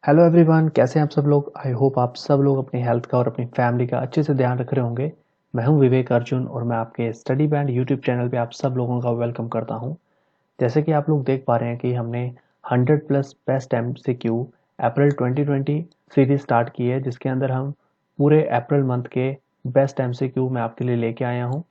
Hello everyone, कैसे हैं आप सब लोग। आई होप आप सब लोग अपनी हेल्थ का और अपनी फैमिली का अच्छे से ध्यान रख रहे होंगे। मैं हूं विवेक अर्जुन और मैं आपके स्टडी बैंड यूट्यूब चैनल पे आप सब लोगों का वेलकम करता हूं। जैसे कि आप लोग देख पा रहे हैं कि हमने 100 प्लस बेस्ट एमसीक्यू अप्रैल 2020 सीरीज स्टार्ट की है, जिसके अंदर हम पूरे अप्रैल मंथ के बेस्ट एमसीक्यू मैं आपके लिए लेके आया हूँ।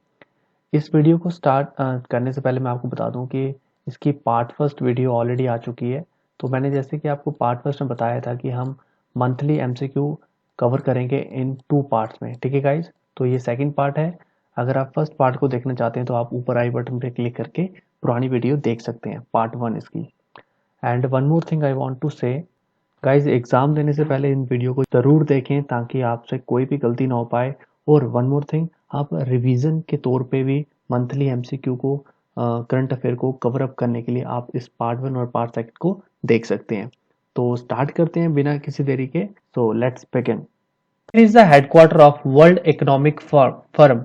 इस वीडियो को स्टार्ट करने से पहले मैं आपको बता दूं कि इसकी पार्ट फर्स्ट वीडियो ऑलरेडी आ चुकी है। तो मैंने जैसे कि आपको पार्ट फर्स्ट में बताया था कि हम मंथली एमसीक्यू कवर करेंगे इन 2 पार्ट्स में, ठीक है गाइज। तो ये सेकंड पार्ट है। अगर आप फर्स्ट पार्ट को देखना चाहते हैं तो आप ऊपर आई बटन पे क्लिक करके पुरानी वीडियो देख सकते हैं, पार्ट 1 इसकी। And one more thing I want to say, guys exam देने से पहले इन वीडियो को जरूर देखें ताकि आपसे कोई भी गलती ना हो पाए। और वन मोर थिंग, आप रिवीजन के तौर पे भी मंथली एमसीक्यू को, करंट अफेयर को कवर अप करने के लिए आप इस पार्ट 1 और पार्ट 2 को देख सकते हैं। तो स्टार्ट करते हैं बिना किसी देरी के। So let's begin. Is the headquarter of world economic forum.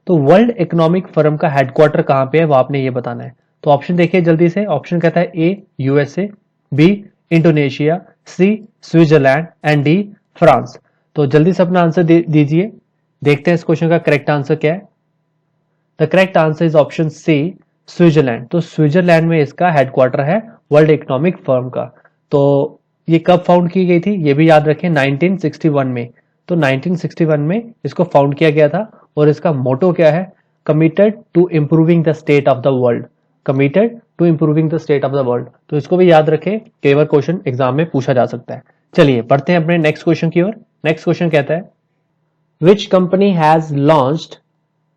तो वर्ल्ड इकोनॉमिक फोरम का हेडक्वार्टर कहाँ पे है वो आपने ये बताना है। तो ऑप्शन देखिए जल्दी से। ऑप्शन कहता है A USA, B Indonesia, C Switzerland and D France. तो जल्दी से अपना आंसर दीजिए। देखते हैं इस क्वेश्चन का करेक्ट आंसर क्या है। The correct answer is option C Switzerland. तो स्विट्जरलैंड में इसका हेडक्वार्टर है वर्ल्ड इकोनॉमिक फोरम का। तो ये कब फाउंड की गई थी ये भी याद रखें, 1961 में। तो 1961 में इसको फाउंड किया गया था और इसका मोटो क्या है, committed to improving the state of the world. Committed to improving the state of the world. तो इसको भी याद रखें, कई बार क्वेश्चन एग्जाम में पूछा जा सकता है। चलिए बढ़ते हैं अपने नेक्स्ट क्वेश्चन की ओर। नेक्स्ट क्वेश्चन कहता है, which company has launched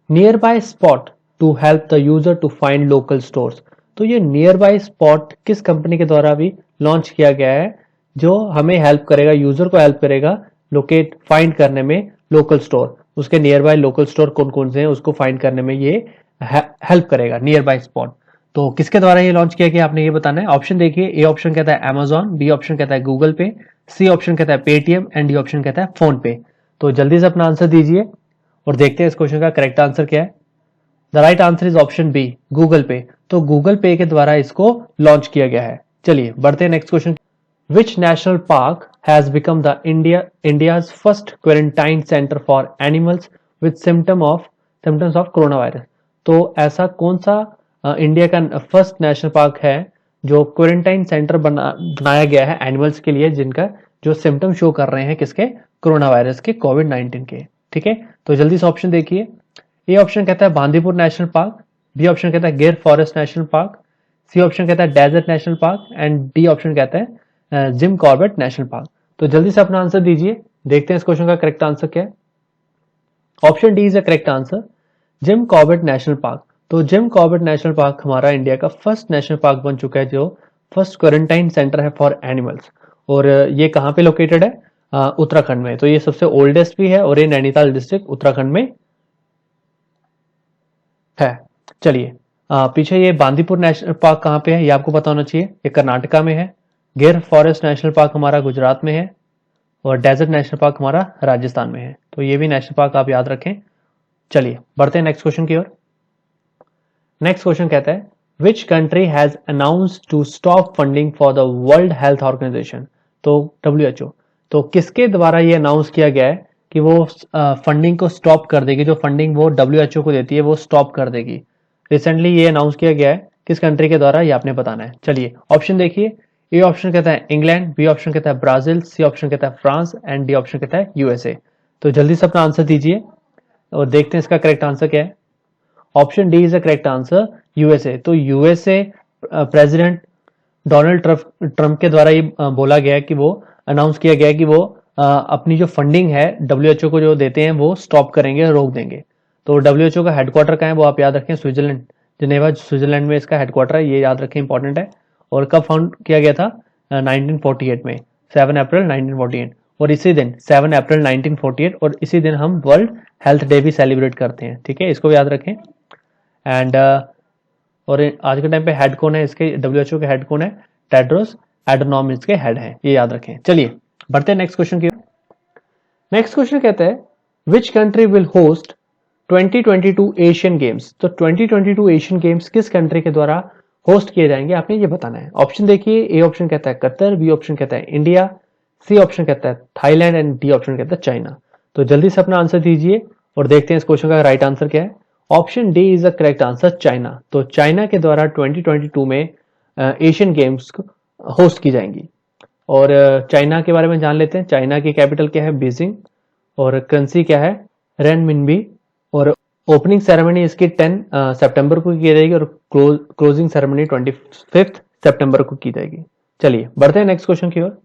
nearby spot to help the user to find local stores. तो ये नियर बाय स्पॉट किस कंपनी के द्वारा भी लॉन्च किया गया है जो हमें हेल्प करेगा, यूजर को हेल्प करेगा लोकेट फाइंड करने में लोकल स्टोर। उसके नियर बाय लोकल स्टोर कौन कौन से हैं उसको फाइंड करने में ये हेल्प करेगा, नियर बाय स्पॉट। तो किसके द्वारा ये लॉन्च किया गया आपने ये बताना है। ऑप्शन देखिए, ए ऑप्शन कहता है अमेजॉन, बी ऑप्शन कहता है गूगल पे, सी ऑप्शन कहता है पेटीएम एंड डी ऑप्शन कहता है फोन पे। तो जल्दी से अपना आंसर दीजिए और देखते हैं इस क्वेश्चन का करेक्ट आंसर क्या है। The right answer is option B Google Pay. तो गूगल पे के द्वारा इसको लॉन्च किया गया है। चलिए बढ़ते हैं next question. Which national park has become the India's first quarantine centre for animals with symptoms of corona virus. तो ऐसा कौन सा इंडिया का फर्स्ट नेशनल पार्क है जो क्वारंटाइन सेंटर बनाया गया है एनिमल्स के लिए जिनका जो सिम्टम शो कर रहे हैं किसके, कोरोना वायरस के, कोविड-19 के। ठीक है, तो जल्दी से ऑप्शन देखिए। ए ऑप्शन कहता है Bandipur national park, B option कहता है Gir forest national park, C option कहता है desert national park and D option कहता है जिम कॉर्बेट नेशनल पार्क। तो जल्दी से अपना आंसर दीजिए, देखते हैं इस क्वेश्चन का करेक्ट आंसर क्या है। Option D is the correct answer, Jim Corbett national park. तो जिम कॉर्बेट नेशनल पार्क हमारा इंडिया का फर्स्ट नेशनल पार्क बन चुका है जो फर्स्ट क्वारंटाइन सेंटर है फॉर एनिमल्स। और ये कहाँ पे लोकेटेड है, उत्तराखंड में। तो ये सबसे ओल्डेस्ट भी है और ये नैनीताल डिस्ट्रिक्ट उत्तराखंड में है। चलिए पीछे ये बांदीपुर नेशनल पार्क कहाँ पे है ये आपको पता होना चाहिए, ये कर्नाटका में है। गिर फॉरेस्ट नेशनल पार्क हमारा गुजरात में है और डेजर्ट नेशनल पार्क हमारा राजस्थान में है। तो ये भी नेशनल पार्क आप याद रखें। चलिए बढ़ते हैं नेक्स्ट क्वेश्चन की ओर। नेक्स्ट क्वेश्चन कहता है, which country has announced to stop funding for the World Health Organization. तो WHO। तो किसके द्वारा ये अनाउंस किया गया है कि वो फंडिंग को स्टॉप कर देगी, जो फंडिंग वो WHO को देती है वो स्टॉप कर देगी। रिसेंटली ये अनाउंस किया गया है, किस कंट्री के द्वारा ये आपने बताना है। चलिए ऑप्शन देखिए। ए ऑप्शन कहता है इंग्लैंड, बी ऑप्शन कहता है ब्राजील, सी ऑप्शन कहता है फ्रांस एंड डी ऑप्शन कहता है यूएसए। तो जल्दी से अपना आंसर दीजिए और देखते हैं इसका करेक्ट आंसर क्या है। Option D is the correct answer, USA. तो यूएसए प्रेसिडेंट डोनाल्ड ट्रंप के द्वारा ये बोला गया कि वो अनाउंस किया गया कि वो अपनी जो फंडिंग है WHO को जो देते हैं वो स्टॉप करेंगे, रोक देंगे। तो WHO का हेडक्वार्टर कहाँ है वो आप याद रखें, स्विट्जरलैंड, जिनेवा स्विट्जरलैंड में इसका हेडक्वार्टर है, ये याद रखें, इंपॉर्टेंट है। और कब फाउंड किया गया था, 1948 में, 7 अप्रैल 1948। और इसी दिन 7 अप्रैल 1948 और इसी दिन हम वर्ल्ड हेल्थ डे भी सेलिब्रेट करते हैं। ठीक है, इसको भी याद रखें। एंड और आज के टाइम पे हेड कौन है इसके, WHO के हेड कौन है, टेड्रोस एडनॉम इसके हेड हैं, ये याद रखें। चलिए बढ़ते हैं नेक्स्ट क्वेश्चन की। नेक्स्ट क्वेश्चन कहता है, which country will host 2022 Asian games. तो 2022 एशियन गेम्स किस कंट्री के द्वारा होस्ट किए जाएंगे आपने ये बताना है। ऑप्शन देखिए, ए ऑप्शन कहता है कतर, बी ऑप्शन कहता है इंडिया, सी ऑप्शन कहता है थाईलैंड एंड डी ऑप्शन कहता है चाइना। तो जल्दी से अपना आंसर दीजिए और देखते हैं इस क्वेश्चन का राइट आंसर क्या है। Option D is the correct answer, China. तो चाइना के द्वारा 2022 में एशियन गेम्स होस्ट की जाएंगी। और चाइना के बारे में जान लेते हैं। चाइना की कैपिटल क्या है, बीजिंग, और करेंसी क्या है, रेनमिनबी। और ओपनिंग सेरेमनी इसकी 10 सितंबर को की जाएगी और क्लोजिंग सेरेमनी 25 सितंबर को की जाएगी। चलिए बढ़ते हैं नेक्स्ट क्वेश्चन की ओर।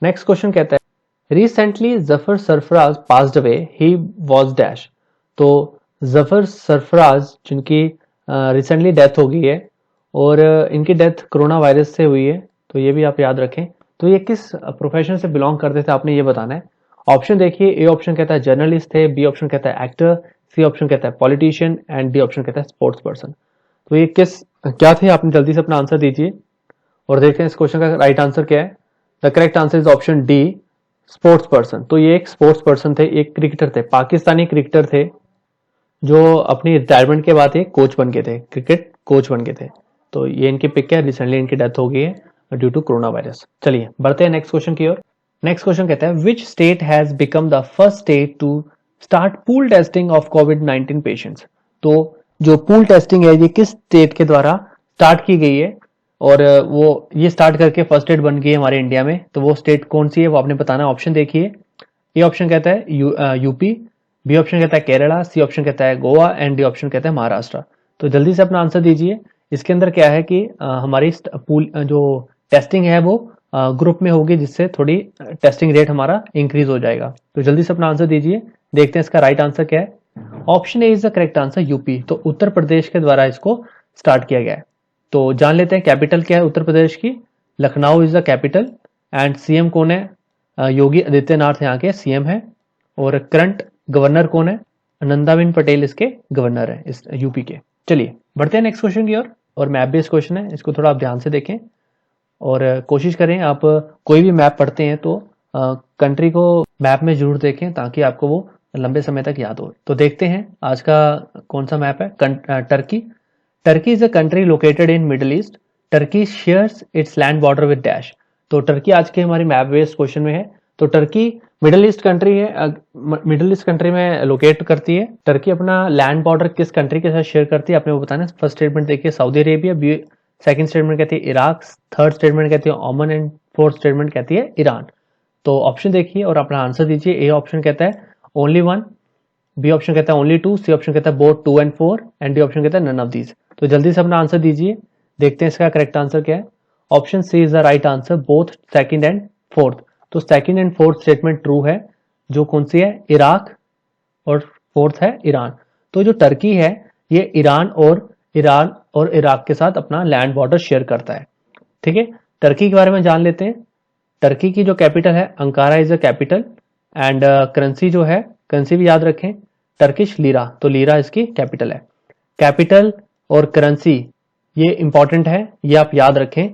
नेक्स्ट क्वेश्चन कहता है recently Zafar Sarfaraz passed away, he was dash. तो जफर सरफराज जिनकी रिसेंटली डेथ हो गई है और इनकी डेथ कोरोना वायरस से हुई है, तो ये भी आप याद रखें। तो ये किस प्रोफेशन से बिलोंग करते थे आपने ये बताना है। ऑप्शन देखिए, ए ऑप्शन कहता है जर्नलिस्ट थे, बी ऑप्शन कहता है एक्टर, सी ऑप्शन कहता है पॉलिटिशियन एंड डी ऑप्शन कहता है स्पोर्ट्स पर्सन। तो ये क्या थे, आपने जल्दी से अपना आंसर दीजिए और देखते हैं इस क्वेश्चन का राइट आंसर क्या है। The correct answer is option D, sports person. तो ये एक स्पोर्ट्स पर्सन थे, एक क्रिकेटर थे, पाकिस्तानी क्रिकेटर थे जो अपनी रिटायरमेंट के बाद एक कोच बन गए थे, क्रिकेट कोच बन गए थे। तो ये इनकी पिक है, रिसेंटली इनकी डेथ हो गई है ड्यू टू कोरोना वायरस। चलिए बढ़ते हैं नेक्स्ट क्वेश्चन की ओर। नेक्स्ट क्वेश्चन कहता है which state has become the first state to start pool testing of कोविड-19 पेशेंट्स। तो जो पूल टेस्टिंग है ये किस स्टेट के द्वारा स्टार्ट की गई है और वो ये स्टार्ट करके फर्स्ट स्टेट बन गई है हमारे इंडिया में। तो वो स्टेट कौन सी है वो आपने बताना है। ऑप्शन देखिए, ए ऑप्शन कहता है यूपी, बी ऑप्शन कहता है केरला, सी ऑप्शन कहता है गोवा एंड डी ऑप्शन कहता है महाराष्ट्र। तो जल्दी से अपना आंसर दीजिए। इसके अंदर क्या है कि हमारी पूल जो टेस्टिंग है वो ग्रुप में होगी, जिससे थोड़ी टेस्टिंग रेट हमारा इंक्रीज हो जाएगा। तो जल्दी से अपना आंसर दीजिए, देखते हैं इसका राइट आंसर क्या है। Option A is the correct answer, UP. तो उत्तर प्रदेश के द्वारा इसको स्टार्ट किया गया है। तो जान लेते हैं कैपिटल क्या है उत्तर प्रदेश की, Lucknow is the capital. And CM कौन है, योगी आदित्यनाथ यहाँ के सीएम है। और करंट गवर्नर कौन है, आनंदाबेन पटेल इसके गवर्नर है इस यूपी के। चलिए बढ़ते हैं नेक्स्ट क्वेश्चन की ओर। और मैप बेस्ड क्वेश्चन है, इसको थोड़ा आप ध्यान से देखें और कोशिश करें आप कोई भी मैप पढ़ते हैं तो कंट्री को मैप में जरूर देखें ताकि आपको वो लंबे समय तक याद हो। तो देखते हैं आज का कौन सा मैप है। Turkey. Turkey is a country located in middle east. Turkey shares its land border with dash. तो टर्की आज के हमारी मैप बेस्ड क्वेश्चन में है। तो टर्की मिडिल ईस्ट कंट्री है, मिडिल ईस्ट कंट्री में लोकेट करती है। टर्की अपना लैंड बॉर्डर किस कंट्री के साथ शेयर करती है आपने वो बताना है। फर्स्ट स्टेटमेंट देखिए सऊदी अरेबिया, सेकंड स्टेटमेंट कहती है इराक, थर्ड स्टेटमेंट कहती है ओमन एंड फोर्थ स्टेटमेंट कहती है ईरान। तो ऑप्शन देखिए और अपना आंसर दीजिए। ए ऑप्शन कहता है ओनली वन, बी ऑप्शन कहता है ओनली टू, सी ऑप्शन कहता है both 2 and 4 and D option कहता है नन ऑफ दीज। तो जल्दी से अपना आंसर दीजिए, देखते हैं इसका करेक्ट आंसर क्या है। Option C is the right answer, both second and fourth. तो second and fourth statement true है। जो कौन सी है, इराक, और फोर्थ है ईरान। तो जो टर्की है ये ईरान और इराक के साथ अपना लैंड बॉर्डर शेयर करता है। ठीक है, टर्की के बारे में जान लेते हैं। टर्की की जो कैपिटल है Ankara is a capital. And currency जो है, करेंसी भी याद रखें, टर्किश लीरा। तो लीरा इसकी कैपिटल है। कैपिटल और करेंसी ये इंपॉर्टेंट है, ये आप याद रखें।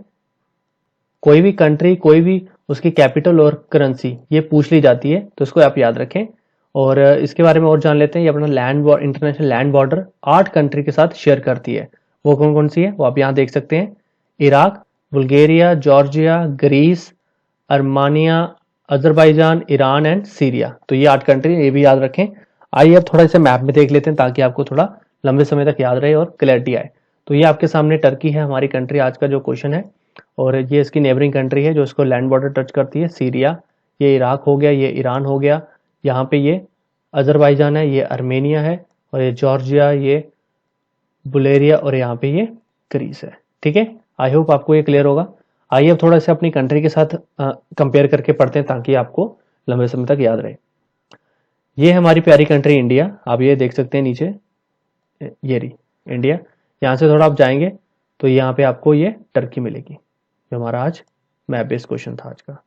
कोई भी कंट्री, कोई भी उसकी कैपिटल और करेंसी ये पूछ ली जाती है, तो इसको आप याद रखें। और इसके बारे में और जान लेते हैं। ये अपना इंटरनेशनल लैंड बॉर्डर 8 कंट्री के साथ शेयर करती है। वो कौन कौन सी है वो आप यहाँ देख सकते हैं। Iraq, Bulgaria, Georgia, Greece, Armenia, Azerbaijan, Iran and Syria. तो ये 8 कंट्री, ये भी याद रखें। आइए अब थोड़ा इसे मैप में देख लेते हैं ताकि आपको थोड़ा लंबे समय तक याद रहे और क्लैरिटी आए। तो ये आपके सामने टर्की है, हमारी कंट्री आज का जो क्वेश्चन है। और ये इसकी नेबरिंग कंट्री है जो इसको लैंड बॉर्डर टच करती है, सीरिया। ये इराक हो गया, ये ईरान हो गया, यहाँ पे ये अजरबैजान है, ये अर्मेनिया है, और ये जॉर्जिया, ये बुल्गारिया, और यहाँ पे ये ग्रीस है। ठीक है, आई होप आपको ये क्लियर होगा। आइए अब थोड़ा सा अपनी कंट्री के साथ कंपेयर करके पढ़ते हैं ताकि आपको लंबे समय तक याद रहे। ये है हमारी प्यारी कंट्री इंडिया, आप ये देख सकते हैं नीचे, ये रही इंडिया। यहाँ से थोड़ा आप जाएंगे तो यहाँ पे आपको ये टर्की मिलेगी, जो हमारा आज मैप बेस्ड क्वेश्चन था आज का।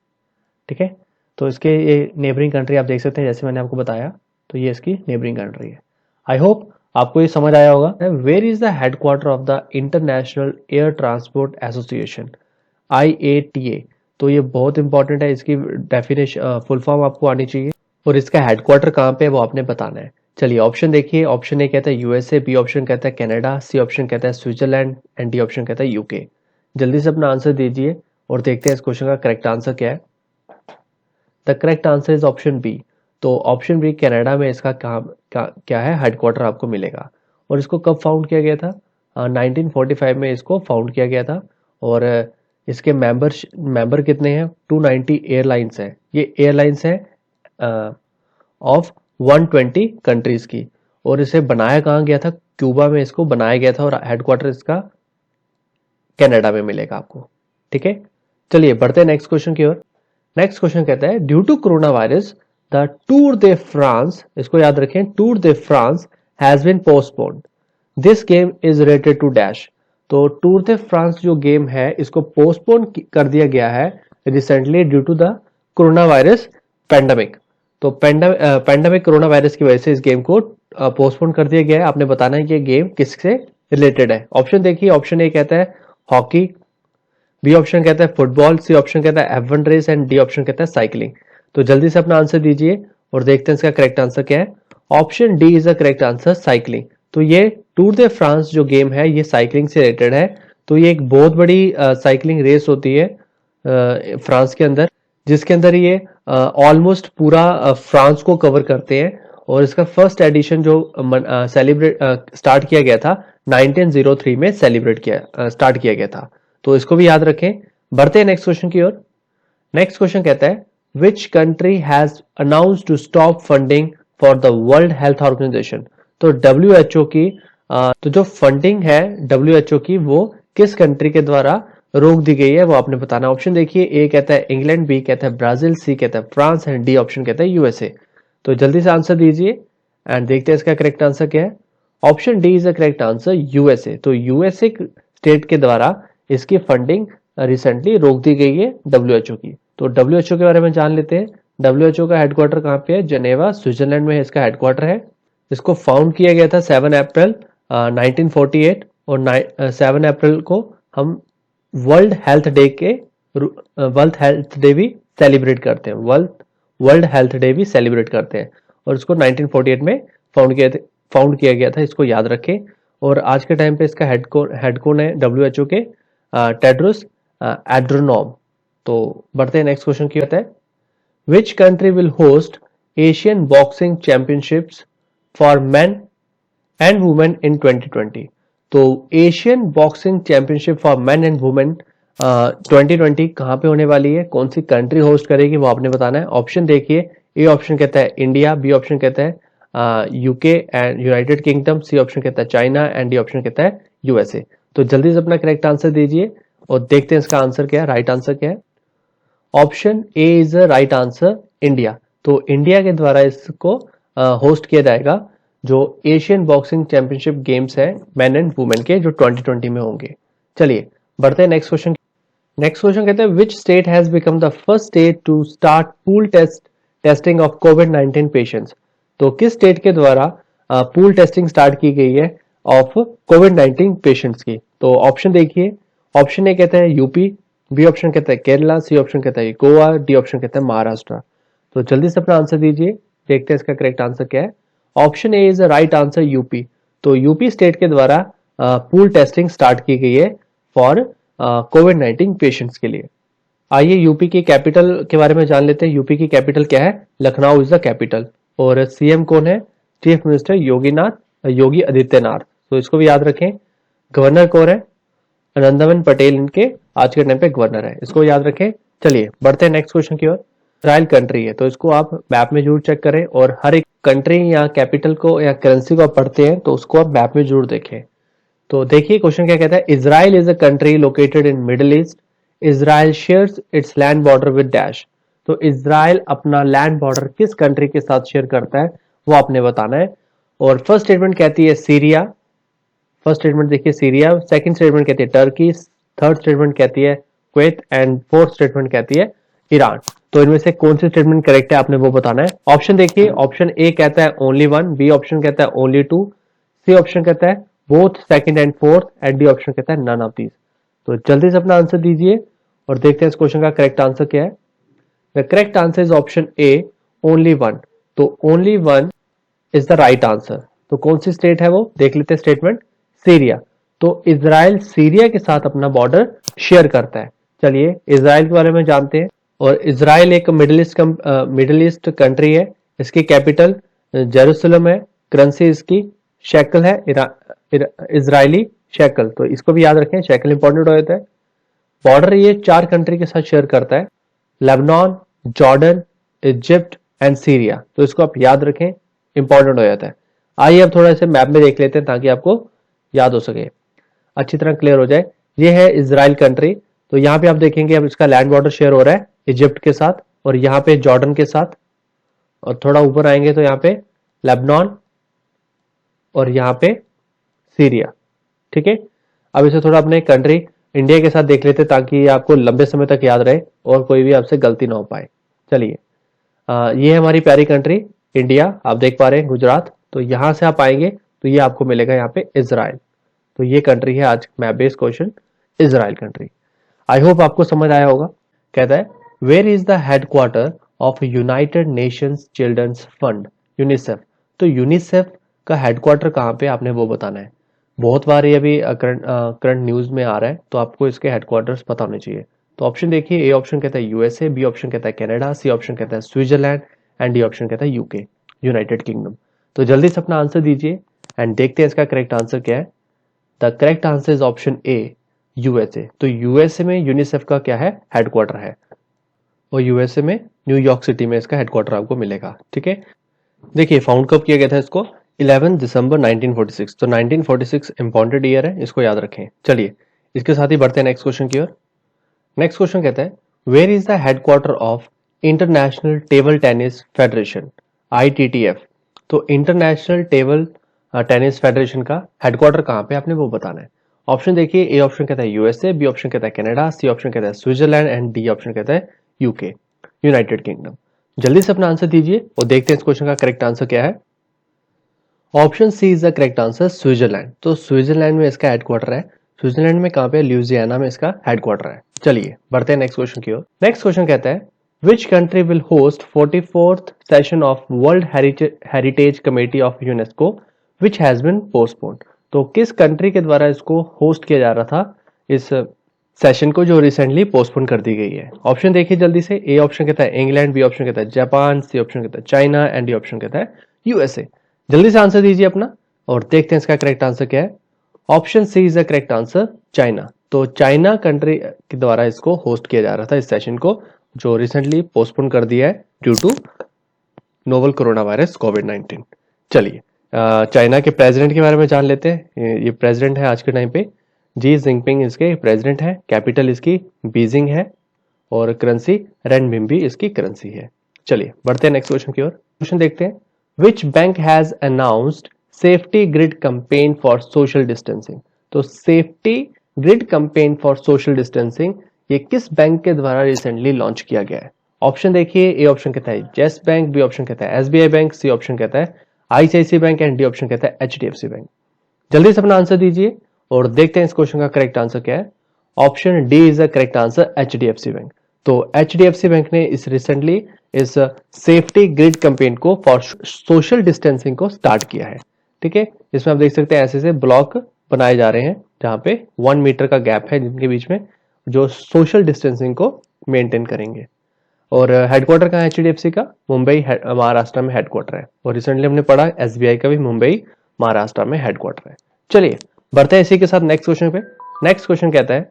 ठीक है, तो इसके ये नेबरिंग कंट्री आप देख सकते हैं, जैसे मैंने आपको बताया। तो ये इसकी नेबरिंग कंट्री है। आई होप आपको ये समझ आया होगा। Where is the headquarter of the International Air Transport Association, IATA। तो ये बहुत इंपॉर्टेंट है, इसकी डेफिनेशन फुल फॉर्म आपको आनी चाहिए और इसका हेडक्वार्टर कहाँ पे है वो आपने बताना है। चलिए ऑप्शन देखिए। ऑप्शन ए कहता है यूएसए, बी ऑप्शन कहता है कनाडा, सी ऑप्शन कहता है स्विट्जरलैंड एंड डी ऑप्शन कहता है यूके। जल्दी से अपना आंसर दीजिए और देखते हैं इस क्वेश्चन का करेक्ट आंसर क्या है। The correct answer is option B. तो ऑप्शन बी कनाडा में इसका क्या है, हेडक्वार्टर आपको मिलेगा। और इसको कब फाउंड किया गया था? 1945 में इसको फाउंड किया गया था। और इसके मेंबर कितने हैं? 290 एयरलाइंस है। ये एयरलाइंस है ऑफ 120 कंट्रीज की। और इसे बनाया कहाँ गया था? क्यूबा में इसको बनाया गया था। और हेडक्वार्टर इसका कनाडा में मिलेगा आपको। ठीक है, चलिए बढ़ते हैं नेक्स्ट क्वेश्चन की ओर। नेक्स्ट क्वेश्चन कहता है due to corona virus the Tour de France, इसको याद रखें, Tour de France has been postponed, this game is related to dash. तो टूर दे फ्रांस जो गेम है इसको पोस्टपोन कर दिया गया है recently due to the corona virus pandemic. तो पैंडेमिक कोरोना वायरस की वजह से इस गेम को पोस्टपोन कर दिया गया है। आपने बताना है कि ये गेम किससे रिलेटेड है। ऑप्शन देखिए, ऑप्शन ए कहता है हॉकी, बी ऑप्शन कहता है फुटबॉल, सी ऑप्शन कहता है F1 race and D option कहता है साइकिलिंग। तो जल्दी से अपना आंसर दीजिए और देखते हैं इसका करेक्ट आंसर क्या है। Option D is the correct answer, cycling. तो ये टूर दे फ्रांस जो गेम है ये साइकिलिंग से रिलेटेड है। तो ये एक बहुत बड़ी साइकिलिंग रेस होती है फ्रांस के अंदर, जिसके अंदर ये ऑलमोस्ट पूरा फ्रांस को कवर करते हैं। और इसका फर्स्ट एडिशन जो सेलिब्रेट स्टार्ट किया गया था 1903 में स्टार्ट किया गया था। तो इसको भी याद रखें। बढ़ते हैं नेक्स्ट क्वेश्चन की ओर। नेक्स्ट क्वेश्चन कहता है which country has announced to stop funding for the World Health Organization. तो WHO की तो जो फंडिंग है WHO की वो किस कंट्री के द्वारा रोक दी गई है वो आपने बताना। ऑप्शन देखिए, ए कहता है इंग्लैंड, बी कहता है ब्राजील, सी कहता है फ्रांस एंड डी ऑप्शन कहता है USA। तो जल्दी से आंसर दीजिए एंड देखते हैं इसका करेक्ट आंसर क्या है। Option D is the correct answer, USA। तो USA स्टेट के द्वारा इसकी फंडिंग रिसेंटली रोक दी गई है WHO की। तो WHO के बारे में जान लेते हैं। WHO का हेडक्वार्टर कहाँ पे है? जेनेवा, स्विट्जरलैंड में इसका हेडक्वार्टर है। इसको फाउंड किया गया था 7 अप्रैल 1948 और 7 अप्रैल को हम वर्ल्ड हेल्थ डे भी सेलिब्रेट करते हैं। वर्ल्ड हेल्थ डे भी सेलिब्रेट करते हैं। और इसको 1948 में फाउंड किया गया था, इसको याद रखें। और आज के टाइम पे इसका हेडकोन है WHO के टेड्रोस एड्रोनॉम। तो बढ़ते हैं नेक्स्ट क्वेश्चन की। होता है which country will host Asian boxing championships for main and women in 2020। तो Asian boxing championship for main and women 2020 कहां पे होने वाली है, कौन सी कंट्री होस्ट करेगी वो आपने बताना है। ऑप्शन देखिए, ए ऑप्शन कहता है इंडिया, बी ऑप्शन कहता है UK and United Kingdom, C option कहता है चाइना एंड डी ऑप्शन कहता है USA। तो जल्दी से अपना करेक्ट आंसर दीजिए और देखते हैं इसका आंसर क्या है, राइट आंसर क्या है। Option A is the right answer, India. तो इंडिया के द्वारा इसको होस्ट किया जाएगा जो एशियन बॉक्सिंग चैंपियनशिप गेम्स है मेन एंड वुमेन के, जो 2020 में होंगे। चलिए बढ़ते हैं नेक्स्ट क्वेश्चन। नेक्स्ट क्वेश्चन कहते हैं which state has become the first state to start pool testing of COVID-19 patients. तो किस स्टेट के द्वारा पूल टेस्टिंग स्टार्ट की गई है ऑफ COVID-19 पेशेंट्स की। तो ऑप्शन देखिए, ऑप्शन ए कहता है यूपी, बी ऑप्शन कहता है केरला, सी ऑप्शन कहता है गोवा, डी ऑप्शन कहता है महाराष्ट्र। तो जल्दी से अपना आंसर दीजिए, देखते हैं इसका करेक्ट आंसर क्या है। Option A is the right answer, UP. तो यूपी स्टेट के द्वारा पूल टेस्टिंग स्टार्ट की गई है फॉर COVID-19 पेशेंट्स के लिए। आइए यूपी की कैपिटल के बारे में जान लेते हैं। यूपी की कैपिटल क्या है? Lucknow is the capital. और सीएम कौन है? Chief minister Yogi Adityanath. तो इसको भी याद रखें। गवर्नर कौन है? आनंदीबेन पटेल इनके आज के टाइम पे गवर्नर है, इसको याद रखें। चलिए बढ़ते हैं नेक्स्ट क्वेश्चन की ओर। इजराइल कंट्री है, तो इसको आप मैप में जरूर चेक करें। और हर एक कंट्री या कैपिटल को या करेंसी को आप पढ़ते हैं तो उसको आप मैप में जरूर देखें। तो देखिए क्वेश्चन क्या कहता है। Israel is a country located in middle east. Israel shares its land border with dash. तो इजराइल अपना लैंड बॉर्डर किस कंट्री के साथ शेयर करता है वो आपने बताना है। और फर्स्ट स्टेटमेंट कहती है सीरिया, फर्स्ट स्टेटमेंट देखिए सीरिया, सेकंड स्टेटमेंट कहती है टर्की, थर्ड स्टेटमेंट कहती है कुवैत एंड फोर्थ स्टेटमेंट कहती है ईरान। तो इनमें से कौन सी स्टेटमेंट करेक्ट है आपने वो बताना है। ऑप्शन देखिए, ऑप्शन ए कहता है ओनली वन, बी ऑप्शन कहता है ओनली टू, सी ऑप्शन कहता है both second and fourth and D option कहता है नन ऑफ दीज। तो जल्दी से अपना आंसर दीजिए और देखते हैं इस क्वेश्चन का करेक्ट आंसर क्या है। The correct answer is option A, only one. तो only one is the right answer. तो कौन सी स्टेट है वो देख लेते हैं। Statement Syria. तो इजराइल सीरिया के साथ अपना बॉर्डर शेयर करता है। चलिए इजराइल के बारे में जानते हैं। और इजराइल एक मिडिल ईस्ट कंट्री है, इसकी कैपिटल जेरूसलम है, करेंसी इसकी शेकल है, इजरायली शेकल, तो इसको भी याद रखें, शेकल इंपॉर्टेंट हो जाता है। बॉर्डर ये 4 कंट्री के साथ शेयर करता है, Lebanon, Jordan, Egypt and Syria, तो इसको आप याद रखें, इंपॉर्टेंट हो जाता है। आइए अब थोड़ा से मैप में देख लेते हैं ताकि आपको याद हो सके, अच्छी तरह क्लियर हो जाए। ये है इजराइल कंट्री, तो यहाँ पे आप देखेंगे अब इसका लैंड बॉर्डर शेयर हो रहा है इजिप्ट के साथ, और यहाँ पे जॉर्डन के साथ, और थोड़ा ऊपर आएंगे तो यहाँ पे लेबनान और यहाँ पे सीरिया। ठीक है, अब इसे थोड़ा अपने कंट्री इंडिया के साथ देख लेते ताकि आपको लंबे समय तक याद रहे और कोई भी आपसे गलती ना हो पाए। चलिए, ये है हमारी प्यारी कंट्री इंडिया, आप देख पा रहे हैं गुजरात, तो यहां से आप आएंगे तो ये आपको मिलेगा यहाँ पे इजराइल, तो ये कंट्री है आज map based question, Israel country. I hope आपको समझ आया होगा। कहता है where is the headquarter of United Nations children's fund, UNICEF, तो यूनिसेफ का हेडक्वार्टर कहाँ पे, आपने वो बताना है। बहुत बार ये अभी करंट न्यूज में आ रहा है, तो आपको इसके हेडक्वार्टर्स पता होने चाहिए। तो ऑप्शन देखिए, ए ऑप्शन कहता है यूएसए, बी ऑप्शन कहता है कनाडा, सी ऑप्शन कहता है स्विट्जरलैंड एंड डी ऑप्शन कहता है यूके, यूनाइटेड किंगडम। तो जल्दी से अपना आंसर दीजिए एंड देखते हैं इसका करेक्ट आंसर क्या है। The correct answer is option A, USA. तो यूएसए में यूनिसेफ का क्या है, हेडक्वार्टर है, और यूएसए में न्यूयॉर्क सिटी में इसका हेडक्वार्टर आपको मिलेगा। ठीक है, देखिए फाउंड कब किया गया था इसको, 11 दिसंबर 1946, तो 1946 इंपॉर्टेंट ईयर है, इसको याद रखें। चलिए, इसके साथ ही बढ़ते हैं नेक्स्ट क्वेश्चन की ओर। नेक्स्ट क्वेश्चन कहता है where is the headquarter of International Table Tennis Federation, ITTF। तो इंटरनेशनल टेबल टेनिस फेडरेशन का हेडक्वार्टर कहाँ पे, आपने वो बताना है। ऑप्शन देखिए, ए ऑप्शन कहता है यूएसए, बी ऑप्शन कहता है कनाडा, सी ऑप्शन कहता है स्विट्जरलैंड एंड डी ऑप्शन कहता है यूके, यूनाइटेड किंगडम। जल्दी से अपना आंसर दीजिए और देखते हैं इस क्वेश्चन का करेक्ट आंसर क्या है। Option C is the correct answer, Switzerland. तो स्विट्जरलैंड में इसका हेडक्वार्टर है, स्विट्जरलैंड में कहाँ पे, ल्यूजियाना में इसका हेडक्वार्टर है। चलिए बढ़ते हैं नेक्स्ट क्वेश्चन की ओर। नेक्स्ट क्वेश्चन कहता है which country will host 44th session of World Heritage Committee of UNESCO which has been postponed. तो किस कंट्री के द्वारा इसको होस्ट किया जा रहा था, इस सेशन को, जो रिसेंटली पोस्टपोन कर दी गई है। ऑप्शन देखिए जल्दी से, ए ऑप्शन कहता है इंग्लैंड, बी ऑप्शन कहता है जापान, सी ऑप्शन कहता है चाइना एंड डी ऑप्शन कहता है यूएसए। जल्दी से आंसर दीजिए अपना और देखते हैं इसका करेक्ट आंसर क्या है। Option C is the correct answer, China. तो चाइना कंट्री के द्वारा इसको होस्ट किया जा रहा था, इस सेशन को, जो रिसेंटली पोस्टपोन कर दिया है due to novel corona virus कोविड-19। चलिए चाइना के प्रेसिडेंट के बारे में जान लेते हैं। ये प्रेसिडेंट है आज के टाइम पे, जी जिनपिंग इसके प्रेसिडेंट है, कैपिटल इसकी बीजिंग है, और करेंसी रेनमिनबी इसकी करेंसी है। चलिए बढ़ते हैं नेक्स्ट क्वेश्चन की ओर। क्वेश्चन देखते हैं which bank has announced safety grid campaign for social distancing. तो safety grid campaign for social distancing ये किस बैंक के द्वारा रिसेंटली लॉन्च किया गया है। ऑप्शन देखिए, ए ऑप्शन कहता है येस बैंक, बी ऑप्शन कहता है एसबीआई बैंक, सी ऑप्शन कहता है ICIC bank and D option कहता है एचडीएफसी बैंक। जल्दी से अपना आंसर दीजिए और देखते हैं इस क्वेश्चन का करेक्ट आंसर क्या है। Option D is the correct answer, HDFC bank. तो एचडीएफसी बैंक ने इस रिसेंटली इस सेफ्टी ग्रिड कैंपेन को फॉर सोशल डिस्टेंसिंग को स्टार्ट किया है। ठीक है, इसमें आप देख सकते हैं ऐसे ऐसे ब्लॉक बनाए जा रहे हैं जहां पे 1 मीटर का गैप है जिनके बीच में, जो सोशल डिस्टेंसिंग को मेंटेन करेंगे। और हेडक्वार्टर कहाँ है एचडीएफसी का, मुंबई महाराष्ट्र में हेडक्वार्टर है, और रिसेंटली हमने पढ़ा एसबीआई का भी मुंबई महाराष्ट्र में हेडक्वार्टर है। चलिए बढ़ते हैं इसी के साथ नेक्स्ट क्वेश्चन पे। नेक्स्ट क्वेश्चन कहता है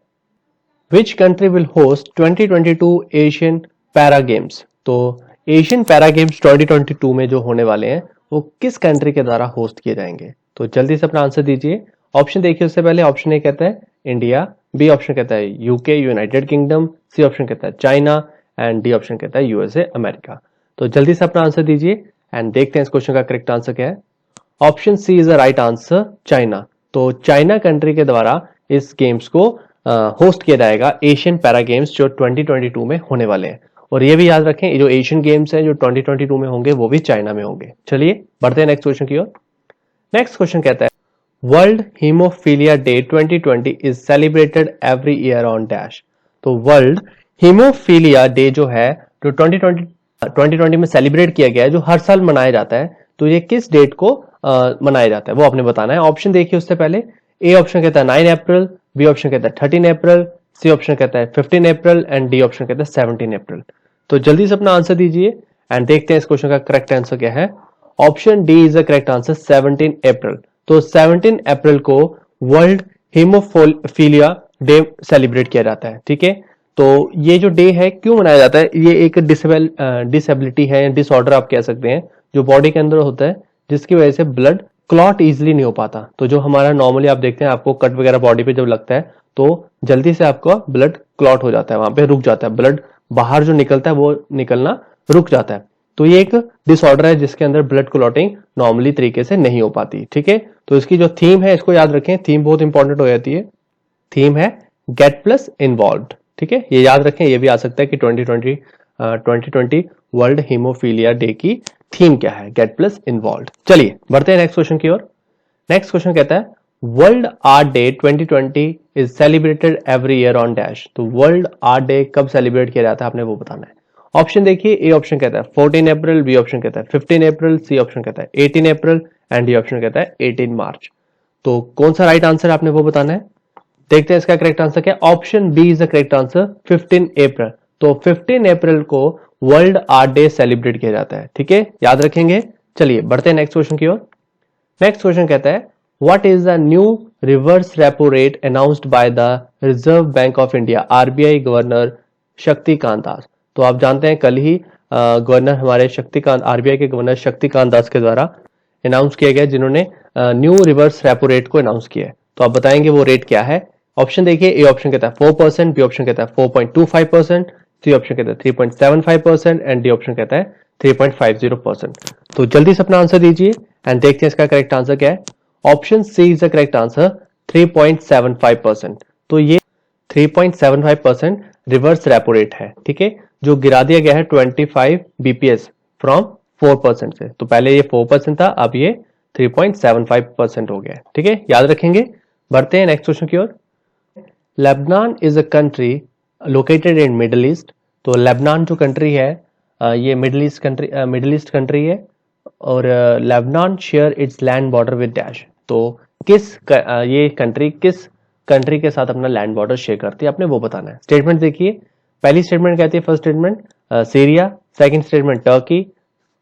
which country will host 2022 Asian para games. तो एशियन पैरा गेम्स 2022 में जो होने वाले हैं वो किस कंट्री के द्वारा होस्ट किए जाएंगे। तो जल्दी से अपना आंसर दीजिए। ऑप्शन देखिए, उससे पहले ऑप्शन ए कहता है इंडिया, बी ऑप्शन कहता है UK United Kingdom, C option कहता है चाइना एंड डी ऑप्शन कहता है यूएसए अमेरिका। तो जल्दी से अपना आंसर दीजिए एंड देखते हैं इस क्वेश्चन का करेक्ट आंसर क्या है। Option C is the right answer, China. तो चाइना कंट्री के द्वारा इस गेम्स को होस्ट किया जाएगा, एशियन पैरा गेम्स जो 2022 में होने वाले हैं। और ये भी याद रखें, जो एशियन गेम्स हैं जो 2022 में होंगे वो भी चाइना में होंगे। चलिए बढ़ते हैं नेक्स्ट क्वेश्चन की ओर। नेक्स्ट क्वेश्चन कहता है world haemophilia day 2020 is celebrated every year on dash. तो वर्ल्ड हीमोफीलिया डे जो है, जो 2020 में सेलिब्रेट किया गया है, जो हर साल मनाया जाता है, तो ये किस डेट को मनाया जाता है वो आपने बताना है। ऑप्शन देखिए, उससे पहले ए ऑप्शन कहता है 9 अप्रैल, बी ऑप्शन कहता है 13 अप्रैल, सी ऑप्शन कहता है 15 अप्रैल एंड डी ऑप्शन कहता है 17 अप्रैल। तो जल्दी से अपना आंसर दीजिए एंड देखते हैं इस क्वेश्चन का करेक्ट आंसर क्या है। Option D is the correct answer, 17 अप्रैल। तो 17 अप्रैल को वर्ल्ड हीमोफीलिया डे सेलिब्रेट किया जाता है, ठीक है। तो ये जो डे है क्यों मनाया जाता है, ये एक डिसेबिलिटी है, डिसऑर्डर आप कह सकते हैं, जो बॉडी के अंदर होता है, जिसकी वजह से ब्लड क्लॉट इजिली नहीं हो पाता। तो जो हमारा नॉर्मली आप देखते हैं, आपको कट वगैरह बॉडी पे जब लगता है तो जल्दी से आपका ब्लड क्लॉट हो जाता है, वहां पे रुक जाता है, ब्लड बाहर जो निकलता है वो निकलना रुक जाता है। तो ये एक डिसऑर्डर है जिसके अंदर ब्लड क्लॉटिंग नॉर्मली तरीके से नहीं हो पाती, ठीक है। तो इसकी जो थीम है इसको याद रखें, थीम बहुत इंपॉर्टेंट हो जाती है। थीम है गेट प्लस इन्वॉल्व, ठीक है, ये याद रखें। ये भी आ सकता है कि 2020 वर्ल्ड हीमोफीलिया डे की थीम क्या है, गेट प्लस इन्वॉल्व। चलिए बढ़ते हैं नेक्स्ट क्वेश्चन की ओर। नेक्स्ट क्वेश्चन कहता है world art day 2020 is celebrated every year on dash. तो वर्ल्ड आर्ट डे कब सेलिब्रेट किया जाता है आपने वो बताना है। ऑप्शन देखिए, ए ऑप्शन कहता है 14 अप्रैल, बी ऑप्शन कहता है 15 अप्रैल, सी ऑप्शन कहता है 18 अप्रैल एंड डी ऑप्शन कहता है 18 मार्च। तो कौन सा राइट आंसर आपने वो बताना है। देखते हैं इसका करेक्ट आंसर क्या। Option B is the correct answer, 15 April. तो 15 अप्रैल को वर्ल्ड आर्ट डे सेलिब्रेट किया जाता है, ठीक है, याद रखेंगे। चलिए बढ़ते हैं नेक्स्ट क्वेश्चन की ओर। नेक्स्ट क्वेश्चन कहता है what is the new reverse repo rate announced by the reserve bank of India, RBI governor Shaktikanta Das. तो आप जानते हैं कल ही गवर्नर हमारे शक्तिकांत, आरबीआई के गवर्नर शक्तिकांत दास के द्वारा अनाउंस किया गया, जिन्होंने न्यू रिवर्स रेपो रेट को अनाउंस किया है। तो आप बताएंगे वो रेट क्या है। ऑप्शन देखिए, ए ऑप्शन कहता है 4%, बी ऑप्शन कहता है 4.25%, सी ऑप्शन कहता है 3.75% एंड डी ऑप्शन कहता है 3.50%। तो जल्दी से अपना आंसर दीजिए एंड देखते हैं इसका करेक्ट आंसर क्या है। Option C is the correct answer, 3.75%। तो ये 3.75% रिवर्स रेपो रेट है, ठीक है, जो गिरा दिया गया है 25 बीपीएस फ्रॉम 4% से। तो पहले ये 4% था, अब ये 3.75% हो गया, ठीक है, याद रखेंगे। बढ़ते हैं नेक्स्ट क्वेश्चन की ओर। Lebanon is a country located in middle east. तो लेबनान जो कंट्री है ये मिडिल ईस्ट कंट्री है, और Lebanon share its land border with dash. तो ये कंट्री किस कंट्री के साथ अपना लैंड बॉर्डर शेयर करती है, आपने वो बताना है। स्टेटमेंट देखिए, पहली स्टेटमेंट कहती है, first statement Syria, second statement Turkey,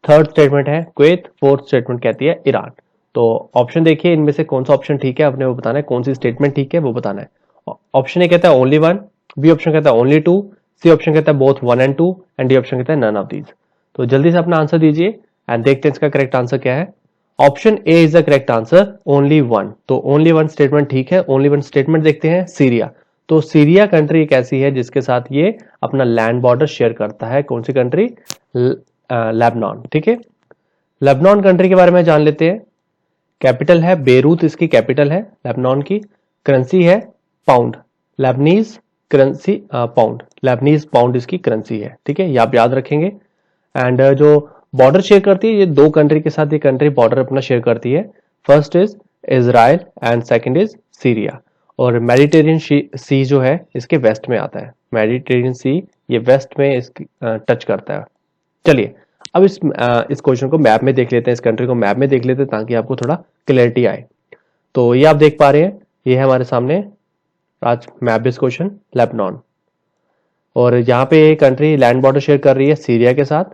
third statement है कुवैत, फोर्थ स्टेटमेंट कहती है ईरान। तो ऑप्शन देखिए, इनमें से कौन सा ऑप्शन ठीक है आपने वो बताना है, कौन सी स्टेटमेंट ठीक है वो बताना है। ऑप्शन ए कहता है ओनली वन, बी ऑप्शन कहता है ओनली टू, सी ऑप्शन कहता है both 1 and 2 and D option कहता है नन ऑफ दीज। तो जल्दी से अपना आंसर दीजिए एंड देखते हैं इसका करेक्ट आंसर क्या है। Option A is the correct answer, only one. तो ओनली वन स्टेटमेंट ठीक है। ओनली वन स्टेटमेंट देखते हैं सीरिया। तो सीरिया कंट्री एक ऐसी है जिसके साथ ये अपना लैंड बॉर्डर शेयर करता है। कौन सी कंट्री, लेबनान, ठीक है। लेबनान कंट्री के बारे में जान लेते हैं। कैपिटल है बेरूत, इसकी कैपिटल है लेबनान की। करेंसी है pound, Lebanese currency pound, Lebanese pound इसकी करेंसी है, ठीक है, ये आप याद रखेंगे। एंड जो बॉर्डर शेयर करती है ये दो कंट्री के साथ, ये कंट्री बॉर्डर अपना शेयर करती है। First is Israel and second is Syria. और मेडिटेरियन सी जो है इसके वेस्ट में आता है, मेडिटेरियन सी ये वेस्ट में इसकी टच करता है। चलिए अब इस क्वेश्चन को मैप में देख लेते हैं, इस कंट्री को मैप में देख लेते हैं ताकि आपको थोड़ा क्लैरिटी आए। तो ये आप देख पा रहे हैं, ये है हमारे सामने आज मैप बेस्ड क्वेश्चन लेबनान, और यहाँ पे ये कंट्री लैंड बॉर्डर शेयर कर रही है सीरिया के साथ,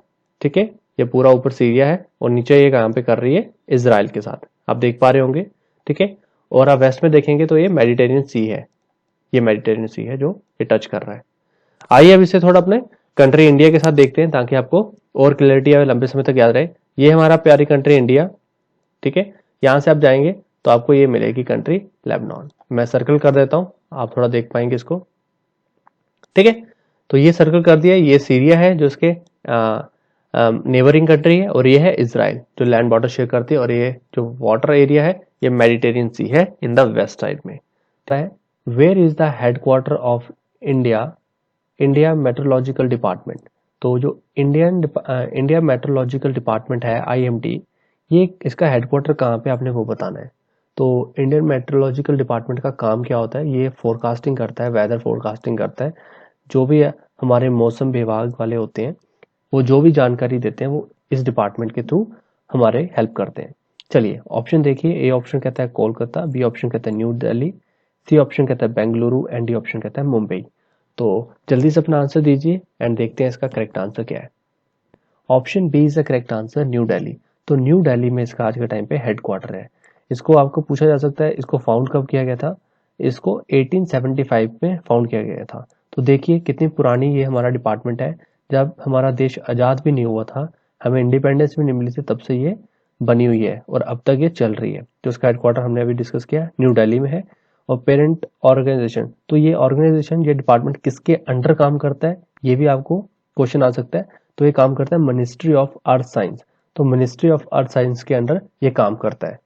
ठीक है, ये पूरा ऊपर सीरिया है और नीचे ये यहाँ पे कर रही है इजराइल के साथ, आप देख पा रहे होंगे, ठीक है। और आप वेस्ट में देखेंगे तो ये मेडिटेरियन सी है, ये मेडिटेरियन सी है जो ये टच कर रहा है। आइए अब इसे थोड़ा अपने कंट्री इंडिया के साथ देखते हैं ताकि आपको और क्लैरिटी आए, लंबे समय तक याद रहे। ये हमारा प्यारी कंट्री इंडिया, ठीक है, यहाँ से आप जाएंगे तो आपको ये मिलेगी कंट्री लेबनान। मैं सर्कल कर देता हूँ, आप थोड़ा देख पाएंगे इसको, ठीक है। तो ये सर्कल कर दिया, ये सीरिया है जो इसके नेबरिंग कंट्री है, और ये है इजराइल जो लैंड बॉर्डर शेयर करती है, और ये जो वाटर एरिया है ये मेडिटेरियन सी है इन द वेस्ट साइड में। Where is the headquarter of India meteorological department. तो जो इंडिया मेट्रोलॉजिकल डिपार्टमेंट है IMD, ये इसका हेडक्वार्टर कहाँ पे आपने वो बताना है। तो इंडियन मेट्रोलॉजिकल डिपार्टमेंट का काम क्या होता है, ये फोरकास्टिंग करता है, वेदर फोरकास्टिंग करता है। जो भी हमारे मौसम विभाग वाले होते हैं वो जो भी जानकारी देते हैं वो इस डिपार्टमेंट के थ्रू हमारे हेल्प करते हैं। चलिए ऑप्शन देखिए, ए ऑप्शन कहता है कोलकाता, बी ऑप्शन कहता है न्यू दिल्ली, सी ऑप्शन कहता है बेंगलुरु एंड डी ऑप्शन कहता है मुंबई। तो जल्दी से अपना आंसर दीजिए एंड देखते हैं इसका करेक्ट आंसर क्या है। Option B is the correct answer, New Delhi. तो न्यू दिल्ली में इसका आज के टाइम पे हेडक्वार्टर है। इसको आपको पूछा जा सकता है इसको फाउंड कब किया गया था। इसको 1875 में फाउंड किया गया था। तो देखिए कितनी पुरानी ये हमारा डिपार्टमेंट है। जब हमारा देश आज़ाद भी नहीं हुआ था, हमें इंडिपेंडेंस भी नहीं मिली थी, तब से ये बनी हुई है और अब तक ये चल रही है। तो इसका हेडक्वार्टर हमने अभी डिस्कस किया न्यू दिल्ली में है। और पेरेंट ऑर्गेनाइजेशन, तो ये ऑर्गेनाइजेशन ये डिपार्टमेंट किसके अंडर काम करता है, ये भी आपको क्वेश्चन आ सकता है। तो ये काम करता है मिनिस्ट्री ऑफ अर्थ साइंस। तो मिनिस्ट्री ऑफ अर्थ साइंस के अंडर ये काम करता है।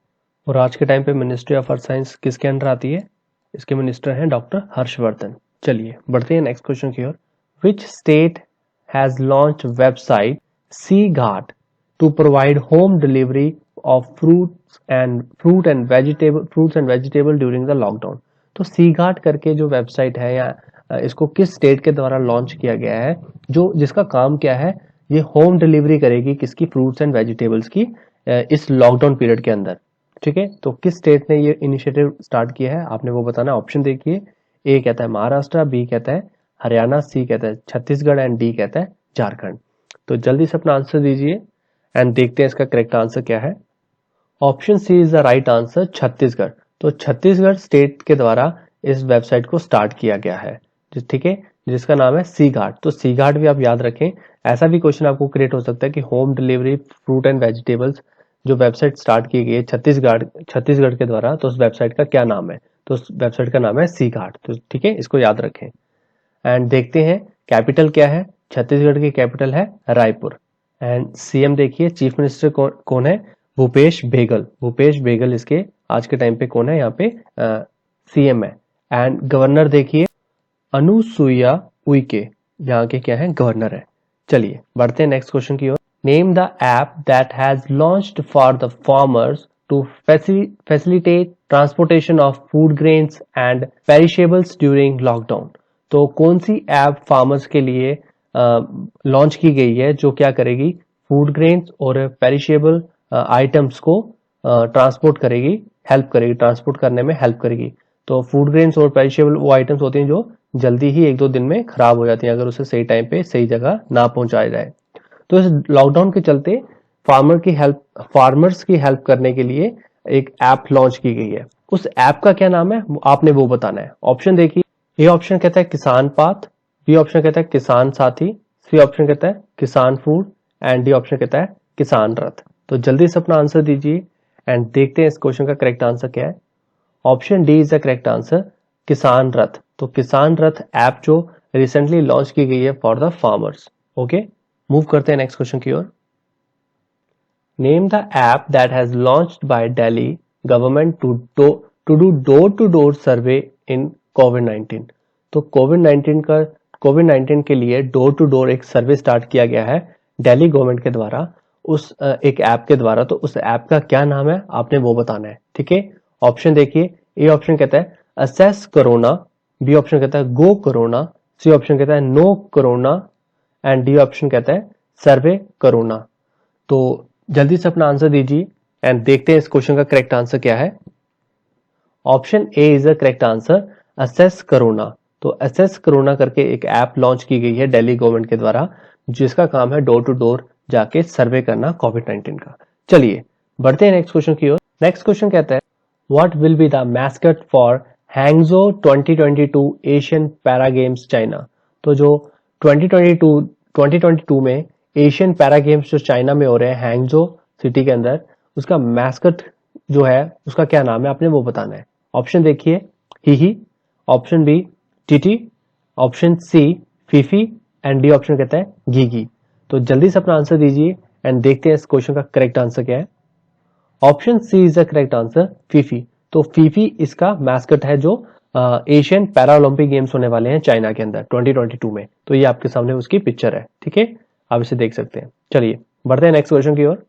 और आज के टाइम पे मिनिस्ट्री ऑफ अर्थ साइंस किसके अंडर आती है, इसके मिनिस्टर हैं डॉक्टर हर्षवर्धन। चलिए बढ़ते हैं नेक्स्ट क्वेश्चन की ओर। Which state has launch website C Ghat to provide home delivery of fruit and vegetable during the lockdown. तो सी घाट करके जो वेबसाइट है या इसको किस स्टेट के द्वारा लॉन्च किया गया है, जो जिसका काम क्या है, ये होम डिलीवरी करेगी किसकी, फ्रूट्स एंड वेजिटेबल्स की इस लॉकडाउन पीरियड के अंदर। ठीक है, तो किस स्टेट ने ये इनिशिएटिव स्टार्ट किया है आपने वो बताना। ऑप्शन देखिए, ए कहता है महाराष्ट्र, बी कहता है हरियाणा, सी कहता है छत्तीसगढ़ एंड डी कहता है झारखंड। तो जल्दी से अपना आंसर दीजिए एंड देखते हैं इसका करेक्ट आंसर क्या है। Option C is the right answer, Chhattisgarh. तो छत्तीसगढ़ स्टेट के द्वारा इस वेबसाइट को स्टार्ट किया गया है, ठीक है, जिसका नाम है सी घाट। तो सी घाट भी आप याद रखें। ऐसा भी क्वेश्चन आपको क्रिएट हो सकता है कि home delivery fruit and vegetables जो वेबसाइट स्टार्ट की गई है छत्तीसगढ़ के द्वारा, तो उस वेबसाइट का क्या नाम है, तो उस वेबसाइट का नाम है सी घाट। तो ठीक है, इसको याद रखें। एंड देखते हैं कैपिटल क्या है। छत्तीसगढ़ की कैपिटल है रायपुर। एंड सीएम देखिए, चीफ मिनिस्टर कौन है, भूपेश बेगल। भूपेश बेगल इसके आज के टाइम पे कौन है, यहाँ पे सीएम है। एंड गवर्नर देखिए अनुसुईया उइके, यहाँ के क्या है, गवर्नर है। चलिए बढ़ते हैं नेक्स्ट क्वेश्चन की ओर। Name the app that has launched for the farmers to facilitate transportation of food grains and perishables during lockdown. तो कौन सी ऐप फार्मर्स के लिए लॉन्च की गई है जो क्या करेगी, फूड ग्रेन्स और पेरिशेबल आइटम्स को ट्रांसपोर्ट करेगी, हेल्प करेगी, ट्रांसपोर्ट करने में हेल्प करेगी। तो फूड ग्रेन्स और पेरिशेबल वो आइटम्स होती हैं जो जल्दी ही 1-2 दिन में खराब हो जाती हैं अगर उसे सही टाइम पे सही जगह ना पहुंचाया जाए। तो इस लॉकडाउन के चलते फार्मर्स की हेल्प करने के लिए एक ऐप लॉन्च की गई है। उस ऐप का क्या नाम है आपने वो बताना है। ऑप्शन देखिए, ए ऑप्शन कहता है किसान पाथ, बी ऑप्शन कहता है किसान साथी, सी ऑप्शन कहता है किसान फूड एंड डी ऑप्शन कहता है किसान रथ। तो जल्दी से अपना आंसर दीजिए एंड देखते हैं इस क्वेश्चन का करेक्ट आंसर क्या है। Option D is the correct answer, किसान रथ। तो किसान रथ ऐप जो रिसेंटली लॉन्च की गई है for the farmers. Okay, move करते हैं नेक्स्ट क्वेश्चन की ओर। Name the app that has launched by Delhi government to do door to door survey in कोविड-19। तो कोविड-19 के लिए डोर टू डोर एक सर्वे स्टार्ट किया गया है दिल्ली गवर्नमेंट के द्वारा, उस एक ऐप के द्वारा। तो उस ऐप का क्या नाम है आपने वो बताना है। ठीक है, ऑप्शन देखिए, ए ऑप्शन कहता है असेस कोरोना, बी ऑप्शन कहता है गो कोरोना, सी ऑप्शन कहता है no corona and D option कहता है सर्वे कोरोना। तो जल्दी से अपना आंसर दीजिए एंड देखते हैं इस क्वेश्चन का करेक्ट आंसर क्या है। Option A is the correct answer, assess corona. तो असेस कोरोना करके एक ऐप लॉन्च की गई है दिल्ली गवर्नमेंट के द्वारा, जिसका काम है डोर टू डोर जाके सर्वे करना कोविड-19 का। चलिए बढ़ते हैं नेक्स्ट क्वेश्चन की ओर। नेक्स्ट क्वेश्चन कहता है what will be the mascot for Hangzhou 2022 Asian para games China. तो जो 2022 में एशियन पैरा गेम्स जो चाइना में हो रहे हैं हैंगजो सिटी के अंदर, उसका मैस्कट जो है उसका क्या नाम है आपने वो बताना है। ऑप्शन देखिए, ही, ऑप्शन बी टीटी, ऑप्शन सी फीफी एंड डी ऑप्शन कहता है गीगी। तो जल्दी से अपना आंसर दीजिए एंड देखते हैं इस क्वेश्चन का करेक्ट आंसर क्या है। Option C is the correct answer, Fifi. तो फीफी इसका मैस्कट है जो एशियन पैरालंपिक गेम्स होने वाले हैं चाइना के अंदर 2022 में। तो ये आपके सामने उसकी पिक्चर है। ठीक है, आप इसे देख सकते हैं। चलिए बढ़ते हैं नेक्स्ट क्वेश्चन की ओर।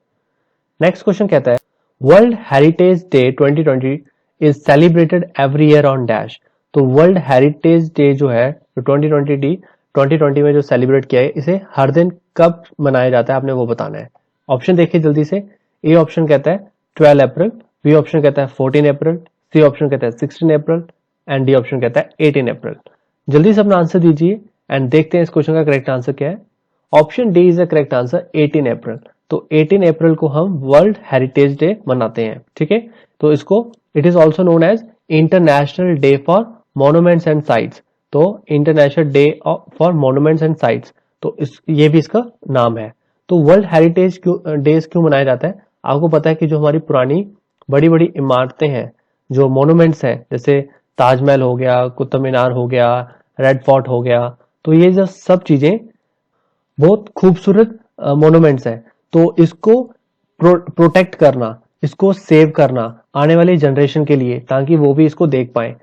नेक्स्ट क्वेश्चन कहता है world heritage day 2020 is celebrated every year on dash. तो वर्ल्ड हेरिटेज डे जो है 2020 में जो सेलिब्रेट किया है, इसे हर दिन कब मनाया जाता है आपने वो बताना है। ऑप्शन देखिए जल्दी से, ए ऑप्शन कहता है 12 अप्रैल, बी ऑप्शन कहता है 14 अप्रैल, सी ऑप्शन कहता है 16 अप्रैल एंड डी ऑप्शन कहता है 18 अप्रैल। जल्दी से अपना आंसर दीजिए एंड देखते हैं इस क्वेश्चन का करेक्ट आंसर क्या है। Option D is the correct answer, 18 अप्रैल। तो 18 अप्रैल को हम वर्ल्ड हेरिटेज डे मनाते हैं, ठीक है। तो इसको it is also known as international day for monuments and sites. तो international day for monuments and sites, तो ये भी इसका नाम है। तो वर्ल्ड हेरिटेज डेज क्यों मनाया जाता है? आपको पता है कि जो हमारी पुरानी बड़ी बड़ी इमारतें हैं, जो मॉन्यूमेंट्स हैं, जैसे ताजमहल हो गया, कुतुब मीनार हो गया, रेड फोर्ट हो गया, तो ये जो सब चीजें बहुत खूबसूरत मॉन्यूमेंट्स हैं। तो इसको प्रोटेक्ट करना, इसको सेव करना आने वाली जनरेशन के लिए, ताकि वो भी इसको देख पाए,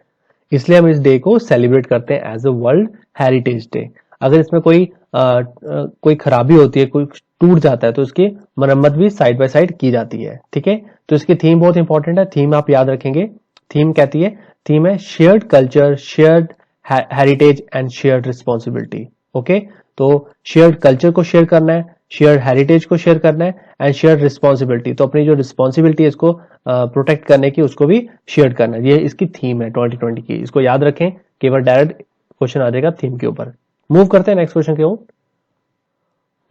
इसलिए हम इस डे को सेलिब्रेट करते हैं as a world heritage day. अगर इसमें कोई खराबी होती है, कोई टूट जाता है, तो उसकी मरम्मत भी साइड बाय साइड की जाती है, ठीक है। तो इसकी थीम बहुत इंपॉर्टेंट है, थीम आप याद रखेंगे। थीम कहती है, थीम है shared culture, shared heritage and shared responsibility. Okay, तो शेयर्ड कल्चर को शेयर करना है, शेयर्ड हेरिटेज को शेयर करना है एंड शेयर्ड रिस्पॉन्सिबिलिटी, तो अपनी जो रिस्पॉन्सिबिलिटी है इसको प्रोटेक्ट करने की, उसको भी शेयर करना है। ये इसकी थीम है 2020 की, इसको याद रखें, केवल डायरेक्ट क्वेश्चन आ जाएगा थीम के ऊपर। मूव करते हैं नेक्स्ट क्वेश्चन के ऊपर।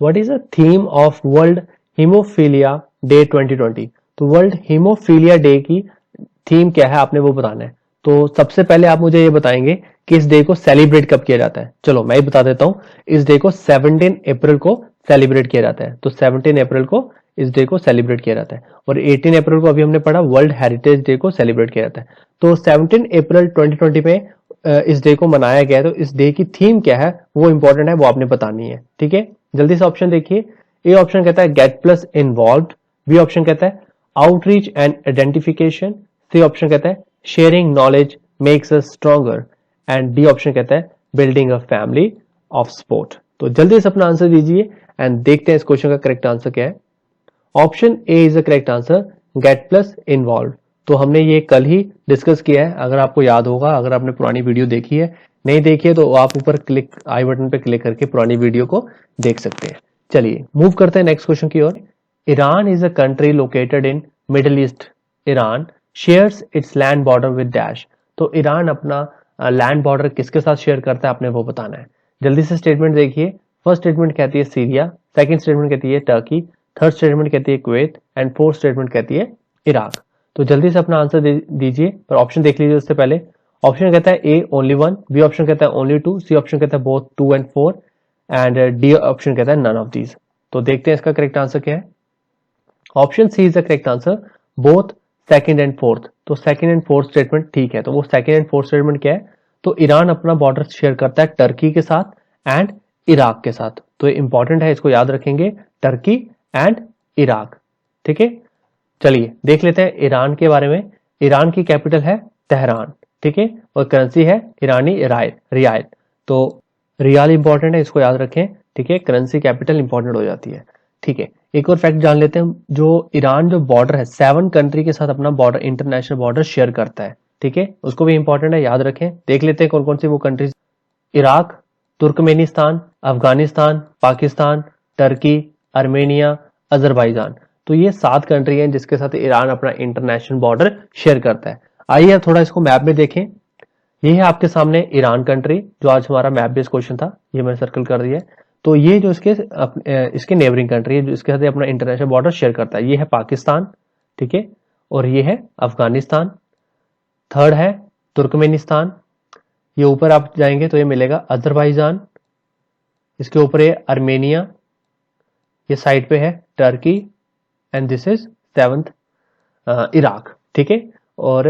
What is the theme of world haemophilia day 2020? तो वर्ल्ड हीमोफीलिया डे की थीम क्या है, आपने वो बताना है। तो सबसे पहले आप मुझे ये बताएंगे कि इस डे को सेलिब्रेट कब किया जाता है। चलो मैं ही बता देता हूं, इस डे को 17 अप्रैल को सेलिब्रेट किया जाता है। तो 17 अप्रैल को इस डे को सेलिब्रेट किया जाता है, और 18 अप्रैल को अभी हमने पढ़ा वर्ल्ड हेरिटेज डे को सेलिब्रेट किया जाता है। तो 17 अप्रैल 2020 में इस डे को मनाया गया है। तो इस डे की थीम क्या है वो इंपॉर्टेंट है, वो आपने बतानी है, ठीक है। जल्दी से ऑप्शन देखिए। ए ऑप्शन कहता है get plus involve, B option कहता है outreach and identification, C option कहता है sharing knowledge makes us stronger, and D option कहता है building a family of sport. तो जल्दी से अपना आंसर दीजिए एंड देखते हैं इस क्वेश्चन का करेक्ट आंसर क्या है। Option A is the correct answer, gate plus involve. तो हमने ये कल ही डिस्कस किया है, अगर आपको याद होगा, अगर आपने पुरानी वीडियो देखी है, नहीं देखी है तो आप ऊपर क्लिक आई बटन पे क्लिक करके पुरानी वीडियो को देख सकते हैं। चलिए मूव करते हैं नेक्स्ट क्वेश्चन की ओर। Iran is a country located in middle east. Iran shares its land border with dash. तो ईरान अपना लैंड बॉर्डर किसके साथ शेयर करता है, आपने वो बताना है। जल्दी से स्टेटमेंट देखिए। फर्स्ट स्टेटमेंट कहती है सीरिया, सेकंड स्टेटमेंट कहती है टर्की, थर्ड स्टेटमेंट कहती है कुवैत एंड फोर्थ स्टेटमेंट कहती है इराक। तो जल्दी से अपना आंसर दीजिए, पर ऑप्शन देख लीजिए उससे पहले। ऑप्शन कहता है ए ओनली वन, बी ऑप्शन कहता है ओनली टू, सी ऑप्शन कहता है both 2 and 4 and D option कहता है नन ऑफ दीज। तो देखते हैं इसका करेक्ट आंसर क्या है। Option C is the correct answer, both second and fourth. तो सेकंड एंड फोर्थ स्टेटमेंट ठीक है। तो वो सेकंड एंड फोर्थ स्टेटमेंट क्या है? तो ईरान अपना बॉर्डर शेयर करता है टर्की के साथ एंड इराक के साथ। तो ये इंपॉर्टेंट है, इसको याद रखेंगे, टर्की एंड इराक, ठीक है। चलिए देख लेते हैं ईरान के बारे में। ईरान की कैपिटल है तेहरान, ठीक है, और करेंसी है ईरानी रियाल। तो रियाल इंपॉर्टेंट है, इसको याद रखें, ठीक है। करेंसी कैपिटल इंपॉर्टेंट हो जाती है, ठीक है। एक और फैक्ट जान लेते हैं, जो ईरान जो बॉर्डर है 7 कंट्री के साथ अपना बॉर्डर, इंटरनेशनल बॉर्डर शेयर करता है, ठीक है, उसको भी इंपॉर्टेंट है, याद रखें। देख लेते हैं कौन कौन सी वो countries. Iraq, Turkmenistan, Afghanistan, Pakistan, Turkey, Armenia, Azerbaijan. तो ये 7 कंट्री हैं जिसके साथ ईरान अपना इंटरनेशनल बॉर्डर शेयर करता है। आइए अब थोड़ा इसको मैप में देखें। ये है आपके सामने ईरान कंट्री, जो आज हमारा मैप बेस्ड क्वेश्चन था, ये मैंने सर्कल कर दिया है। तो ये जो इसके नेबरिंग कंट्री है, जो इसके साथ अपना इंटरनेशनल बॉर्डर शेयर करता है, ये है पाकिस्तान, ठीक है, और ये है अफगानिस्तान। थर्ड है तुर्कमेनिस्तान। ये ऊपर आप जाएंगे तो ये मिलेगा अजरबैजान। इसके ऊपर है आर्मेनिया, ये साइड पे है Turkey, and this is 7th Iraq, ठीक है। और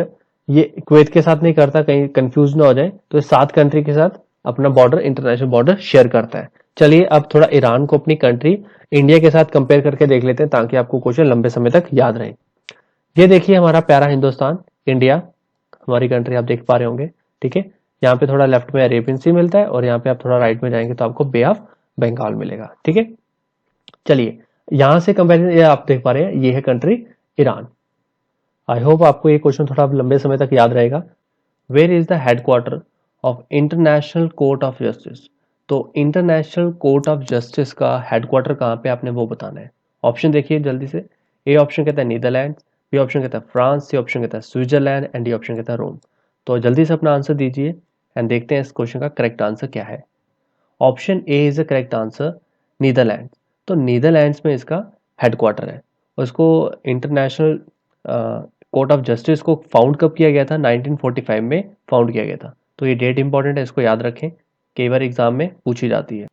ये कुवैत के साथ नहीं करता, कहीं कंफ्यूज ना हो जाए, तो 7 कंट्री के साथ अपना बॉर्डर, इंटरनेशनल बॉर्डर शेयर करता है। चलिए अब थोड़ा ईरान को अपनी कंट्री इंडिया के साथ कंपेयर करके देख लेते हैं, ताकि आपको क्वेश्चन लंबे समय तक याद रहे। ये देखिए हमारा प्यारा हिंदुस्तान, इंडिया, हमारी कंट्री आप देख पा रहे होंगे, ठीक है। यहाँ पे थोड़ा लेफ्ट में अरेबियन सी मिलता है, और यहाँ पे आप थोड़ा राइट में जाएंगे तो आपको बे ऑफ बंगाल मिलेगा, ठीक है। चलिए यहां से कंपेरिजन ये आप देख पा रहे हैं, ये है कंट्री ईरान। आई होप आपको ये क्वेश्चन थोड़ा लंबे समय तक याद रहेगा। Where is the headquarter of international court of justice? तो इंटरनेशनल कोर्ट ऑफ जस्टिस का हेडक्वार्टर कहाँ पे, आपने वो बताना है। ऑप्शन देखिए जल्दी से। ए ऑप्शन कहता है नीदरलैंड, बी ऑप्शन कहता है फ्रांस, सी ऑप्शन कहता है स्विट्जरलैंड एंड डी ऑप्शन कहता है रोम। तो जल्दी से अपना आंसर दीजिए एंड देखते हैं इस क्वेश्चन का करेक्ट आंसर क्या है। Option A is the correct answer, Netherland. तो नीदरलैंड्स में इसका हेडक्वार्टर है। उसको इंटरनेशनल कोर्ट ऑफ जस्टिस को फाउंड कब किया गया था? 1945 में फाउंड किया गया था। तो ये डेट इंपॉर्टेंट है, इसको याद रखें, कई बार एग्जाम में पूछी जाती है।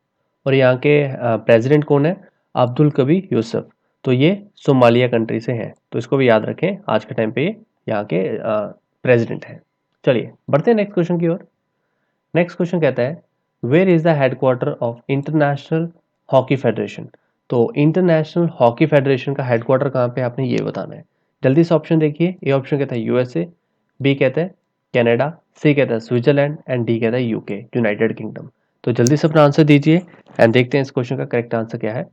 और यहाँ के प्रेसिडेंट कौन है? अब्दुल कबीर यूसुफ। तो ये सोमालिया कंट्री से हैं, तो इसको भी याद रखें, आज के टाइम पे ये यहाँ के प्रेसिडेंट हैं। चलिए बढ़ते हैं नेक्स्ट क्वेश्चन की ओर। नेक्स्ट क्वेश्चन कहता है where is the headquarter of international hockey federation. तो इंटरनेशनल हॉकी फेडरेशन का हेडक्वार्टर कहाँ पे, आपने ये बताना है। जल्दी से ऑप्शन देखिए। ए ऑप्शन कहता है यूएसए, बी कहता है कनाडा, सी कहता है स्विट्जरलैंड एंड डी कहता है यूके, यूनाइटेड किंगडम। तो जल्दी से अपना आंसर दीजिए एंड देखते हैं इस क्वेश्चन का करेक्ट आंसर क्या है।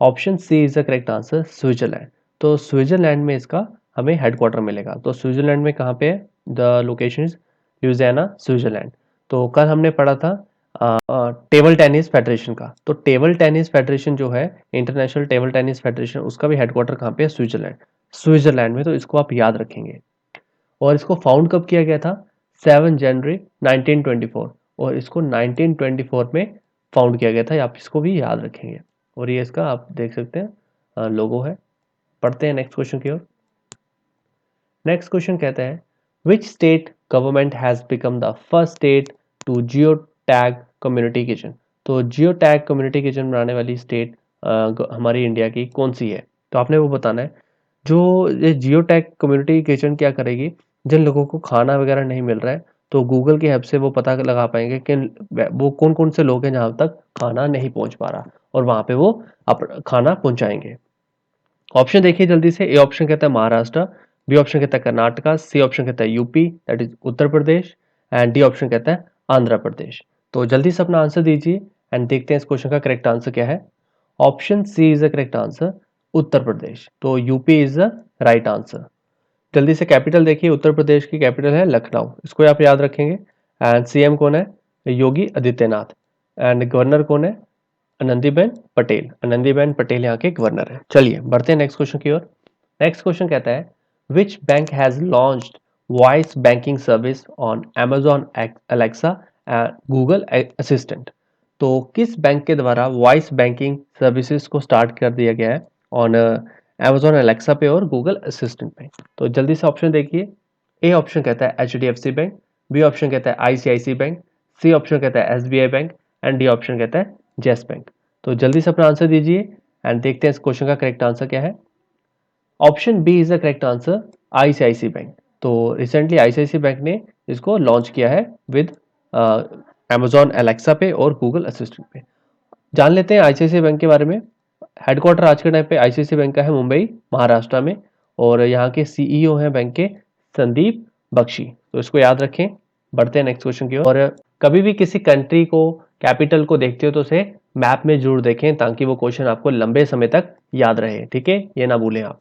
Option C is the correct answer, Switzerland. तो स्विट्जरलैंड में इसका हमें हेडक्वार्टर मिलेगा। तो स्विट्जरलैंड में कहाँ पे है? The location is Louisiana, Switzerland. तो कल हमने पढ़ा था टेबल टेनिस फेडरेशन का। तो टेबल टेनिस फेडरेशन जो है, इंटरनेशनल टेबल टेनिस फेडरेशन, उसका भी हेडक्वार्टर कहाँ पे है? स्विट्जरलैंड, स्विट्जरलैंड में। तो इसको आप याद रखेंगे। और इसको फाउंड कब किया गया था? 7 जनवरी 1924। और इसको 1924 में फाउंड किया गया था, आप इसको भी याद रखेंगे। और ये इसका आप देख सकते हैं लोगो है। पढ़ते हैं नेक्स्ट क्वेश्चन की ओर। नेक्स्ट क्वेश्चन कहता है which state government has become the first state to geo tag community kitchen. तो जियो टैग कम्युनिटी किचन बनाने वाली स्टेट हमारी इंडिया की कौन सी है? तो आपने वो बताना है। जो ये जियो टैग कम्युनिटी किचन क्या करेगी, जिन लोगों को खाना वगैरह नहीं मिल रहा है, तो गूगल की हेल्प से वो पता लगा पाएंगे कि वो कौन कौन से लोग हैं जहां तक खाना नहीं पहुंच पा रहा, और वहां पे वो खाना पहुंचाएंगे। ऑप्शन देखिए जल्दी से। ए ऑप्शन कहता है महाराष्ट्र, बी ऑप्शन कहता है कर्नाटका, सी ऑप्शन कहता है UP that is Uttar Pradesh, and D option कहता है आंध्र प्रदेश। तो जल्दी से अपना आंसर दीजिए एंड देखते हैं इस क्वेश्चन का करेक्ट आंसर क्या है। Option C is the correct answer, Uttar Pradesh. तो UP is the right answer. जल्दी से कैपिटल देखिए। उत्तर प्रदेश की कैपिटल है लखनऊ, इसको आप याद रखेंगे। एंड सीएम कौन है? योगी आदित्यनाथ। एंड गवर्नर कौन है? आनंदीबेन पटेल। आनंदीबेन पटेल यहाँ के गवर्नर है। चलिए बढ़ते हैं नेक्स्ट क्वेश्चन की ओर। नेक्स्ट क्वेश्चन कहता है विच bank has launched voice banking service on Amazon Alexa and Google assistant. तो किस बैंक के द्वारा वॉइस बैंकिंग सर्विसेज को स्टार्ट कर दिया गया है ऑन Amazon Alexa पे और गूगल असिस्टेंट पे? तो जल्दी से ऑप्शन देखिए। ए ऑप्शन कहता है HDFC बैंक, बी ऑप्शन कहता है ICICI बैंक, सी ऑप्शन कहता है SBI bank and D option कहता है जेस बैंक। तो जल्दी से अपना आंसर दीजिए एंड देखते हैं इस क्वेश्चन का करेक्ट आंसर क्या है। Option B is the correct answer, ICICI bank. तो रिसेंटली ICICI बैंक ने इसको लॉन्च किया है विद Amazon Alexa पे और गूगल असिस्टेंट पे। जान लेते हैं ICICI बैंक के बारे में। हेडक्वार्टर आज के टाइम पे ICICI बैंक का है मुंबई, महाराष्ट्र में। और यहाँ के CEO हैं बैंक के संदीप बख्शी। तो इसको याद रखें। बढ़ते हैं नेक्स्ट क्वेश्चन की ओर। और कभी भी किसी कंट्री को, कैपिटल को देखते हो तो उसे मैप में जरूर देखें, ताकि वो क्वेश्चन आपको लंबे समय तक याद रहे। ठीक है, ये ना भूलें आप।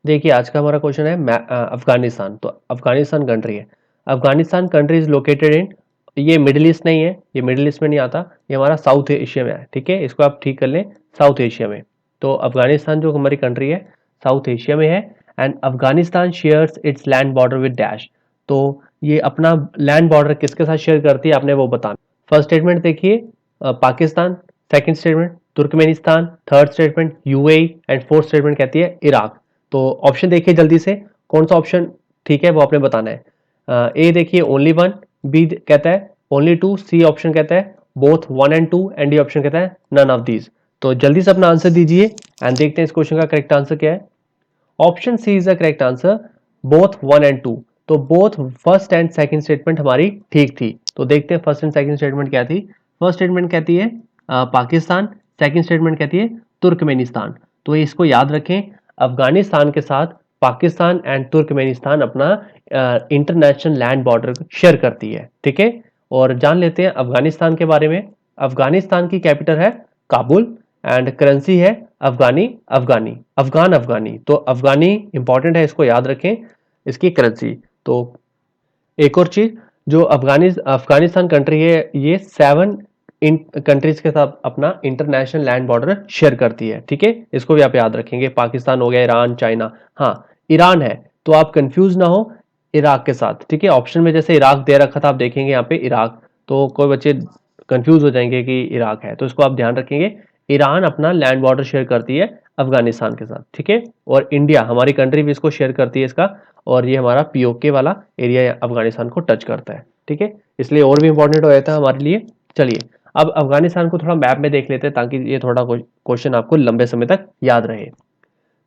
देखिए आज का हमारा क्वेश्चन है अफगानिस्तान। तो अफगानिस्तान कंट्री है। Afghanistan country is located in, ये मिडिल ईस्ट नहीं है, ये मिडिल ईस्ट में नहीं आता, ये हमारा साउथ एशिया में है। ठीक है, इसको आप ठीक कर लें, साउथ एशिया में। तो अफगानिस्तान जो हमारी कंट्री है साउथ एशिया में है। And Afghanistan shares its land border with dash. तो ये अपना लैंड बॉर्डर किसके साथ शेयर करती है, आपने वो बताना। फर्स्ट स्टेटमेंट देखिए Pakistan, second statement Turkmenistan, third statement UAE and fourth statement कहती है इराक। तो ऑप्शन देखिए जल्दी से, कौन सा ऑप्शन ठीक है वो आपने बताना है। ए देखिए ओनली वन, बी कहता है ओनली टू, सी ऑप्शन कहता है both 1 and 2 and D option कहता है नन ऑफ दीज। तो जल्दी से अपना आंसर दीजिए एंड देखते हैं इस क्वेश्चन का करेक्ट आंसर क्या है। Option C is the correct answer, both 1 and 2। तो both first and second statement हमारी ठीक थी। तो देखते हैं फर्स्ट एंड सेकंड स्टेटमेंट क्या थी। फर्स्ट स्टेटमेंट कहती है पाकिस्तान, सेकंड स्टेटमेंट कहती है तुर्कमेनिस्तान। तो इसको याद रखें, अफगानिस्तान के साथ पाकिस्तान एंड तुर्कमेनिस्तान अपना इंटरनेशनल लैंड बॉर्डर शेयर करती है। ठीक है, और जान लेते हैं अफगानिस्तान के बारे में। अफगानिस्तान की कैपिटल है काबुल एंड करेंसी है अफगानी अफगानी अफगान अफगानी। तो अफगानी इंपॉर्टेंट है, इसको याद रखें, इसकी करेंसी। तो एक और चीज, जो अफगानिस्तान कंट्री है ये 7 इन कंट्रीज के साथ अपना इंटरनेशनल लैंड बॉर्डर शेयर करती है। ठीक है, इसको भी आप याद रखेंगे। पाकिस्तान हो गया, ईरान, चाइना। हाँ ईरान है, तो आप कंफ्यूज ना हो, इराक के साथ, ठीक है। ऑप्शन में जैसे इराक दे रखा था, आप देखेंगे यहाँ पे इराक, तो कोई बच्चे कंफ्यूज हो जाएंगे कि इराक है, तो इसको आप ध्यान रखेंगे। ईरान अपना लैंड बॉर्डर शेयर करती है अफगानिस्तान के साथ, ठीक है। और इंडिया हमारी कंट्री भी इसको शेयर करती है इसका, और ये हमारा पीओके वाला एरिया अफगानिस्तान को टच करता है, ठीक है। इसलिए और भी इंपॉर्टेंट हो जाता है हमारे लिए। चलिए अब अफगानिस्तान को थोड़ा मैप में देख लेते हैं, ताकि ये थोड़ा क्वेश्चन आपको लंबे समय तक याद रहे।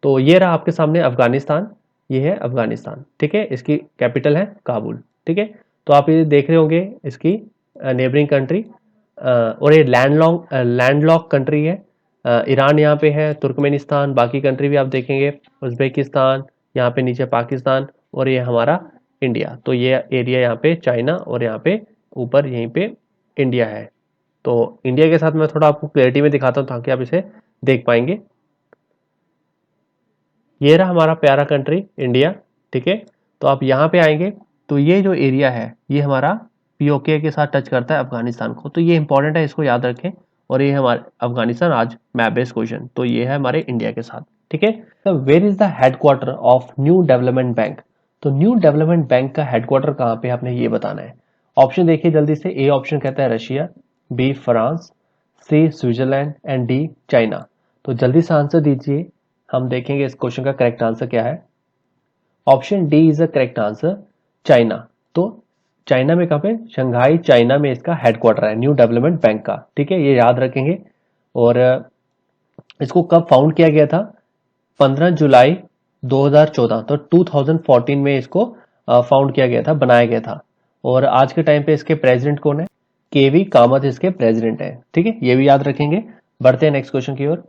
तो ये रहा आपके सामने अफगानिस्तान, ये है अफगानिस्तान, ठीक है। इसकी कैपिटल है काबुल, ठीक है। तो आप ये देख रहे होंगे इसकी नेबरिंग कंट्री, और ये लैंडलॉक कंट्री है। ईरान यहाँ पे है, तुर्कमेनिस्तान, बाकी कंट्री भी आप देखेंगे, उज्बेकिस्तान, यहाँ पे नीचे पाकिस्तान, और ये हमारा इंडिया। तो ये एरिया यहाँ पे चाइना, और यहाँ पे ऊपर यहीं पे इंडिया है। तो इंडिया के साथ मैं थोड़ा आपको क्लैरिटी में दिखाता हूँ ताकि आप इसे देख पाएंगे। ये रहा हमारा प्यारा कंट्री इंडिया, ठीक है। तो आप यहाँ पे आएंगे तो ये जो एरिया है ये हमारा पीओके के साथ टच करता है अफगानिस्तान को, तो ये इंपॉर्टेंट है, इसको याद रखें। और ये हमारे अफगानिस्तान आज मैप बेस्ड क्वेश्चन, तो ये है हमारे इंडिया के साथ, ठीक है। तो where is the headquarter of new development bank? तो न्यू डेवलपमेंट बैंक का हेडक्वार्टर कहाँ पे, आपने ये बताना है। ऑप्शन देखिए जल्दी से। ए ऑप्शन कहता है Russia, B France, C Switzerland, and D China. तो जल्दी से आंसर दीजिए, हम देखेंगे इस क्वेश्चन का करेक्ट आंसर क्या है। Option D is the correct answer, China. तो चाइना में कहाँ पे, शंघाई चाइना में इसका हेडक्वार्टर है न्यू डेवलपमेंट बैंक का, ठीक है, ये याद रखेंगे। और इसको कब फाउंड किया गया था? 15 जुलाई 2014, तो 2014 में इसको फाउंड किया गया था, बनाया गया था। और आज के टाइम पे इसके प्रेसिडेंट कौन है? केवी कामत इसके प्रेसिडेंट है, ठीक है, ये भी याद रखेंगे। बढ़ते हैं नेक्स्ट क्वेश्चन की ओर।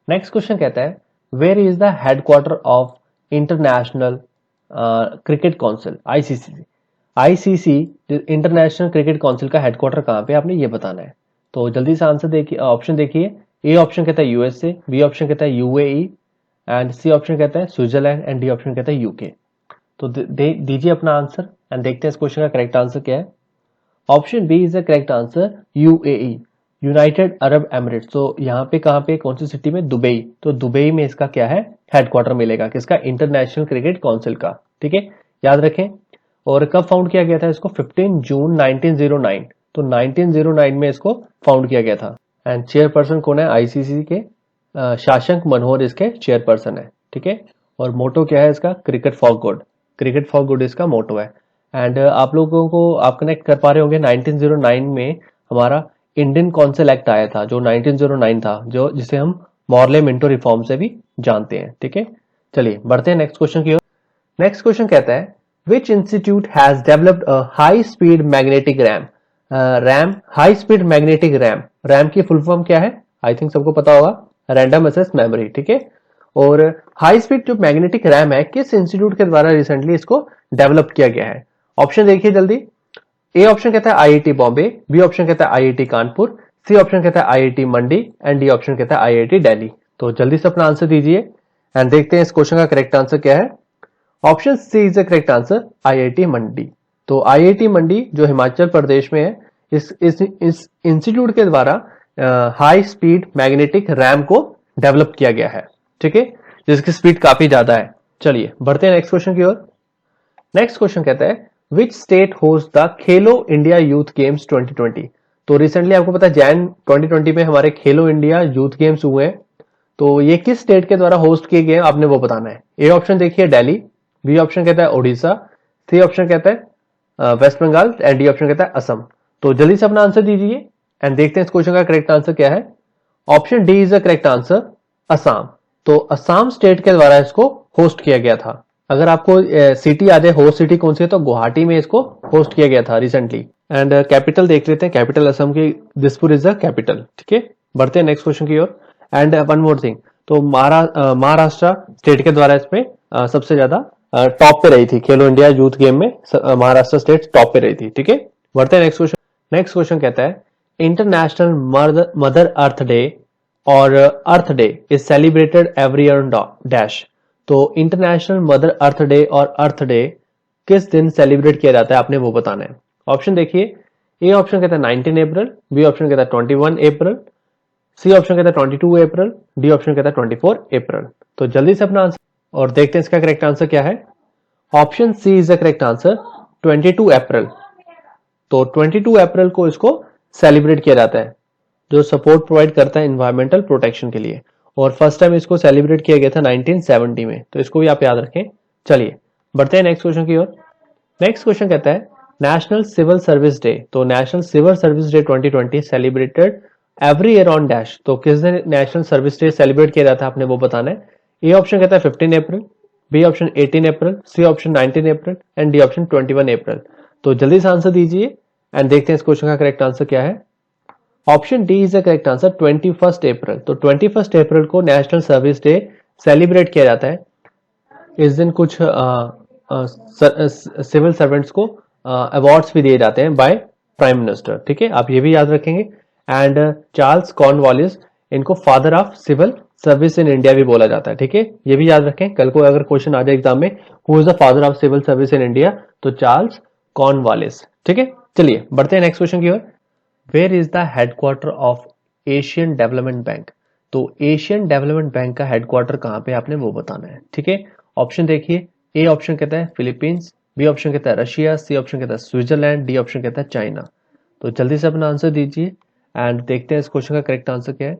नेक्स्ट क्वेश्चन कहता है where is the headquarter of international cricket council, ICC. ICC international cricket council का हेडक्वार्टर कहाँ पे, आपने ये बताना है। तो जल्दी से आंसर देखिए, ऑप्शन देखिए। ए ऑप्शन कहता है यूएसए, बी ऑप्शन कहता है यूएई, एंड सी ऑप्शन कहता है स्विट्जरलैंड, एंड डी ऑप्शन कहता है यूके। तो दीजिए अपना आंसर एंड देखते हैं इस क्वेश्चन का करेक्ट आंसर क्या है। Option B is the correct answer, UAE, United Arab Emirates. तो यहाँ पे कहाँ पे, कौन सी सिटी में? दुबई। तो दुबई में इसका क्या है, हेडक्वार्टर मिलेगा किसका? इंटरनेशनल क्रिकेट काउंसिल का, ठीक है, याद रखें। और कब फाउंड किया गया था इसको? 15 जून 1909। तो 1909 में इसको फाउंड किया गया था। एंड चेयरपर्सन कौन है आईसीसी के? शासक मनोहर इसके चेयरपर्सन है, ठीक है। और मोटो क्या है इसका? Cricket for good, cricket for good इसका मोटो है। एंड आप लोगों को आप कनेक्ट कर पा रहे होंगे, 1909 में हमारा इंडियन काउंसिल एक्ट आया था, जो 1909 था, जो जिसे हम मॉर्ले मिंटो रिफॉर्म से भी जानते हैं, ठीक है। चलिए बढ़ते हैं नेक्स्ट क्वेश्चन की ओर। नेक्स्ट क्वेश्चन कहता है which institute has developed a high speed magnetic RAM? RAM, high speed magnetic RAM, RAM की फुल फॉर्म क्या है? आई थिंक सबको पता होगा, रैंडम एक्सेस मेमोरी, ठीक है। और हाई स्पीड जो मैग्नेटिक रैम है, किस इंस्टीट्यूट के द्वारा रिसेंटली इसको डेवलप किया गया है? ऑप्शन देखिए जल्दी। ए ऑप्शन कहता है आईआईटी बॉम्बे, बी ऑप्शन कहता है आईआईटी कानपुर, सी ऑप्शन कहता है IIT Mandi, and D option कहता है आईआईटी दिल्ली। तो जल्दी से अपना आंसर दीजिए एंड देखते हैं इस क्वेश्चन का करेक्ट आंसर क्या है। Option C is the correct answer, IIT Mandi. तो आईआईटी मंडी जो हिमाचल प्रदेश में है, इस इंस्टीट्यूट के द्वारा हाई स्पीड मैग्नेटिक रैम को डेवलप किया गया है, ठीक है, जिसकी स्पीड काफी ज्यादा है। चलिए बढ़ते हैं नेक्स्ट क्वेश्चन की ओर। नेक्स्ट क्वेश्चन कहता है which state host the Khelo India youth games 2020? तो रिसेंटली आपको पता है जैन 2020 में हमारे खेलो इंडिया यूथ गेम्स हुए हैं, तो ये किस स्टेट के द्वारा होस्ट किए गए आपने वो बताना है। ए ऑप्शन देखिए दिल्ली, बी ऑप्शन कहता है उड़ीसा, सी ऑप्शन कहता है West Bengal, and D option कहता है असम। तो जल्दी से अपना आंसर दीजिए एंड देखते हैं इस क्वेश्चन का करेक्ट आंसर क्या है। Option D is the correct answer, Assam. तो असम स्टेट के द्वारा इसको होस्ट किया गया था। अगर आपको सिटी याद है, होस्ट सिटी कौन सी है, तो गुवाहाटी में इसको होस्ट किया गया था रिसेंटली। एंड कैपिटल देख लेते हैं, कैपिटल असम की दिसपुर इज द कैपिटल, ठीक है। बढ़ते हैं नेक्स्ट क्वेश्चन की ओर। एंड वन मोर थिंग, तो महाराष्ट्र स्टेट के द्वारा इसमें सबसे ज्यादा टॉप पे रही थी खेलो इंडिया यूथ गेम में, महाराष्ट्र स्टेट टॉप पे रही थी, ठीक है। बढ़ते हैं नेक्स्ट क्वेश्चन। नेक्स्ट क्वेश्चन कहता है इंटरनेशनल मदर अर्थ डे और earth day is celebrated every year dash. तो इंटरनेशनल मदर अर्थ डे और अर्थ डे किस दिन सेलिब्रेट किया जाता है, आपने वो बताना है। ऑप्शन देखिए। ए ऑप्शन कहता है 19 अप्रैल, बी ऑप्शन कहता है 21 अप्रैल, सी ऑप्शन कहता है 22 अप्रैल, डी ऑप्शन कहता है 24 अप्रैल। तो जल्दी से अपना आंसर और देखते हैं इसका करेक्ट आंसर क्या है। Option C is the correct answer, 22 April. तो 22 अप्रैल को इसको सेलिब्रेट किया जाता है, जो सपोर्ट प्रोवाइड करता है इन्वायरमेंटल प्रोटेक्शन के लिए। और फर्स्ट टाइम इसको सेलिब्रेट किया गया था 1970 में, तो इसको भी आप याद रखें। चलिए बढ़ते हैं नेक्स्ट क्वेश्चन की ओर। नेक्स्ट क्वेश्चन कहता है नेशनल सिविल सर्विस डे। तो national civil service day 2020 celebrated every year on dash. तो किस दिन नेशनल सर्विस डे सेलिब्रेट किया जाता है आपने वो बताना है। ए ऑप्शन कहता है 15 April, B option 18 April, C option 19 April and D option 21 April. तो जल्दी से आंसर दीजिए एंड देखते हैं इस क्वेश्चन का करेक्ट आंसर क्या है। Option D is the correct answer, 21 April. तो 21 अप्रैल को नेशनल सर्विस डे सेलिब्रेट किया जाता है। इस दिन कुछ सिविल सर्वेंट्स को अवार्ड्स भी दिए जाते हैं बाय प्राइम मिनिस्टर। ठीक है, आप ये भी याद रखेंगे। एंड चार्ल्स कॉर्नवालिस, इनको father of civil service in India भी बोला जाता है। ठीक है, ये भी याद रखें, कल को अगर क्वेश्चन आ जाए एग्जाम में who is the father of civil service in India, तो चार्ल्स कॉर्नवालिस। ठीक है, चलिए बढ़ते हैं नेक्स्ट क्वेश्चन की ओर। Where is the headquarter of Asian development bank. तो एशियन डेवलपमेंट बैंक का हेडक्वार्टर कहां पे आपने वो बताना है। ठीक है, ऑप्शन देखिए। ए ऑप्शन कहता है फिलीपींस, बी ऑप्शन कहता है रशिया, सी ऑप्शन कहता है स्विट्जरलैंड, डी ऑप्शन कहता है चाइना। तो जल्दी से अपना आंसर दीजिए एंड देखते हैं इस क्वेश्चन का करेक्ट आंसर क्या है।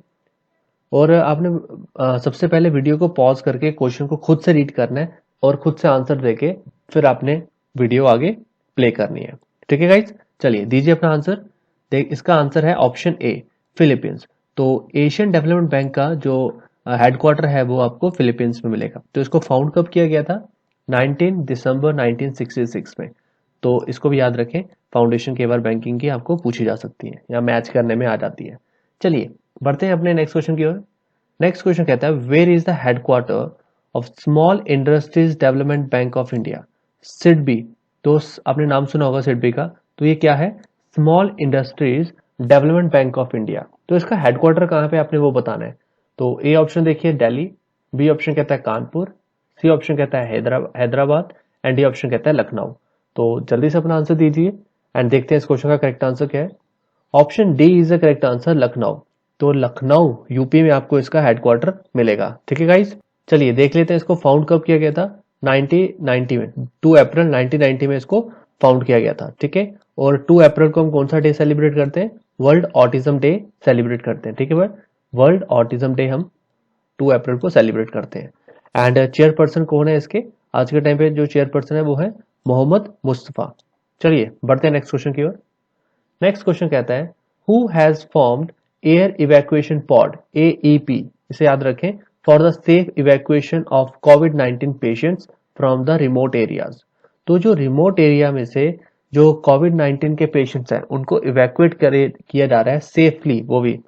और आपने सबसे पहले वीडियो को पॉज करके क्वेश्चन को खुद से रीड करना है और खुद से आंसर देके फिर आपने वीडियो आगे प्ले करनी है। ठीक है गाइज, चलिए दीजिए अपना आंसर। देख, इसका आंसर है ऑप्शन ए फिलीपींस। तो एशियन डेवलपमेंट बैंक का जो हेडक्वार्टर है वो आपको फिलीपींस में मिलेगा। तो इसको फाउंड कब किया गया था, 19 दिसंबर 1966 में। तो इसको भी याद रखें, फाउंडेशन के बार बैंकिंग की आपको पूछी जा सकती है या मैच करने में आ जाती है। चलिए बढ़ते हैं अपने नेक्स्ट क्वेश्चन की ओर। नेक्स्ट क्वेश्चन कहता है where is the headquarter of small industries development bank of India, SIDBI. तो आपने नाम सुना होगा सिडबी का। तो ये क्या है, small industries development bank of India. तो इसका हेडक्वार्टर कहाँ पे आपने वो बताना है। तो ए ऑप्शन देखिए दिल्ली, बी ऑप्शन कहता है कानपुर, सी ऑप्शन कहता है हैदराबाद एंड डी ऑप्शन कहता है लखनऊ। तो जल्दी से अपना आंसर दीजिए एंड देखते हैं इस क्वेश्चन का करेक्ट आंसर क्या है। Option D is the correct answer, Lucknow. तो लखनऊ यूपी में आपको इसका हेडक्वार्टर मिलेगा। ठीक है गाइज, चलिए देख लेते हैं इसको फाउंड कब किया गया था। 1990 में, 2 अप्रैल 1990 में इसको फाउंड किया गया था। ठीक है, और 2 अप्रैल को हम कौन सा डे सेलिब्रेट करते हैं, वर्ल्ड ऑटिज्म डे सेलिब्रेट करते हैं। ठीक है, वर्ल्ड ऑटिज्म डे हम 2 अप्रैल को सेलिब्रेट करते हैं। एंड चेयरपर्सन कौन है इसके, आज के टाइम पे जो चेयरपर्सन है वो है मोहम्मद मुस्तफा। चलिए बढ़ते हैं नेक्स्ट क्वेश्चन की ओर। नेक्स्ट क्वेश्चन कहता है who has formed air evacuation pod, AEP, इसे याद रखें, for the safe evacuation of कोविड-19 patients from the remote areas. तो जो रिमोट एरिया में से जो कोविड-19 के पेशेंट्स हैं उनको इवैक्यूएट किया जा रहा है सेफली, वो भी।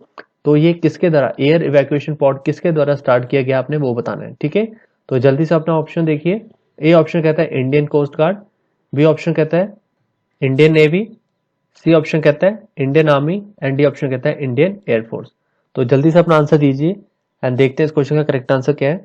तो ये किसके द्वारा, एयर इवैक्यूएशन पॉड किसके द्वारा स्टार्ट किया गया आपने वो बताना है। ठीक है, तो जल्दी से अपना ऑप्शन देखिए। ए ऑप्शन कहता है Indian coast guard, B option कहता है इंडियन नेवी, सी ऑप्शन कहता है Indian army and D option कहता है इंडियन एयरफोर्स। तो जल्दी से अपना आंसर दीजिए एंड देखते हैं इस क्वेश्चन का करेक्ट आंसर क्या है।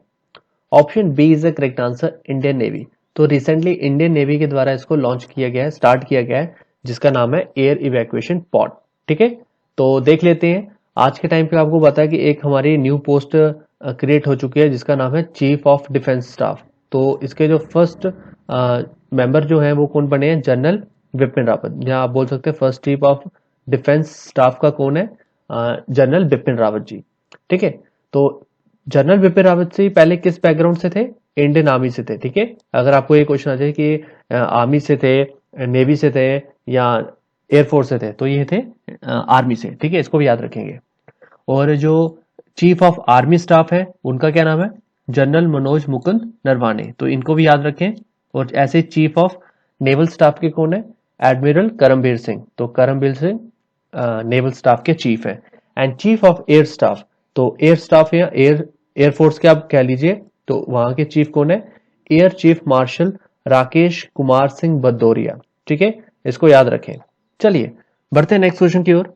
Option B is the correct answer, Indian navy. तो रिसेंटली इंडियन नेवी के द्वारा इसको लॉन्च किया गया है, स्टार्ट किया गया है, जिसका नाम है एयर इवैक्यूएशन पॉड। ठीक है, तो देख लेते हैं। आज के टाइम पे आपको पता है कि एक हमारी न्यू पोस्ट क्रिएट हो चुकी है जिसका नाम है चीफ ऑफ डिफेंस स्टाफ। तो इसके जो फर्स्ट मेंबर जो है वो कौन बने हैं, जनरल बिपिन रावत। या आप बोल सकते हैं first chief of defence staff का कौन है, जनरल बिपिन रावत जी। ठीक है, तो जनरल बिपिन रावत से पहले किस बैकग्राउंड से थे, इंडियन आर्मी से थे। ठीक है, अगर आपको ये क्वेश्चन आ जाए कि आर्मी से थे, नेवी से थे या एयरफोर्स से थे, तो ये थे आर्मी से। ठीक है, इसको भी याद रखेंगे। और जो चीफ ऑफ आर्मी स्टाफ है उनका क्या नाम है, जनरल मनोज मुकुंद नरवाने। तो इनको भी याद रखें। और ऐसे चीफ ऑफ नेवल स्टाफ के कौन है, एडमिरल करमबीर सिंह। तो करमबीर सिंह नेवल स्टाफ के चीफ है। And chief of air staff, तो एयर स्टाफ या एयरफोर्स के आप कह लीजिए, तो वहां के चीफ कौन है, air chief marshal Rakesh Kumar Singh Bhadauria. ठीक है, इसको याद रखें। चलिए बढ़ते हैं नेक्स्ट क्वेश्चन की ओर।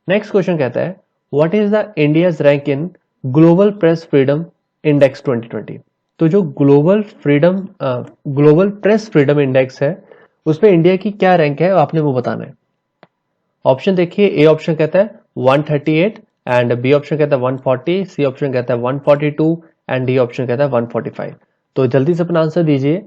नेक्स्ट क्वेश्चन कहता है what is the India's rank in global press freedom index 2020। तो जो ग्लोबल प्रेस फ्रीडम इंडेक्स है उसमें इंडिया की क्या रैंक है आपने वो बताना है। ऑप्शन देखिए, ए ऑप्शन कहता है 138 एंड बी ऑप्शन कहता है 140, सी ऑप्शन कहता है 142 एंड डी ऑप्शन कहता है 145। तो जल्दी से अपना आंसर दीजिए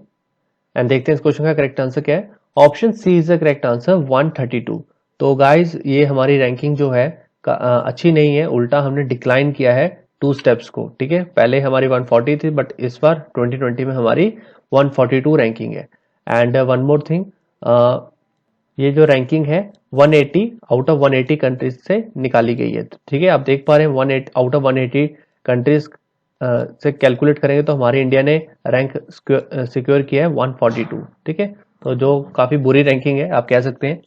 एंड देखते हैं इस क्वेश्चन का करेक्ट आंसर क्या है। Option C is the correct answer 132। तो गाइज ये हमारी रैंकिंग जो है अच्छी नहीं है, उल्टा हमने डिक्लाइन किया है 2 स्टेप्स को। ठीक है, पहले हमारी 140 थी बट इस बार 2020 में हमारी 142 रैंकिंग है। एंड वन मोर थिंग, ये जो रैंकिंग है 180 आउट ऑफ 180 कंट्रीज से निकाली गई है। ठीक है, आप देख पा रहे हैं 180 आउट ऑफ 180 कंट्रीज से कैलकुलेट करेंगे तो हमारी इंडिया ने रैंक सिक्योर किया है 142। ठीक है, तो जो काफी बुरी रैंकिंग है आप कह सकते हैं।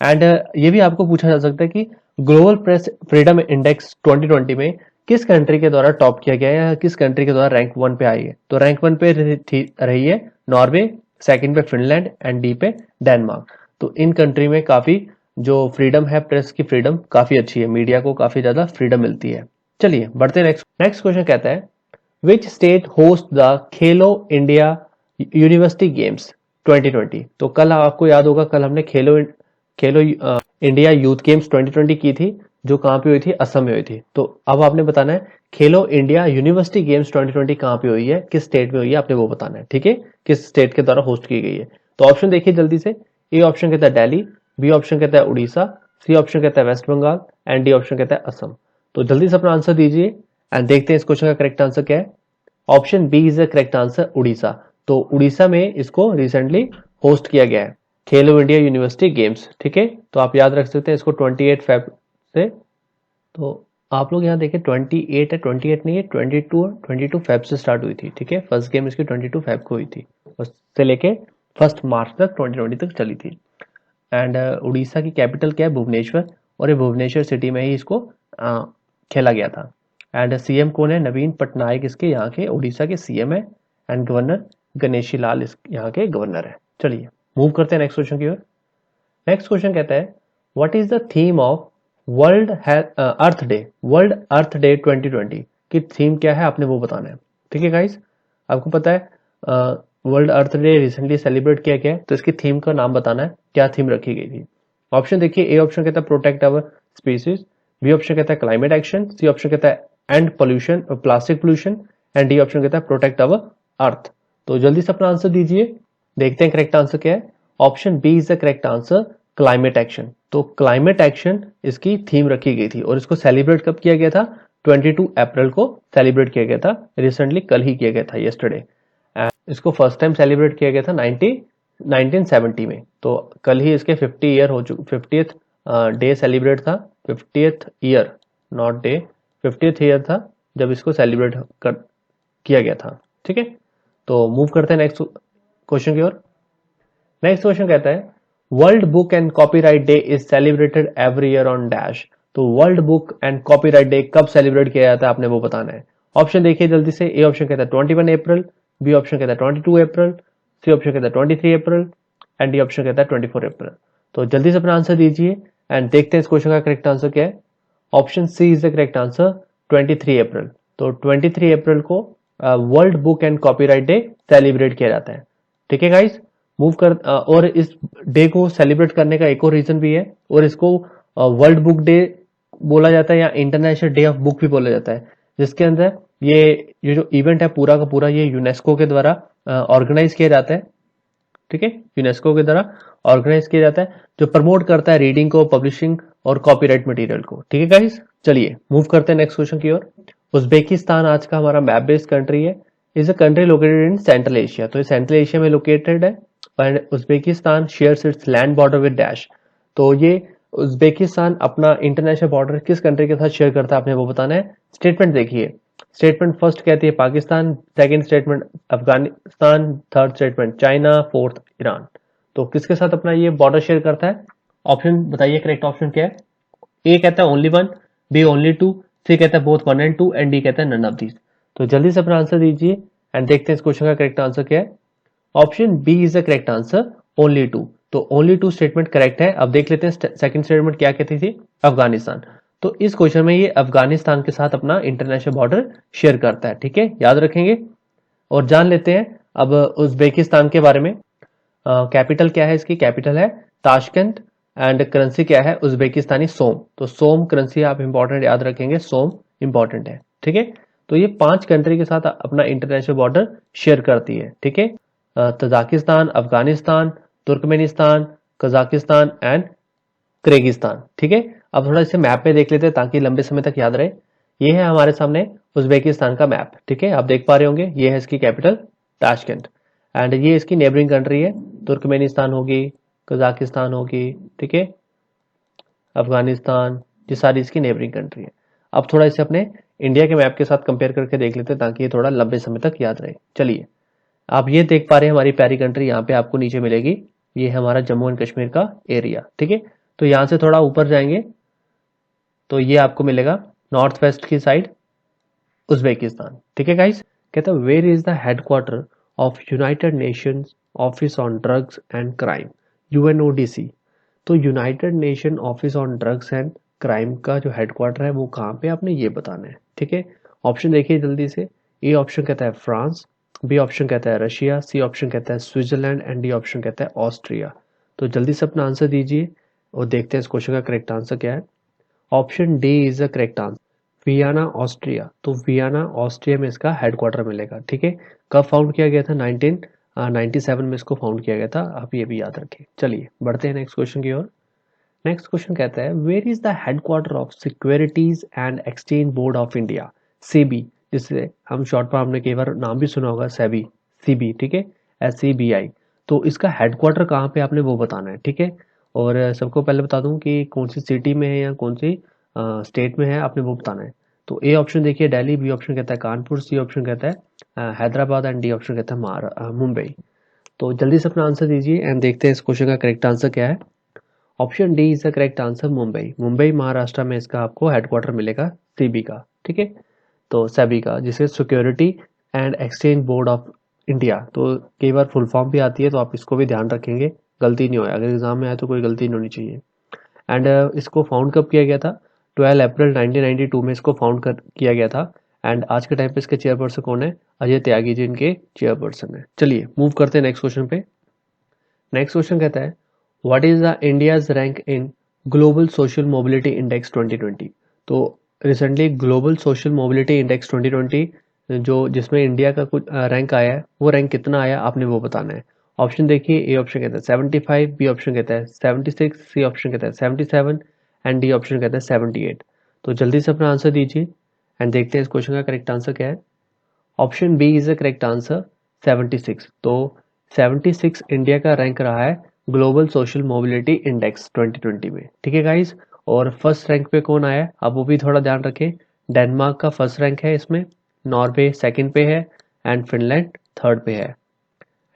एंड ये भी आपको पूछा जा सकता है कि ग्लोबल प्रेस फ्रीडम इंडेक्स 2020 में किस कंट्री के द्वारा टॉप किया गया है या किस कंट्री के द्वारा रैंक 1 पे आई है। तो रैंक 1 पे रही है नॉर्वे, सेकंड पे फिनलैंड एंड डी पे डेनमार्क। तो इन कंट्री में काफी जो फ्रीडम है, प्रेस की फ्रीडम काफी अच्छी है, मीडिया को काफी ज्यादा फ्रीडम मिलती है। चलिए बढ़ते हैं नेक्स्ट क्वेश्चन कहता है which state host the Khelo India university games 2020। तो कल आपको याद होगा, कल हमने खेलो इंडिया यूथ गेम्स 2020 की थी, जो कहां पे हुई थी, असम में हुई थी। तो अब आपने बताना है खेलो इंडिया यूनिवर्सिटी गेम्स 2020 कहां पे हुई है, किस स्टेट में हुई है, आपने वो बताना है। ठीक है, किस स्टेट के द्वारा होस्ट की गई है। तो ऑप्शन देखिए जल्दी से। ए ऑप्शन कहता है दिल्ली, बी ऑप्शन कहता है उड़ीसा, सी ऑप्शन कहता है West Bengal and D option कहता है असम। तो जल्दी से अपना आंसर दीजिए एंड देखते हैं इस क्वेश्चन का करेक्ट आंसर क्या है। Option B is the correct answer, Orissa. तो उड़ीसा में इसको रिसेंटली होस्ट किया गया है, खेलो इंडिया यूनिवर्सिटी गेम्स। ठीक है, तो आप याद रख सकते हैं इसको 28 फेब से। तो आप लोग यहाँ देखें 28 है, 28 नहीं है, 22 फेब से स्टार्ट हुई थी। ठीक है, फर्स्ट गेम इसकी 22 फेब को हुई थी, उससे लेके 1 मार्च तक 2020 तक चली थी। एंड उड़ीसा की कैपिटल क्या है, भुवनेश्वर, और ये भुवनेश्वर सिटी में ही इसको खेला गया था। एंड सीएम कौन है, नवीन पटनायक इसके यहाँ के उड़ीसा के सीएम है। एंड गवर्नर गणेशी लाल यहाँ के गवर्नर है। चलिए मूव करते हैं नेक्स्ट क्वेश्चन की ओर। नेक्स्ट क्वेश्चन कहता है what is the theme of world earth day 2020 की थीम क्या है, आपने वो बताना है। ठीक है गाइस, आपको पता है वर्ल्ड अर्थ डे रिसेंटली सेलिब्रेट किया गया है, तो इसकी थीम का नाम बताना है, क्या थीम रखी गई थी। ऑप्शन देखिए, ए ऑप्शन कहता है protect our species, B option कहता है क्लाइमेट एक्शन, सी ऑप्शन कहता है and pollution plastic pollution and D option कहता है प्रोटेक्ट अवर अर्थ। तो जल्दी से अपना आंसर दीजिए, देखते हैं करेक्ट आंसर क्या है। Option B is the correct answer, climate action. तो क्लाइमेट एक्शन इसकी थीम रखी गई थी और इसको सेलिब्रेट कब किया गया था, 22 अप्रैल को सेलिब्रेट किया गया था, रिसेंटली कल ही किया गया था, यस्टरडे। इसको फर्स्ट टाइम सेलिब्रेट किया गया था 1970 में। तो कल ही इसके 50 ईयर हो चुके, 50th डे सेलिब्रेट था, 50th year not day, 50th year था जब इसको सेलिब्रेट किया गया था। ठीक है, तो मूव करते हैं नेक्स्ट क्वेश्चन की ओर। नेक्स्ट क्वेश्चन कहता है world book and copyright day is celebrated every year on dash. तो world book and copyright day कब सेलिब्रेट किया जाता है, आपने वो बताना है। ऑप्शन देखिए जल्दी से। ए ऑप्शन कहता है 21 अप्रैल, बी ऑप्शन कहता है 22 अप्रैल, सी ऑप्शन कहता है 23 अप्रैल एंड डी ऑप्शन कहता है 24 अप्रैल। तो जल्दी से अपना आंसर दीजिए एंड देखते हैं इस क्वेश्चन का करेक्ट आंसर क्या है। Option C is the correct answer, 23 April. तो 23 अप्रैल को world book and copyright day celebrate किया जाता है। ठीक है गाइस, मूव कर और इस डे को सेलिब्रेट करने का एक और रीजन भी है, और इसको वर्ल्ड बुक डे बोला जाता है या इंटरनेशनल डे ऑफ बुक भी बोला जाता है, जिसके अंदर ये जो इवेंट है पूरा का पूरा ये यूनेस्को के द्वारा ऑर्गेनाइज किया जाता है। ठीक है, यूनेस्को के द्वारा ऑर्गेनाइज किया जाता है, जो प्रमोट करता है रीडिंग को, पब्लिशिंग और कॉपीराइट मटेरियल को। ठीक है गाइस, चलिए मूव करते हैं नेक्स्ट क्वेश्चन की ओर। उज्बेकिस्तान आज का हमारा मैप बेस्ड कंट्री है, is a country located in central Asia. तो ये सेंट्रल एशिया में लोकेटेड है and Uzbekistan shares its land border with dash. तो ये उज्बेकिस्तान अपना इंटरनेशनल बॉर्डर किस कंट्री के साथ शेयर करता है, आपने वो बताना है। स्टेटमेंट देखिए, स्टेटमेंट फर्स्ट कहती है Pakistan, second statement Afghanistan, third statement China, fourth Iran. तो किसके साथ अपना ये बॉर्डर शेयर करता है, ऑप्शन बताइए करेक्ट ऑप्शन क्या है। ए कहता है ओनली 1, बी ओनली 2, सी कहता है बोथ 1 and 2 एंड डी कहता है नन ऑफ दीज। तो जल्दी से अपना आंसर दीजिए एंड देखते हैं इस क्वेश्चन का करेक्ट आंसर क्या है। Option B is the correct answer, only 2। तो ओनली 2 स्टेटमेंट करेक्ट है। अब देख लेते हैं सेकंड स्टेटमेंट क्या कहती थी, अफगानिस्तान। तो इस क्वेश्चन में ये अफगानिस्तान के साथ अपना इंटरनेशनल बॉर्डर शेयर करता है। ठीक है, याद रखेंगे और जान लेते हैं अब उज्बेकिस्तान के बारे में। कैपिटल क्या है इसकी, कैपिटल है ताशकंद एंड करेंसी क्या है, उज्बेकिस्तानी सोम। तो सोम करेंसी आप इंपॉर्टेंट याद रखेंगे, सोम इंपॉर्टेंट है। ठीक है, तो ये 5 कंट्री के साथ अपना इंटरनेशनल बॉर्डर शेयर करती है। ठीक है, Tajikistan, Afghanistan, Turkmenistan, Kazakhstan and Kyrgyzstan. ठीक है, अब थोड़ा इसे मैप में देख लेते हैं ताकि लंबे समय तक याद रहे। ये है हमारे सामने उज्बेकिस्तान का मैप। ठीक है, आप देख पा रहे होंगे, ये है इसकी कैपिटल ताशकंद एंड ये इसकी नेबरिंग कंट्री है, तुर्कमेनिस्तान होगी, कजाकिस्तान होगी, ठीक है, अफगानिस्तान, ये सारी इसकी नेबरिंग कंट्री है। अब थोड़ा इसे अपने इंडिया के मैप के साथ कंपेयर करके देख लेते हैं ताकि ये थोड़ा लंबे समय तक याद रहे। चलिए, आप ये देख पा रहे हैं हमारी प्यारी कंट्री, यहाँ पे आपको नीचे मिलेगी, ये है हमारा जम्मू एंड कश्मीर का एरिया। ठीक है, तो यहाँ से थोड़ा ऊपर जाएंगे तो ये आपको मिलेगा नॉर्थ वेस्ट की साइड उज्बेकिस्तान। ठीक है गाइस, कहता है where is the headquarter of United nations office on drugs and crime, UNODC. तो united nation office on drugs and crime का जो हेडक्वार्टर है वो कहाँ पे, आपने ये बताना है। ठीक है, ऑप्शन देखिए जल्दी से। ए ऑप्शन कहता है फ्रांस, बी ऑप्शन कहता है रशिया, सी ऑप्शन कहता है स्विट्जरलैंड एंड डी ऑप्शन कहता है ऑस्ट्रिया। तो जल्दी से अपना आंसर दीजिए और देखते हैं इस क्वेश्चन का करेक्ट आंसर क्या है। Option D is the correct answer, Vienna Austria. तो वियना ऑस्ट्रिया में इसका हेडक्वार्टर मिलेगा। ठीक है, कब फाउंड किया गया था, 1997 में इसको फाउंड किया गया था, आप ये भी याद रखें। चलिए बढ़ते हैं नेक्स्ट क्वेश्चन की ओर। नेक्स्ट क्वेश्चन कहता है where is the headquarter of securities and exchange board of India, SEBI, जिससे हम शॉर्ट फॉर्म में कई बार नाम भी सुना होगा, सेबी, सीबी। ठीक है, SEBI। तो इसका हेडक्वार्टर कहाँ पे आपने वो बताना है। ठीक है, और सबको पहले बता दूं कि कौन सी सिटी में है या कौन सी स्टेट में है, आपने वो बताना है। तो ए ऑप्शन देखिए दिल्ली, बी ऑप्शन कहता है कानपुर, सी ऑप्शन कहता है हैदराबाद एंड डी ऑप्शन कहता है मुंबई। तो जल्दी से अपना आंसर दीजिए एंड देखते हैं इस क्वेश्चन का करेक्ट आंसर क्या है। Option D is the correct answer, Mumbai. Mumbai Maharashtra में इसका आपको हेडक्वार्टर मिलेगा, सीबी का। ठीक है, तो सेबी का, जिसे security and exchange board of India, तो कई बार फुल फॉर्म भी आती है, तो आप इसको भी ध्यान रखेंगे, गलती नहीं हो, अगर एग्जाम में आए तो कोई गलती नहीं होनी चाहिए। एंड इसको फाउंड कब किया गया था, 12 अप्रैल 1992 में इसको फाउंड किया गया था। एंड आज के टाइम पे इसके चेयरपर्सन कौन है, अजय त्यागी जी इनके चेयरपर्सन है। चलिए मूव करते हैं नेक्स्ट क्वेश्चन पे। नेक्स्ट क्वेश्चन कहता है what is the India's rank in global social mobility index 2020। तो recently global social mobility index 2020 जो जिसमें इंडिया का कुछ रैंक आया है, वो रैंक कितना आया आपने वो बताना है। ऑप्शन देखिए, ए ऑप्शन कहता है 75, बी ऑप्शन कहता है 76, सी ऑप्शन कहता है 77 एंड डी ऑप्शन कहता है 78। तो जल्दी से अपना आंसर दीजिए एंड देखते हैं इस क्वेश्चन का करेक्ट आंसर क्या है। Option B is the correct answer, 76। तो 76 इंडिया का रैंक रहा है ग्लोबल सोशल मोबिलिटी इंडेक्स 2020 में। ठीक है गाइस, और फर्स्ट रैंक पे कौन आया है आप वो भी थोड़ा ध्यान रखें। डेनमार्क का फर्स्ट रैंक है इसमें, नॉर्वे सेकंड पे है एंड फिनलैंड थर्ड पे है।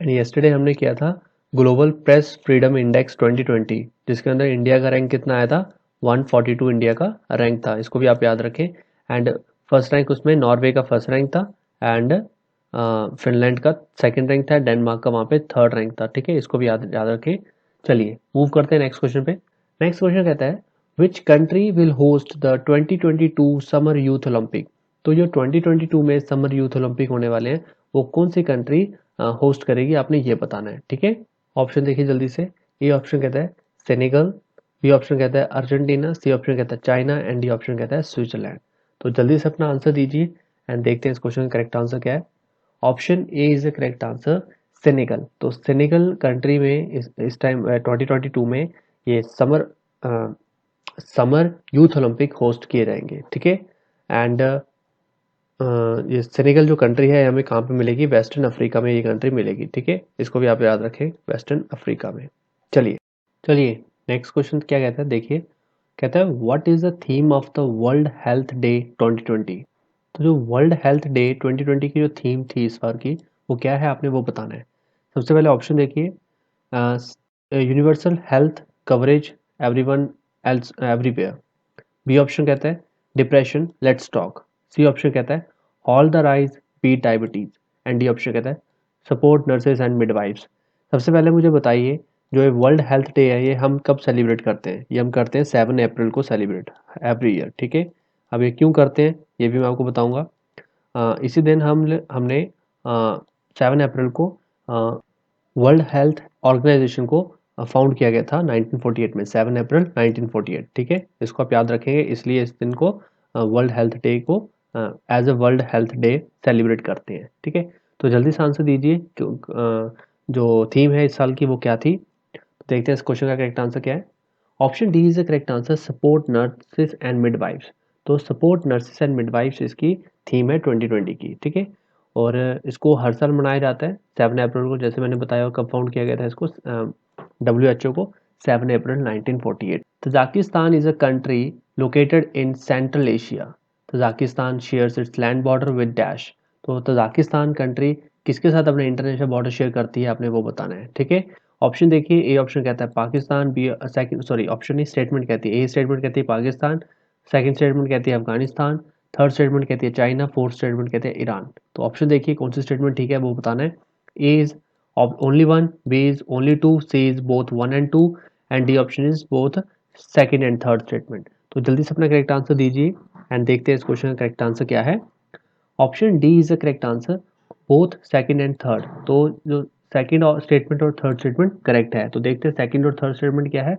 एंड यस्टरडे हमने किया था ग्लोबल प्रेस फ्रीडम इंडेक्स 2020, जिसके अंदर इंडिया का रैंक कितना आया था, 142 इंडिया का रैंक था, इसको भी आप याद रखें। एंड फर्स्ट रैंक उसमें नॉर्वे का फर्स्ट रैंक था एंड फिनलैंड का सेकंड रैंक था, डेनमार्क का वहाँ पे थर्ड रैंक था। ठीक है, इसको भी याद याद रखें। चलिए मूव करते हैं नेक्स्ट क्वेश्चन पे। नेक्स्ट क्वेश्चन कहता है which country will host the 2022 summer youth Olympic. तो जो 2022 में समर यूथ ओलंपिक होने वाले हैं वो कौन सी कंट्री होस्ट करेगी, आपने ये बताना है। ठीक है, ऑप्शन देखिए जल्दी से। ए ऑप्शन कहता है सेनेगल, बी ऑप्शन कहता है अर्जेंटीना, सी ऑप्शन कहता है चाइना एंड डी ऑप्शन कहता है स्विट्जरलैंड। तो जल्दी से अपना आंसर दीजिए एंड देखते हैं इस क्वेश्चन का करेक्ट आंसर क्या है। Option A is the correct answer, Senegal. तो सेनेगल कंट्री में इस टाइम 2022 में ये समर यूथ ओलंपिक होस्ट किए जाएंगे। ठीक है, एंड ये सेनेगल जो कंट्री है हमें कहाँ पे मिलेगी, वेस्टर्न अफ्रीका में ये कंट्री मिलेगी। ठीक है, इसको भी आप याद रखें, वेस्टर्न अफ्रीका में। चलिए चलिए नेक्स्ट क्वेश्चन क्या कहता है देखिए, कहता है what is the theme of the World health day 2020। तो जो वर्ल्ड हेल्थ डे 2020 की जो थीम थी इस बार की, वो क्या है आपने वो बताना है। सबसे पहले ऑप्शन देखिए, universal health coverage everyone else everywhere. B option कहता है depression let's talk, C option कहता है all the rise beat diabetes and D option कहता है सपोर्ट नर्सेज एंड मिडवाइफ्स। सबसे पहले मुझे बताइए जो ये वर्ल्ड हेल्थ डे है ये हम कब सेलिब्रेट करते हैं, ये हम करते हैं 7 अप्रैल को सेलिब्रेट एवरी ईयर। ठीक है, अब ये क्यों करते हैं ये भी मैं आपको बताऊंगा। इसी दिन हमने 7 अप्रैल को वर्ल्ड हेल्थ ऑर्गेनाइजेशन को फाउंड किया गया था 1948 में, 7 अप्रैल 1948। ठीक है, इसको आप याद रखेंगे, इसलिए इस दिन को वर्ल्ड हेल्थ डे को as a world health day celebrate करते हैं। ठीक है, तो जल्दी से आंसर दीजिए जो थीम है इस साल की वो क्या थी। देखते हैं इस क्वेश्चन का करेक्ट आंसर क्या है। Option D is the correct answer, support nurses and midwives. तो सपोर्ट नर्सेस एंड मिडवाइफ्स इसकी थीम है 2020 की, ठीक है। और इसको हर साल मनाया जाता है 7 अप्रैल को, जैसे मैंने बताया कब फाउंड किया गया था इसको, WHO को 7 अप्रैल 1948। Tajikistan is a country located in central Asia. Tajikistan shares its land border with dash. तो तजाकिस्तान कंट्री किसके साथ अपने इंटरनेशनल बॉर्डर शेयर करती है, आपने वो बताना है, ठीक है। ऑप्शन देखिए, ए ऑप्शन कहता है Pakistan, B second, sorry option नहीं, स्टेटमेंट कहती है, ए स्टेटमेंट कहती है पाकिस्तान, सेकंड स्टेटमेंट कहती है अफगानिस्तान, थर्ड स्टेटमेंट कहती है चाइना, फोर्थ स्टेटमेंट कहते हैं ईरान। तो ऑप्शन देखिए कौन सी स्टेटमेंट ठीक है वो बताना है। A is only one, B is only two, C is both 1 and 2 and D option is both second and third statement. तो जल्दी से अपना करेक्ट आंसर दीजिए एंड देखते हैं इस क्वेश्चन का करेक्ट आंसर क्या है। Option D is the correct answer, both second and third. तो जो सेकंड स्टेटमेंट और थर्ड स्टेटमेंट करेक्ट है। तो देखते हैं सेकंड और थर्ड स्टेटमेंट क्या है।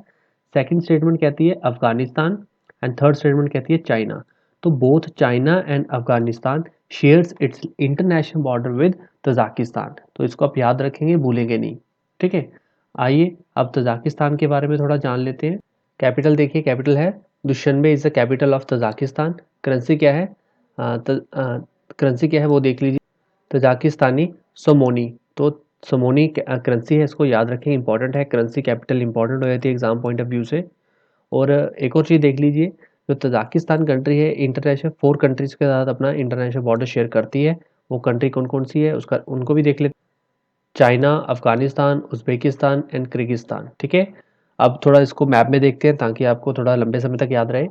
सेकंड स्टेटमेंट कहती है अफगानिस्तान एंड थर्ड स्टेटमेंट कहती है चाइना। तो both China and Afghanistan shares its international border with Tajikistan. तो इसको आप याद रखेंगे, भूलेंगे नहीं, ठीक है। आइए अब तजाकिस्तान के बारे में थोड़ा जान लेते हैं। कैपिटल देखिए, कैपिटल है Dushanbe is the capital of Tajikistan. Currency क्या है, करेंसी क्या है वो देख लीजिए, तजाकिस्तानी सोमोनी। तो सोमोनी करेंसी है, इसको याद रखें, इंपॉर्टेंट है, करेंसी कैपिटल इंपॉर्टेंट हो जाती है एग्जाम पॉइंट ऑफ व्यू से। और एक और चीज़ देख लीजिए, जो तजाकिस्तान कंट्री है इंटरनेशनल 4 कंट्रीज़ के साथ अपना इंटरनेशनल बॉर्डर शेयर करती है। वो कंट्री कौन कौन सी है उसका उनको भी देख लेते, China, Afghanistan, Uzbekistan and Kyrgyzstan, ठीक है। अब थोड़ा इसको मैप में देखते हैं ताकि आपको थोड़ा लंबे समय तक याद रहे।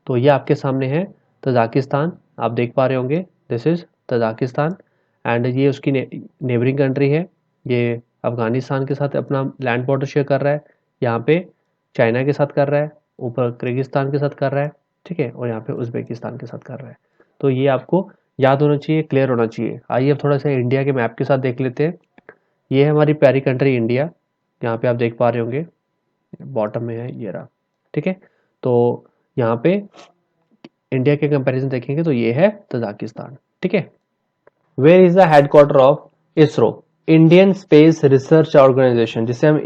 तो ये आपके सामने है तजाकिस्तान, आप देख पा रहे होंगे, दिस इज तजाकिस्तान एंड ये उसकी नेबरिंग कंट्री है। ये अफगानिस्तान के साथ अपना लैंड बॉर्डर शेयर कर रहा है, यहाँ पे चाइना के साथ कर रहा है, ऊपर किर्गिस्तान के साथ कर रहा है, ठीक है, और यहाँ पे उज्बेकिस्तान के साथ कर रहा है। तो ये आपको याद होना चाहिए, क्लियर होना चाहिए। आइए अब थोड़ा सा इंडिया के मैप के साथ देख लेते हैं। ये है हमारी प्यारी कंट्री इंडिया, यहाँ पे आप देख पा रहे होंगे बॉटम में है ये रहा, ठीक है। तो यहाँ पे इंडिया के कंपैरिजन देखेंगे तो ये है तजाकिस्तान, ठीक है। Where is the headquarter of ISRO, Indian space research organisation, जिसे हम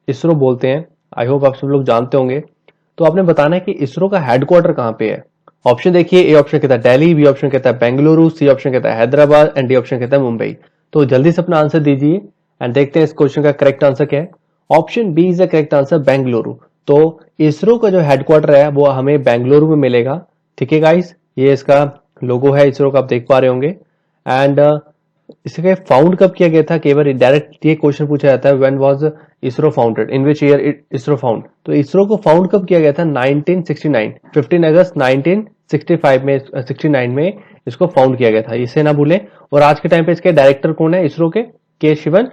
इसरो बोलते हैं। आई होप आप सब लोग जानते होंगे। तो आपने बताना है कि इसरो का हेडक्वार्टर कहाँ पे है। ऑप्शन देखिए, ए ऑप्शन कहता है दिल्ली, बी ऑप्शन कहता है बेंगलुरु, सी ऑप्शन कहता है हैदराबाद एंड डी ऑप्शन कहता है मुंबई। तो जल्दी से अपना आंसर दीजिए एंड देखते हैं इस क्वेश्चन का करेक्ट आंसर क्या है। Option B is the correct answer, Bengaluru. तो इसरो का जो हेडक्वार्टर है वो हमें बेंगलुरु में मिलेगा, ठीक है गाइस। ये इसका लोगो है इसरो का, आप देख पा रहे होंगे। एंड इसके फाउंड कब किया गया था, केवल डायरेक्ट ये क्वेश्चन पूछा जाता है, when was ISRO founded, in which year ISRO found. तो इसरो को फाउंड कब किया गया था, 1969, 15 अगस्त 1965 में, 69 में इसको फाउंड किया गया था, इसे ना भूलें। और आज के टाइम पे इसके डायरेक्टर कौन है, इसरो के शिवन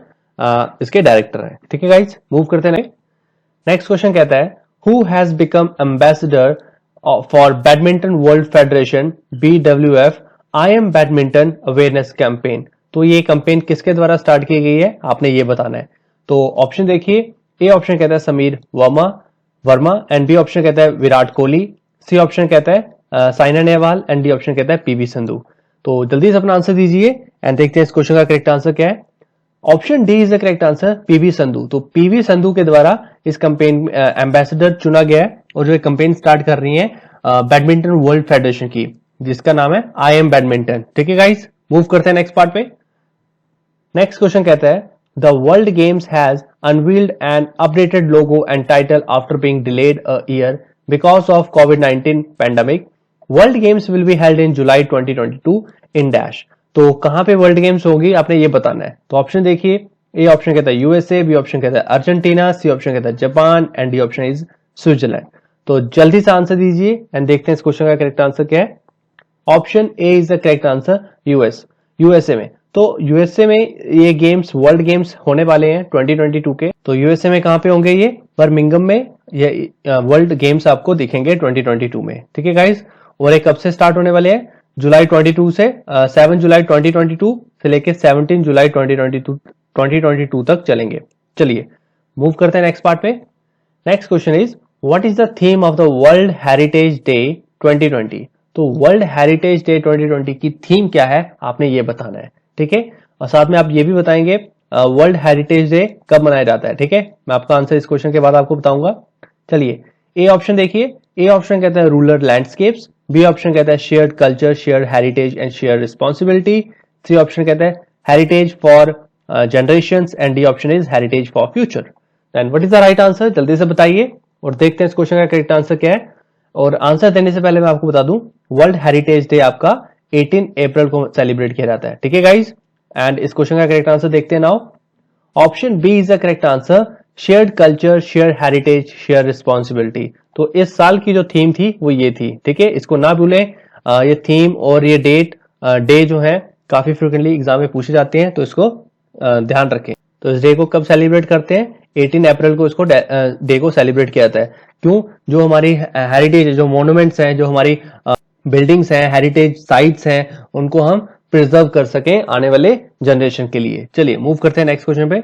इसके डायरेक्टर है, ठीक है गाइज। मूव करते हैं नेक्स्ट क्वेश्चन कहता है, who has become ambassador for badminton world federation BWF I am badminton awareness campaign. तो ये कैंपेन किसके द्वारा स्टार्ट की गई है, आपने ये बताना है। तो ऑप्शन देखिए, ए ऑप्शन कहता है Sameer Verma and B option कहता है विराट कोहली, सी ऑप्शन कहता है Saina Nehwal and D option कहता है PV संधू। तो जल्दी से अपना आंसर दीजिए एंड देखते हैं इस क्वेश्चन का करेक्ट आंसर क्या है। Option D is the correct answer, PV Sandhu. तो PV संधू के द्वारा इस कैंपेन एम्बेसडर चुना गया है और जो कैंपेन स्टार्ट कर रही है बैडमिंटन वर्ल्ड फेडरेशन की, जिसका नाम है आई एम बैडमिंटन, ठीक है गाइस। मूव करते हैं नेक्स्ट पार्ट पे। नेक्स्ट क्वेश्चन कहता है, the world games has unveiled N updated logo and title after being delayed a year because of COVID-19 pandemic. World games will be held in July 2022 in dash. तो कहां पे world games होगी, आपने ये बताना है। तो ऑप्शन देखिए, ए ऑप्शन कहता है USA, बी ऑप्शन कहता है अर्जेंटीना, सी ऑप्शन कहता है Japan and D option is Switzerland. तो जल्दी से आंसर दीजिए एंड देखते हैं इस क्वेश्चन का करेक्ट आंसर क्या है। Option A is the correct answer, USA में। तो USA में ये गेम्स, वर्ल्ड गेम्स होने वाले हैं 2022 के। तो USA में कहां पे होंगे, ये बर्मिंघम में ये वर्ल्ड गेम्स आपको दिखेंगे 2022 में, ठीक है गाइस। और ये कब से स्टार्ट होने वाले हैं, जुलाई 22 से 7 जुलाई 2022 से लेके 17 जुलाई 2022 तक चलेंगे। चलिए मूव करते हैं नेक्स्ट पार्ट पे। Next question is, what is the theme of the world heritage day 2020। तो वर्ल्ड हेरिटेज डे 2020 की थीम क्या है, आपने ये बताना है, ठीक है। और साथ में आप ये भी बताएंगे वर्ल्ड हेरिटेज डे कब मनाया जाता है। ठीक है, मैं आपका आंसर इस क्वेश्चन के बाद आपको बताऊंगा। चलिए ए ऑप्शन देखिए, ए ऑप्शन कहता है रूरल लैंडस्केप्स, बी ऑप्शन कहता है shared culture, shared heritage and shared responsibility, C option कहता है heritage for generations and D option is heritage for future. Then what is the right answer, जल्दी से बताइए और देखते हैं इस क्वेश्चन का करेक्ट आंसर क्या है। और आंसर देने से पहले मैं आपको बता दूं, वर्ल्ड हेरिटेज डे आपका 18 अप्रैल को सेलिब्रेट किया जाता है। ठीक है गाइज, एंड इस क्वेश्चन का करेक्ट आंसर देखते हैं now. Option B is the correct answer, shared culture, share heritage, share responsibility. तो इस साल की जो थीम थी वो ये थी। ठीक है, इसको ना भूलें, ये थीम और ये डे जो है काफी फ्रिक्वेंटली एग्जाम में पूछे जाते हैं, तो इसको ध्यान रखें। तो इस डे को कब सेलिब्रेट करते हैं, 18 अप्रैल को इसको डे को सेलिब्रेट किया जाता है। क्यों, जो हमारी हेरिटेज, जो मोन्यूमेंट्स हैं, जो हमारी बिल्डिंग्स हैं, हेरिटेज साइट्स हैं, उनको हम प्रिजर्व कर सकें आने वाले जनरेशन के लिए। चलिए मूव करते हैं नेक्स्ट क्वेश्चन पे।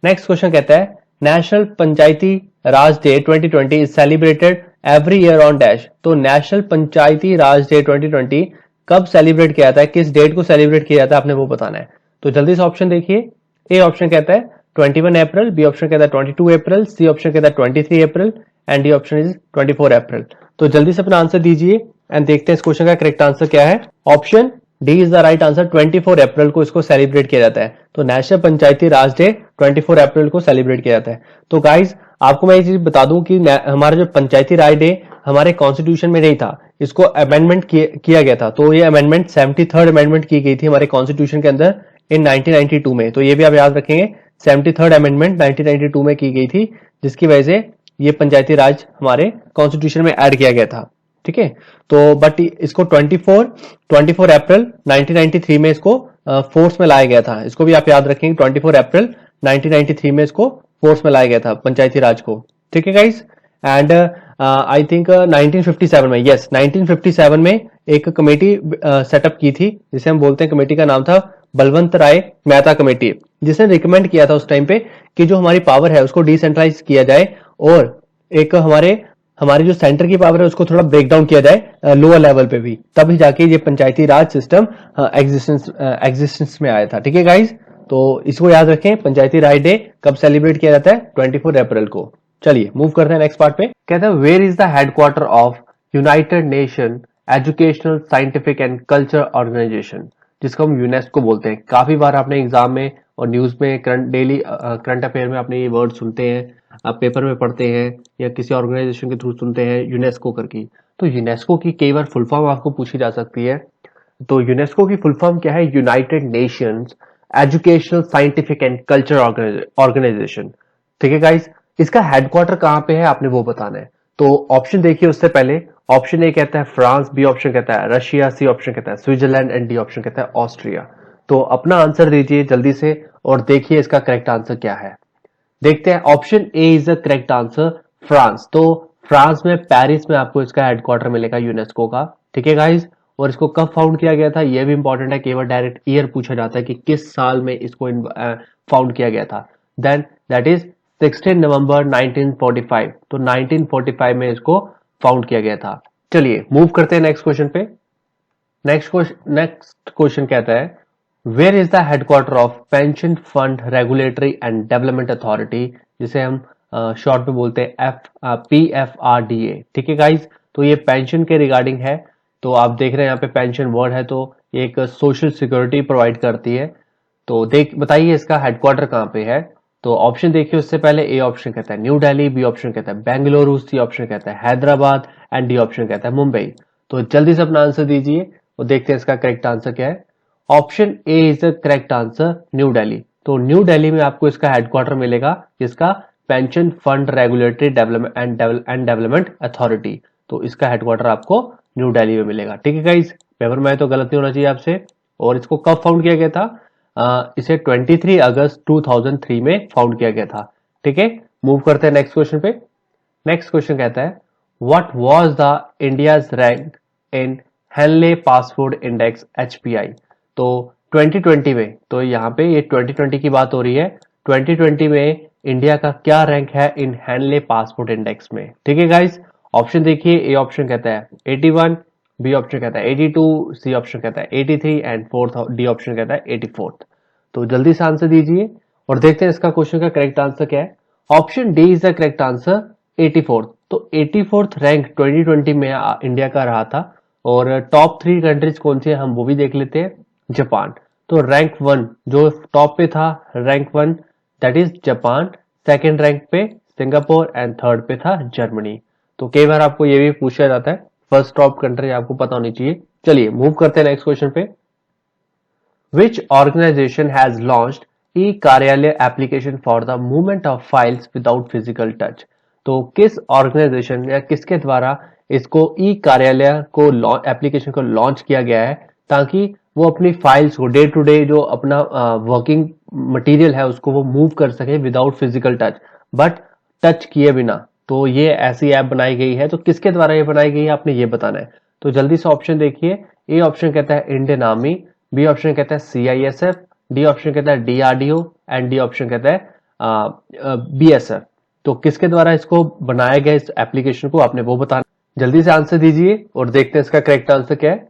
नेक्स्ट क्वेश्चन कहता है national Panchayati Raj day 2020 is celebrated every year on dash. तो नेशनल पंचायती राज डे 2020 कब सेलिब्रेट किया जाता है, किस डेट को सेलिब्रेट किया जाता है, आपने वो बताना है। तो जल्दी से ऑप्शन देखिए, ए ऑप्शन कहता है 21 अप्रैल, बी ऑप्शन कहता है 22 अप्रैल, सी ऑप्शन कहता है 23 अप्रैल एंड डी ऑप्शन इज 24 अप्रैल। तो जल्दी से अपना आंसर दीजिए एंड देखते हैं इस क्वेश्चन का करेक्ट आंसर क्या है। Option D is the right answer, 24 अप्रैल को इसको सेलिब्रेट किया जाता है। तो नेशनल पंचायती राज डे 24 अप्रैल को सेलिब्रेट किया जाता है। तो गाइज आपको मैं ये चीज बता दूं कि हमारा जो पंचायती राज डे हमारे कॉन्स्टिट्यूशन में नहीं था, इसको अमेंडमेंट किया गया था। तो ये अमेंडमेंट 73rd अमेंडमेंट की गई थी हमारे कॉन्स्टिट्यूशन के अंदर इन 1992 में। तो ये भी आप याद रखेंगे, 73rd अमेंडमेंट 1992 में की गई थी, जिसकी वजह से ये पंचायती राज हमारे कॉन्स्टिट्यूशन में ऐड किया गया था। ठीक है, तो बट इसको 24 अप्रैल 1993 में इसको फोर्स में लाया गया था। इसको भी आप याद रखेंगे, 24 अप्रैल 1993 में इसको फोर्स में लाया गया था पंचायती राज को। ठीक है गाइस, एंड आई थिंक 1957 में, यस 1957 में एक कमेटी सेटअप की थी, जिसे हम बोलते हैं, कमेटी का नाम था बलवंत राय मेहता कमेटी, जिसने रिकमेंड किया था उस टाइम पे कि जो हमारी पावर है उसको डिसेंट्रलाइज किया जाए और एक हमारी जो सेंटर की पावर है उसको थोड़ा ब्रेक डाउन किया जाए लोअर लेवल पे भी, तभी जाके ये पंचायती राज सिस्टम एग्जिस्टेंस में आया था। ठीक है गाइज, तो इसको याद रखें, पंचायती राज डे कब सेलिब्रेट किया जाता है, 24 अप्रैल को। चलिए मूव करते हैं नेक्स्ट पार्ट पे। कहते हैं where is the headquarter of United Nation educational scientific and culture organisation, जिसको हम यूनेस्को बोलते हैं। काफी बार आपने एग्जाम में और न्यूज में डेली करंट अफेयर में आपने ये वर्ड सुनते हैं, आप पेपर में पढ़ते हैं या किसी ऑर्गेनाइजेशन के थ्रू सुनते हैं यूनेस्को करके। तो यूनेस्को की कई बार फुल फॉर्म आपको पूछी जा सकती है। तो यूनेस्को की फुल फॉर्म क्या है, United Nations educational scientific and culture organisation. ठीक है गाइस, इसका हेडक्वार्टर कहां पे है आपने वो बताना है। तो ऑप्शन देखिए, उससे पहले ऑप्शन ए कहता है फ्रांस, बी ऑप्शन कहता है रशिया, सी ऑप्शन कहता है स्विट्जरलैंड एंड डी ऑप्शन कहता है ऑस्ट्रिया। तो अपना आंसर दीजिए जल्दी से और देखिए इसका करेक्ट आंसर क्या है। देखते हैं, option A is the correct answer, France. तो फ्रांस में पेरिस में आपको इसका हेडक्वार्टर मिलेगा यूनेस्को का। ठीक है गाइज, और इसको कब फाउंड किया गया था यह भी इंपॉर्टेंट है, केवल डायरेक्ट ईयर पूछा जाता है कि किस साल में इसको फाउंड किया गया था। देन दैट इज 16 नवंबर 1945। तो 1945 में इसको फाउंड किया गया था। चलिए मूव करते हैं नेक्स्ट क्वेश्चन पे। नेक्स्ट क्वेश्चन कहता है where is the headquarter of pension fund regulatory and development authority, जिसे हम शॉर्ट में बोलते हैं PFRDA। ठीक है गाइज, तो ये पेंशन के रिगार्डिंग है। तो आप देख रहे हैं यहाँ पे पेंशन वर्ड है, तो ये एक सोशल सिक्योरिटी प्रोवाइड करती है। तो बताइए इसका हेडक्वार्टर कहाँ पे है। तो ऑप्शन देखिए, उससे पहले ए ऑप्शन कहता है न्यू दिल्ली, बी ऑप्शन कहता है बेंगलुरु, सी ऑप्शन कहता है हैदराबाद एंड डी ऑप्शन कहता है मुंबई। तो जल्दी से अपना आंसर दीजिए और देखते हैं इसका करेक्ट आंसर क्या है। Option A is the correct answer, New Delhi. तो न्यू दिल्ली में आपको इसका हेडक्वार्टर मिलेगा, जिसका pension fund regulatory and development authority. तो इसका हेडक्वार्टर आपको न्यू दिल्ली में मिलेगा। ठीक है गाइज, पेपर में तो गलत नहीं होना चाहिए आपसे। और इसको कब फाउंड किया गया था, इसे 23 अगस्त 2003 में फाउंड किया गया था। ठीक है, मूव करते हैं नेक्स्ट क्वेश्चन पे। नेक्स्ट क्वेश्चन कहता है what was the India's rank in Henley passport index HPI। तो 2020 में, तो यहाँ पे ये 2020 की बात हो रही है, 2020 में इंडिया का क्या रैंक है इन हेनले पासपोर्ट इंडेक्स में। ठीक है गाइस, ऑप्शन देखिए, ए ऑप्शन कहता है 81, बी ऑप्शन कहता है 82, सी ऑप्शन कहता है 83 एंड फोर्थ डी ऑप्शन कहता है 84। तो जल्दी से आंसर दीजिए और देखते हैं इसका क्वेश्चन का करेक्ट आंसर क्या है। Option D is the correct answer, 84th। तो 84th रैंक 2020 में इंडिया का रहा था। और टॉप 3 कंट्रीज कौन सी है हम वो भी देख लेते हैं। जापान, तो रैंक 1 जो टॉप पे था, rank 1 that is Japan. Second rank पे सिंगापुर एंड थर्ड पे था जर्मनी। तो कई बार आपको ये भी पूछा जाता है, फर्स्ट टॉप कंट्री आपको पता होनी चाहिए। चलिए मूव करते हैं नेक्स्ट क्वेश्चन पे। Which organization has launched e-कार्यालय application for the movement of files without physical touch? तो किस ऑर्गेनाइजेशन या किसके द्वारा इसको ई कार्यालय को एप्लीकेशन को लॉन्च किया गया है ताकि वो अपनी फाइल्स को डे टू डे जो अपना वर्किंग मटेरियल है उसको वो मूव कर सके without physical touch, but touch किए बिना। तो ये ऐसी ऐप बनाई गई है, तो किसके द्वारा ये बनाई गई है आपने ये बताना है। तो जल्दी से ऑप्शन देखिए। ए ऑप्शन कहता है इंडियन आर्मी, बी ऑप्शन कहता है सीआईएसएफ, डी ऑप्शन कहता है डीआरडीओ एंड डी ऑप्शन कहता है बीएसएफ। तो किसके द्वारा इसको बनाया गया इस एप्लीकेशन को आपने वो बताना। जल्दी से आंसर दीजिए और देखते हैं इसका करेक्ट आंसर क्या है।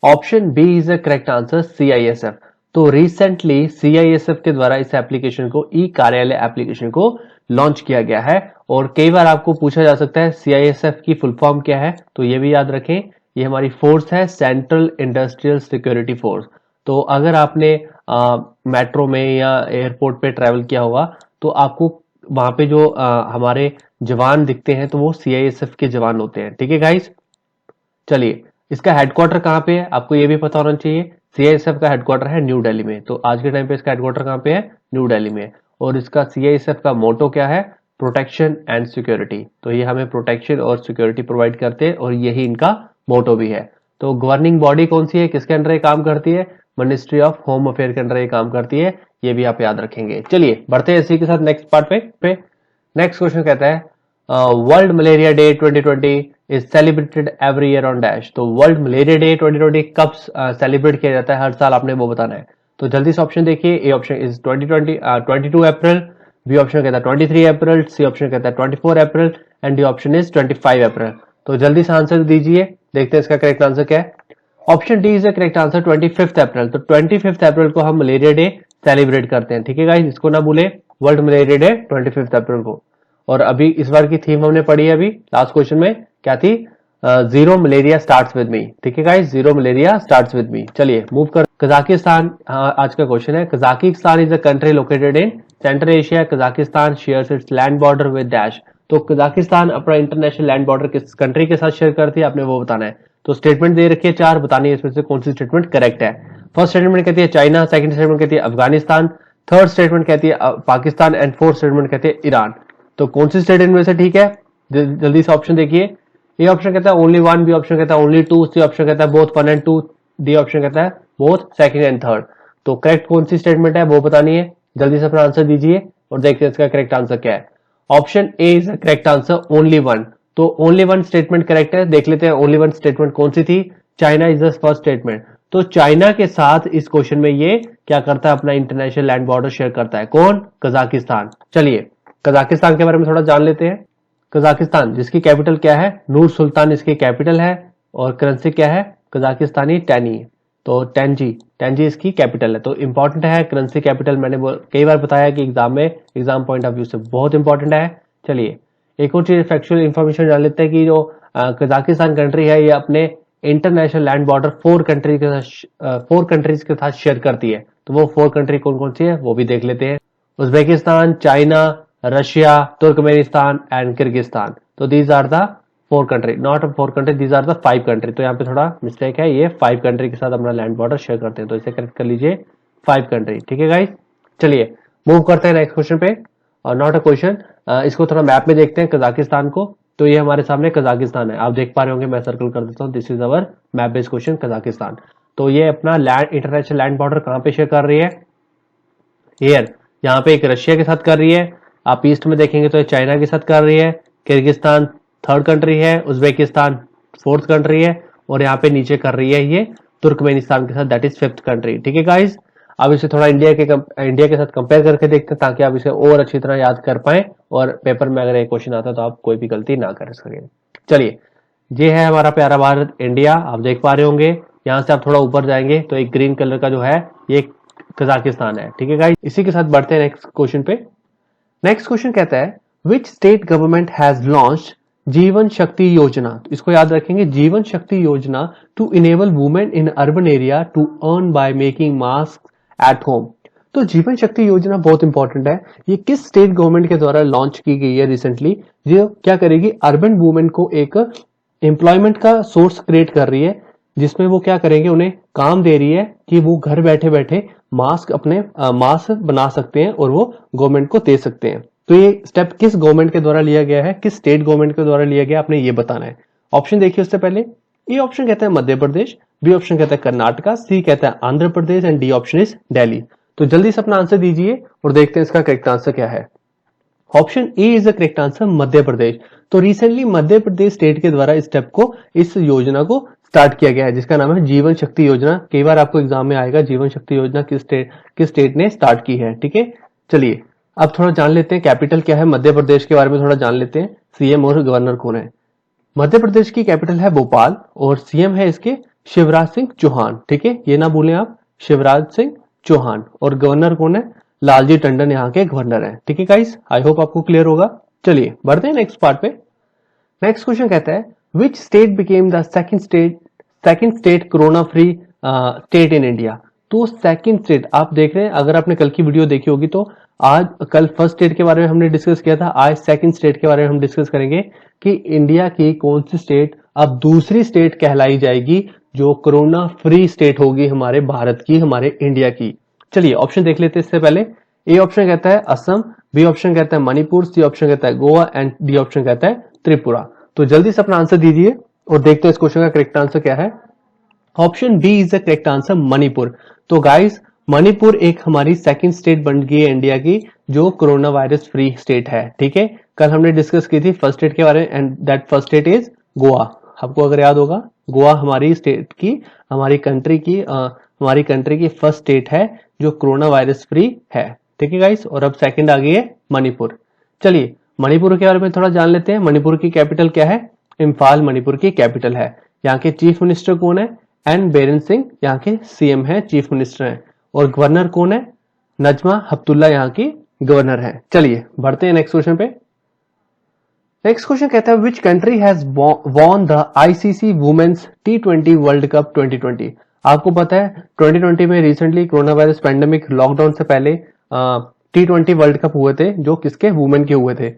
Option B is the correct answer, CISF. तो रिसेंटली सीआईएसएफ के द्वारा इस एप्लीकेशन को ई कार्यालय एप्लीकेशन को लॉन्च किया गया है। और कई बार आपको पूछा जा सकता है सीआईएसएफ की फुल फॉर्म क्या है, तो ये भी याद रखें, ये हमारी फोर्स है सेंट्रल इंडस्ट्रियल सिक्योरिटी फोर्स। तो अगर आपने मेट्रो में या एयरपोर्ट पे ट्रैवल किया होगा तो आपको वहां पे जो हमारे जवान दिखते हैं तो वो सीआईएसएफ के जवान होते हैं। ठीक है गाइस, चलिए इसका हेडक्वार्टर कहाँ पे है आपको ये भी पता होना चाहिए। सीआईएसएफ का हेडक्वार्टर है न्यू दिल्ली में। तो आज के टाइम पे इसका हेडक्वार्टर कहाँ पे है, न्यू दिल्ली में। और इसका सीआईएसएफ का मोटो क्या है, प्रोटेक्शन एंड सिक्योरिटी। तो ये हमें प्रोटेक्शन और सिक्योरिटी प्रोवाइड करते हैं और यही इनका मोटो भी है। तो गवर्निंग बॉडी कौन सी है, किसके अंडर ये काम करती है, मिनिस्ट्री ऑफ होम अफेयर के अंडर ये काम करती है, ये भी आप याद रखेंगे। चलिए बढ़ते हैं इसी के साथ नेक्स्ट पार्ट पे। नेक्स्ट क्वेश्चन कहता है world malaria day 2020 is celebrated every year on dash. तो वर्ल्ड मलेरिया डे 2020 कब सेलिब्रेट किया जाता है हर साल, आपने वो बताना है। तो जल्दी से ऑप्शन देखिए। A option is 22 April, B option कहता है 23 अप्रैल, सी ऑप्शन कहता है 24 April and D option is 25 April. तो जल्दी से आंसर दीजिए, देखते हैं इसका करेक्ट आंसर क्या है। Option D is the correct answer, 25 April. तो 25 अप्रैल को हम मलेरिया डे सेलिब्रेट करते हैं। ठीक है गाइस, इसको ना भूले, वर्ल्ड मलेरिया डे 25 अप्रैल को। और अभी इस बार की थीम हमने पढ़ी है, अभी लास्ट क्वेश्चन में क्या थी, zero malaria starts with me. ठीक है guys, zero malaria starts with me. चलिए मूव कर कजाकिस्तान। आज का क्वेश्चन है, Kazakhstan is a country located in central Asia. Kazakhstan shares its land border with dash. तो कजाकिस्तान अपना इंटरनेशनल लैंड बॉर्डर किस कंट्री के साथ शेयर करती है, आपने वो बताना है। तो स्टेटमेंट दे रखी है 4, बतानी है इसमें से कौन सी स्टेटमेंट करेक्ट है। फर्स्ट स्टेटमेंट कहती है चाइना, सेकंड स्टेटमेंट कहती है अफगानिस्तान, थर्ड स्टेटमेंट कहती है पाकिस्तान एंड फोर्थ स्टेटमेंट कहती है ईरान। तो कौन सी स्टेटमेंट में से ठीक है, जल्दी से ऑप्शन देखिए। ए ऑप्शन कहता है ओनली 1, बी ऑप्शन कहता है ओनली 2, सी ऑप्शन कहता है बोथ 1 एंड 2, डी ऑप्शन कहता है बोथ सेकंड एंड थर्ड। तो करेक्ट कौन सी स्टेटमेंट है वो बतानी है। जल्दी से अपना आंसर दीजिए और देखते हैं इसका करेक्ट आंसर क्या है। Option A is correct answer, only 1। तो ओनली 1 स्टेटमेंट करेक्ट है। देख लेते हैं ओनली 1 स्टेटमेंट कौन सी थी, China is the first statement. तो चाइना के साथ इस क्वेश्चन में ये क्या करता है, अपना इंटरनेशनल लैंड बॉर्डर शेयर करता है। कौन, कजाकिस्तान। चलिए कजाकिस्तान के बारे में थोड़ा जान लेते हैं। कजाकिस्तान जिसकी कैपिटल क्या है, नूर सुल्तान इसकी कैपिटल है। और करेंसी क्या है, कजाकिस्तानी टेनी। तो टेंजी इसकी कैपिटल है। तो इंपॉर्टेंट है करेंसी कैपिटल, मैंने कई बार बताया कि एग्जाम में एग्जाम पॉइंट ऑफ व्यू से बहुत इंपॉर्टेंट है। चलिए एक और चीज फैक्चुअल इंफॉर्मेशन जान लेते हैं कि जो कजाकिस्तान कंट्री है ये अपने इंटरनेशनल लैंड बॉर्डर 4 कंट्रीज के साथ शेयर करती है। तो वो 4 कंट्री कौन कौन सी है वो भी देख लेते हैं। Uzbekistan, China, Russia, Turkmenistan and Kyrgyzstan. तो these are the 4 country, not 4 country, these are the 5 country. तो यहाँ पे थोड़ा मिस्टेक है, ये 5 कंट्री के साथ अपना लैंड बॉर्डर शेयर करते हैं। तो इसे करेक्ट कर लीजिए 5 कंट्री। ठीक है गाइस, चलिए मूव करते हैं नेक्स्ट क्वेश्चन पे। और नॉट अ क्वेश्चन, इसको थोड़ा मैप में देखते हैं कजाकिस्तान को। तो ये हमारे सामने कजाकिस्तान है, आप देख पा रहे होंगे, मैं सर्कल कर देता हूँ। This is our map based question, Kazakhstan. तो ये अपना इंटरनेशनल लैंड बॉर्डर कहाँ पे शेयर कर रही है, एयर, यहाँ पे एक रशिया के साथ कर रही है। आप ईस्ट में देखेंगे तो ये चाइना के साथ कर रही है। किर्गिस्तान 3rd कंट्री है, उज्बेकिस्तान 4th कंट्री है और यहाँ पे नीचे कर रही है ये तुर्कमेनिस्तान के साथ, दैट इज 5th कंट्री। ठीक है गाइस, अब इसे थोड़ा इंडिया के साथ कंपेयर करके देखते हैं ताकि आप इसे और अच्छी तरह याद कर पाए और पेपर में अगर एक क्वेश्चन आता है तो आप कोई भी गलती ना कर सके। चलिए ये है हमारा प्यारा भारत इंडिया, आप देख पा रहे होंगे। यहाँ से आप थोड़ा ऊपर जाएंगे तो एक ग्रीन कलर का जो है ये कजाकिस्तान है। ठीक है गाइस, इसी के साथ बढ़ते हैं नेक्स्ट क्वेश्चन पे। नेक्स्ट क्वेश्चन कहता है which state government has launched जीवन शक्ति योजना। तो इसको याद रखेंगे, Jeevan Shakti Yojana to enable women in urban area to earn by making mask at home. तो जीवन शक्ति योजना बहुत इंपॉर्टेंट है। ये किस स्टेट गवर्नमेंट के द्वारा लॉन्च की गई है रिसेंटली? जो क्या करेगी, अर्बन वुमेन को एक एम्प्लॉयमेंट का सोर्स क्रिएट कर रही है, जिसमें वो क्या करेंगे, उन्हें काम दे रही है कि वो घर बैठे बैठे मास्क अपने मास्क बना सकते हैं और वो गवर्नमेंट को दे सकते हैं। तो ये स्टेप किस गवर्नमेंट के द्वारा लिया गया है, किस स्टेट गवर्नमेंट के द्वारा लिया गया, आपने ये बताना है। ऑप्शन देखिए उससे पहले, ए ऑप्शन कहता है मध्य प्रदेश, बी ऑप्शन कहता है कर्नाटका, सी कहता है Andhra Pradesh and D option is Delhi. तो जल्दी से अपना आंसर दीजिए और देखते हैं इसका करेक्ट आंसर क्या है। Option A is the correct answer, Madhya Pradesh. तो रिसेंटली मध्य प्रदेश स्टेट के द्वारा इस स्टेप को, इस योजना को स्टार्ट किया गया है, जिसका नाम है जीवन शक्ति योजना। कई बार आपको एग्जाम में आएगा जीवन शक्ति योजना किस स्टेट ने स्टार्ट की है। ठीक है, चलिए अब थोड़ा जान लेते हैं कैपिटल क्या है मध्य प्रदेश के बारे में, थोड़ा जान लेते हैं। सीएम और गवर्नर कौन है? मध्य प्रदेश की कैपिटल है भोपाल और सीएम है इसके शिवराज सिंह चौहान। ठीक है, ये ना भूलें आप, शिवराज सिंह चौहान। और गवर्नर कौन है? लालजी टंडन यहाँ के गवर्नर हैं। ठीक है गाइस, आई होप आपको क्लियर होगा। चलिए बढ़ते हैं नेक्स्ट पार्ट पे। नेक्स्ट क्वेश्चन कहता है which state became the second state corona free state in India. तो सेकंड स्टेट आप देख रहे हैं, अगर आपने कल की वीडियो देखी होगी तो आज कल फर्स्ट स्टेट के बारे में हमने डिस्कस किया था, आज सेकंड स्टेट के बारे में हम डिस्कस करेंगे कि इंडिया की कौन सी स्टेट अब दूसरी स्टेट कहलाई जाएगी जो कोरोना फ्री स्टेट होगी हमारे भारत की, हमारे इंडिया की। चलिए ऑप्शन देख लेते हैं इससे पहले। ए ऑप्शन कहता है असम, बी ऑप्शन कहता है मणिपुर, सी ऑप्शन कहता है गोवा एंड डी ऑप्शन कहता है त्रिपुरा। तो जल्दी से अपना आंसर दीजिए और देखते हैं इस क्वेश्चन का करेक्ट आंसर क्या है। Option B is the correct answer, Manipur. तो गाइस मणिपुर एक हमारी सेकंड स्टेट बन गई है इंडिया की जो कोरोना वायरस फ्री स्टेट है। ठीक है, कल हमने डिस्कस की थी फर्स्ट स्टेट के बारे में and that first state is Goa. आपको अगर याद होगा, गोवा हमारी स्टेट की, हमारी कंट्री की फर्स्ट स्टेट है जो कोरोना वायरस फ्री है। ठीक है गाइस, और अब सेकंड आ गई है मणिपुर। चलिए मणिपुर के बारे में थोड़ा जान लेते हैं। मणिपुर की कैपिटल क्या है? इम्फाल मणिपुर की कैपिटल है। यहाँ के चीफ मिनिस्टर कौन है? एन बीरेन सिंह यहाँ के सीएम है, चीफ मिनिस्टर है। और गवर्नर कौन है? नजमा हेपतुल्ला यहाँ की गवर्नर है। चलिए बढ़ते हैं नेक्स्ट क्वेश्चन पे। नेक्स्ट क्वेश्चन कहता है which country has won the ICC women's T20 world cup 2020। आपको पता है 2020 में recently corona virus pandemic lockdown से पहले T20 वर्ल्ड कप हुए थे जो किसके, वुमेन के हुए थे।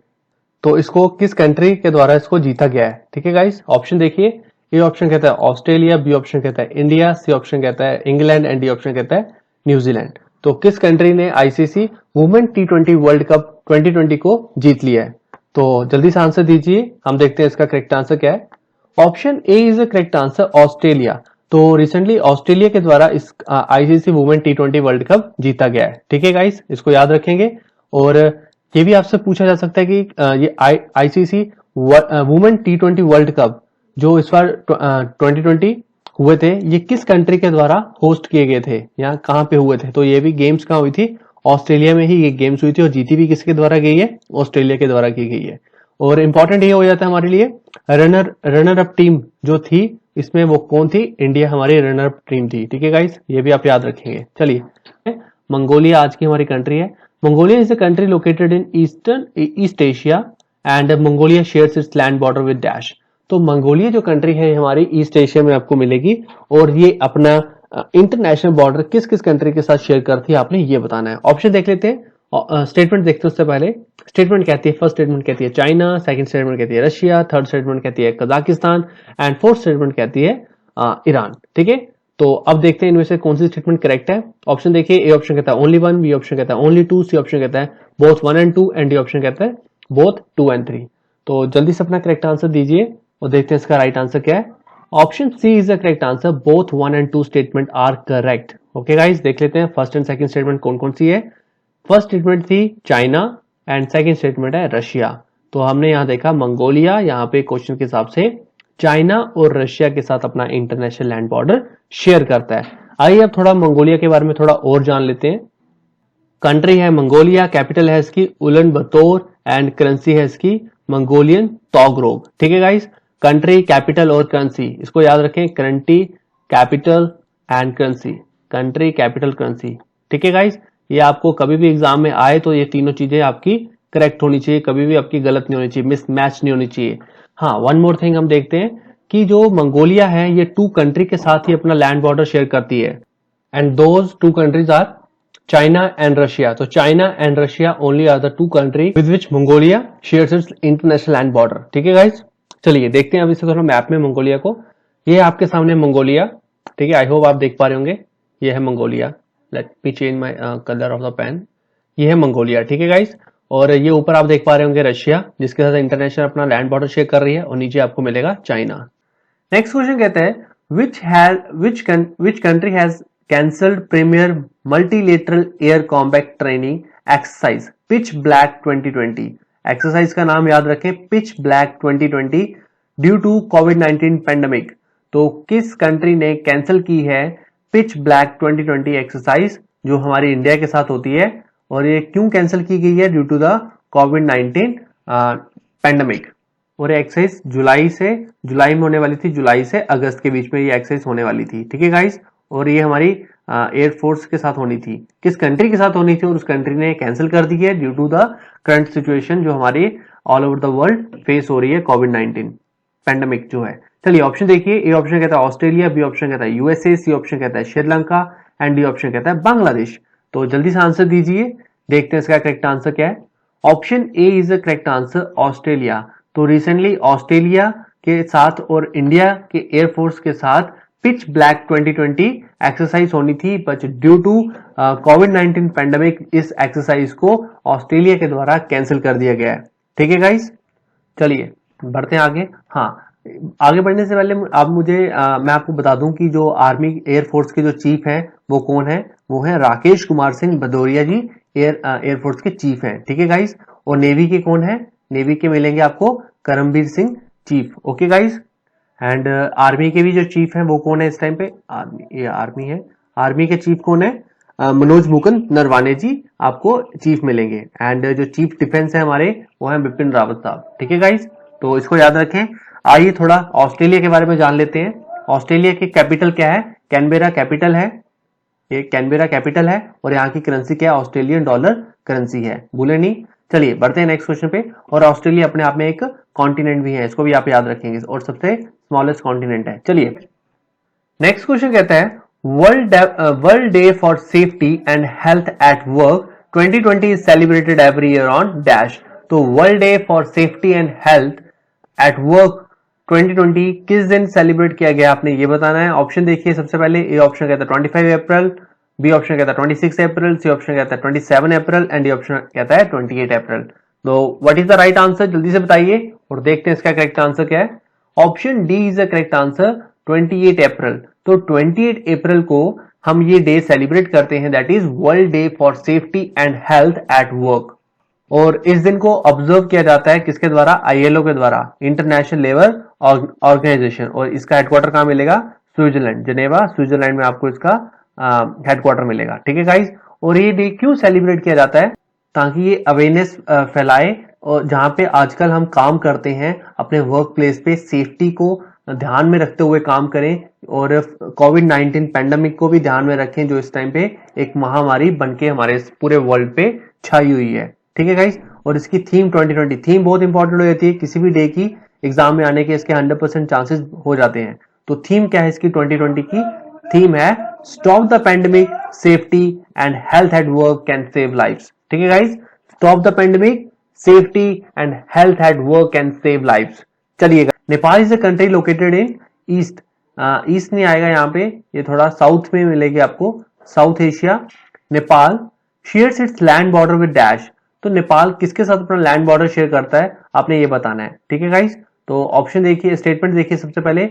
तो इसको किस कंट्री के द्वारा इसको जीता गया है? ठीक है गाइस, ऑप्शन देखिए। ए ऑप्शन कहता है ऑस्ट्रेलिया, बी ऑप्शन कहता है इंडिया, सी ऑप्शन कहता है इंग्लैंड एंड डी ऑप्शन कहता है न्यूजीलैंड। तो किस कंट्री ने ICC women T20 world cup 2020 को जीत लिया है? तो जल्दी से आंसर दीजिए, हम देखते हैं इसका करेक्ट आंसर क्या है। Option A is the correct answer, Australia. तो रिसेंटली ऑस्ट्रेलिया के द्वारा इस ICC women T20 world cup जीता गया है। ठीक है गाइस, इसको याद रखेंगे। और ये भी आपसे पूछा जा सकता है कि ये ICC women T20 world cup जो इस बार 2020 हुए थे, ये किस कंट्री के द्वारा होस्ट किए गए थे, या कहाँ पे हुए थे? तो ये भी गेम्स कहाँ हुई थी? ऑस्ट्रेलिया में ही ये गेम्स हुई थी और जीती भी किसके द्वारा गई है? ऑस्ट्रेलिया के द्वारा की गई है। और इंपॉर्टेंट ये हो जाता है हमारे लिए, रनर अप टीम जो थी इसमें वो कौन थी? इंडिया हमारी रनर अप टीम थी। ठीक है गाइस, ये भी आप याद रखेंगे। चलिए मंगोलिया आज की हमारी कंट्री है। Mongolia is a country located in east Asia and Mongolia shares its land border with dash. तो मंगोलिया जो कंट्री है हमारी ईस्ट एशिया में आपको मिलेगी और ये अपना इंटरनेशनल बॉर्डर किस किस कंट्री के साथ शेयर करती है, आपने ये बताना है। ऑप्शन देख लेते हैं, स्टेटमेंट देखते हैं उससे पहले। स्टेटमेंट कहती है, फर्स्ट स्टेटमेंट कहती है चाइना, सेकंड स्टेटमेंट कहती है रशिया, थर्ड स्टेटमेंट कहती है कजाकिस्तान एंड फोर्थ स्टेटमेंट कहती है ईरान। ठीक है, तो अब देखते हैं इनमें से कौन सी स्टेटमेंट करेक्ट है। ऑप्शन देखिए, ए ऑप्शन कहता है ओनली वन, बी ऑप्शन कहता है ओनली टू, सी ऑप्शन कहता है both 1 and 2 and D option कहता है बोथ 2 and 3। तो जल्दी से अपना करेक्ट आंसर दीजिए और देखते हैं इसका राइट आंसर क्या है। Option C is the correct answer, both 1 and 2 statement are correct. Okay guys, देख लेते हैं फर्स्ट एंड सेकंड स्टेटमेंट कौन कौन सी है। फर्स्ट स्टेटमेंट थी चाइना एंड सेकंड स्टेटमेंट है रशिया। तो हमने यहाँ देखा मंगोलिया यहाँ पे क्वेश्चन के हिसाब से चाइना और रशिया के साथ अपना इंटरनेशनल लैंड बॉर्डर शेयर करता है। आइए अब थोड़ा मंगोलिया के बारे में थोड़ा और जान लेते हैं। कंट्री है मंगोलिया, कैपिटल है इसकी उलन बतौर एंड करेंसी है इसकी मंगोलियन टोगरोग। ठीक है गाइस, कंट्री, कैपिटल और करेंसी इसको याद रखें, country, capital and currency, country, capital, currency. ठीक है गाइस, ये आपको कभी भी एग्जाम में आए तो ये तीनों चीजें आपकी करेक्ट होनी चाहिए, कभी भी आपकी गलत नहीं होनी चाहिए, मिस मैच नहीं होनी चाहिए। हाँ, वन मोर थिंग हम देखते हैं कि जो मंगोलिया है ये 2 कंट्री के साथ ही अपना लैंड बॉर्डर शेयर करती है, and those 2 countries are China and Russia. तो China and Russia only are the 2 country with which Mongolia shares its international land border. ठीक है गाइस, चलिए देखते हैं अब इससे थोड़ा मैप में मंगोलिया को। ये आपके सामने मंगोलिया, ठीक है, आई होप आप देख पा रहे होंगे, ये है Mongolia. Let me change my colour of the pen. ये है मंगोलिया, ठीक है गाइस, और ये ऊपर आप देख पा रहे होंगे रशिया, जिसके साथ इंटरनेशनल अपना लैंड बॉर्डर शेयर कर रही है, और नीचे आपको मिलेगा चाइना। नेक्स्ट क्वेश्चन कहते हैं which country has cancelled premier multilateral air combat training exercise pitch black 2020। Exercise का नाम याद रखें, pitch black 2020 due to covid pandemic. तो किस कंट्री ने कैंसिल की है पिच ब्लैक 2020 एक्सरसाइज, जो हमारी इंडिया के साथ होती है, और ये क्यों कैंसिल की गई है? ड्यू टू द कोविड-19 पेंडेमिक। और ये एक्सरसाइज जुलाई में होने वाली थी, जुलाई से अगस्त के बीच में ये एक्सरसाइज होने वाली थी। ठीक है गाइस, और ये हमारी एयरफोर्स के साथ होनी थी। किस कंट्री के साथ होनी थी और उस कंट्री ने कैंसिल कर दी है due to the current situation जो हमारी all over the world face हो रही है, कोविड-19 पेंडेमिक जो है। चलिए ऑप्शन देखिए, ए ऑप्शन कहता है ऑस्ट्रेलिया, बी ऑप्शन कहता है यूएसए, सी ऑप्शन कहता है श्रीलंका, एंड डी ऑप्शन कहता है बांग्लादेश। तो जल्दी से आंसर दीजिए, देखते हैं इसका करेक्ट आंसर क्या है। Option A is the correct answer, Australia. तो रिसेंटली ऑस्ट्रेलिया के साथ और इंडिया के एयरफोर्स के साथ पिच ब्लैक 2020 एक्सरसाइज होनी थी, but due to covid pandemic इस एक्सरसाइज को ऑस्ट्रेलिया के द्वारा कैंसिल कर दिया गया है। ठीक है गाइस, चलिए बढ़ते हैं आगे। हाँ, आगे बढ़ने से पहले आप मैं आपको बता दूं कि जो आर्मी एयरफोर्स के जो चीफ हैं वो कौन है? वो है राकेश कुमार सिंह भदौरिया जी, एयरफोर्स के चीफ हैं। ठीक है गाइस, और नेवी के कौन है? नेवी के मिलेंगे आपको Karambir Singh chief. Okay guys, and army के भी जो चीफ हैं वो कौन है इस टाइम पे? ये आर्मी है, आर्मी के चीफ कौन है? मनोज मुकुंद नरवाने जी आपको चीफ मिलेंगे, एंड जो चीफ डिफेंस है हमारे वो है बिपिन रावत साहब। ठीक है गाइस, तो इसको याद रखें। आइए थोड़ा ऑस्ट्रेलिया के बारे में जान लेते हैं। ऑस्ट्रेलिया की कैपिटल क्या है? कैनबेरा कैपिटल है, ये कैनबेरा कैपिटल है, और यहाँ की करेंसी क्या है? ऑस्ट्रेलियन डॉलर करेंसी है, भूले नहीं। चलिए बढ़ते हैं नेक्स्ट क्वेश्चन पे। और ऑस्ट्रेलिया अपने आप में एक कॉन्टिनेंट भी है, इसको भी आप याद रखेंगे, और सबसे स्मॉलेस्ट कॉन्टिनेंट है। चलिए नेक्स्ट क्वेश्चन कहता है world day for safety and health at work 2020 is celebrated every year on dash. तो world day for safety and health at work 2020 किस दिन सेलिब्रेट किया गया, आपने ये बताना है। ऑप्शन देखिए, सबसे पहले ए ऑप्शन कहता है 25 अप्रैल, बी ऑप्शन कहता है 26 अप्रैल, सी ऑप्शन कहता है 27 अप्रैल, एंड डी ऑप्शन कहता है 28 अप्रैल। तो what is the right answer, जल्दी से बताइए और देखते हैं इसका करेक्ट आंसर क्या है। Option D is the correct answer, 28 अप्रैल। तो 28 अप्रैल को हम ये डे सेलिब्रेट करते हैं, that is world day for safety and health at work. और इस दिन को ऑब्जर्व किया जाता है किसके द्वारा? आईएलओ के द्वारा, इंटरनेशनल लेबर ऑर्गेनाइजेशन, और इसका हेडक्वार्टर कहां मिलेगा? स्विट्जरलैंड, जेनेवा स्विट्जरलैंड में आपको इसका हेडक्वार्टर मिलेगा। ठीक है गाइस, और ये डे क्यों सेलिब्रेट किया जाता है? ताकि ये अवेयरनेस फैलाए, और जहां पे आजकल हम काम करते हैं अपने वर्क प्लेस पे सेफ्टी को ध्यान में रखते हुए काम करें, और कोविड-19 पेंडेमिक को भी ध्यान में रखें, जो इस टाइम पे एक महामारी बनके हमारे पूरे वर्ल्ड पे छाई हुई है। ठीक है गाइस, और इसकी थीम 2020 थीम बहुत इंपॉर्टेंट हो जाती है किसी भी डे की एग्जाम में आने के, इसके 100% चांसेस हो जाते हैं। तो थीम क्या है इसकी 2020 की? थीम है stop the pandemic, safety and health at work can save lives. ठीक है guys, stop the pandemic, safety and health at work can save lives. चलिएगा, Nepal is a country located in east, east नहीं आएगा यहाँ पे, ये थोड़ा साउथ में मिलेगी आपको, south Asia. Nepal shares its land border with dash. तो नेपाल किसके साथ अपना लैंड बॉर्डर शेयर करता है, आपने ये बताना है। ठीक है गाइस, तो ऑप्शन देखिए, स्टेटमेंट देखिए। सबसे पहले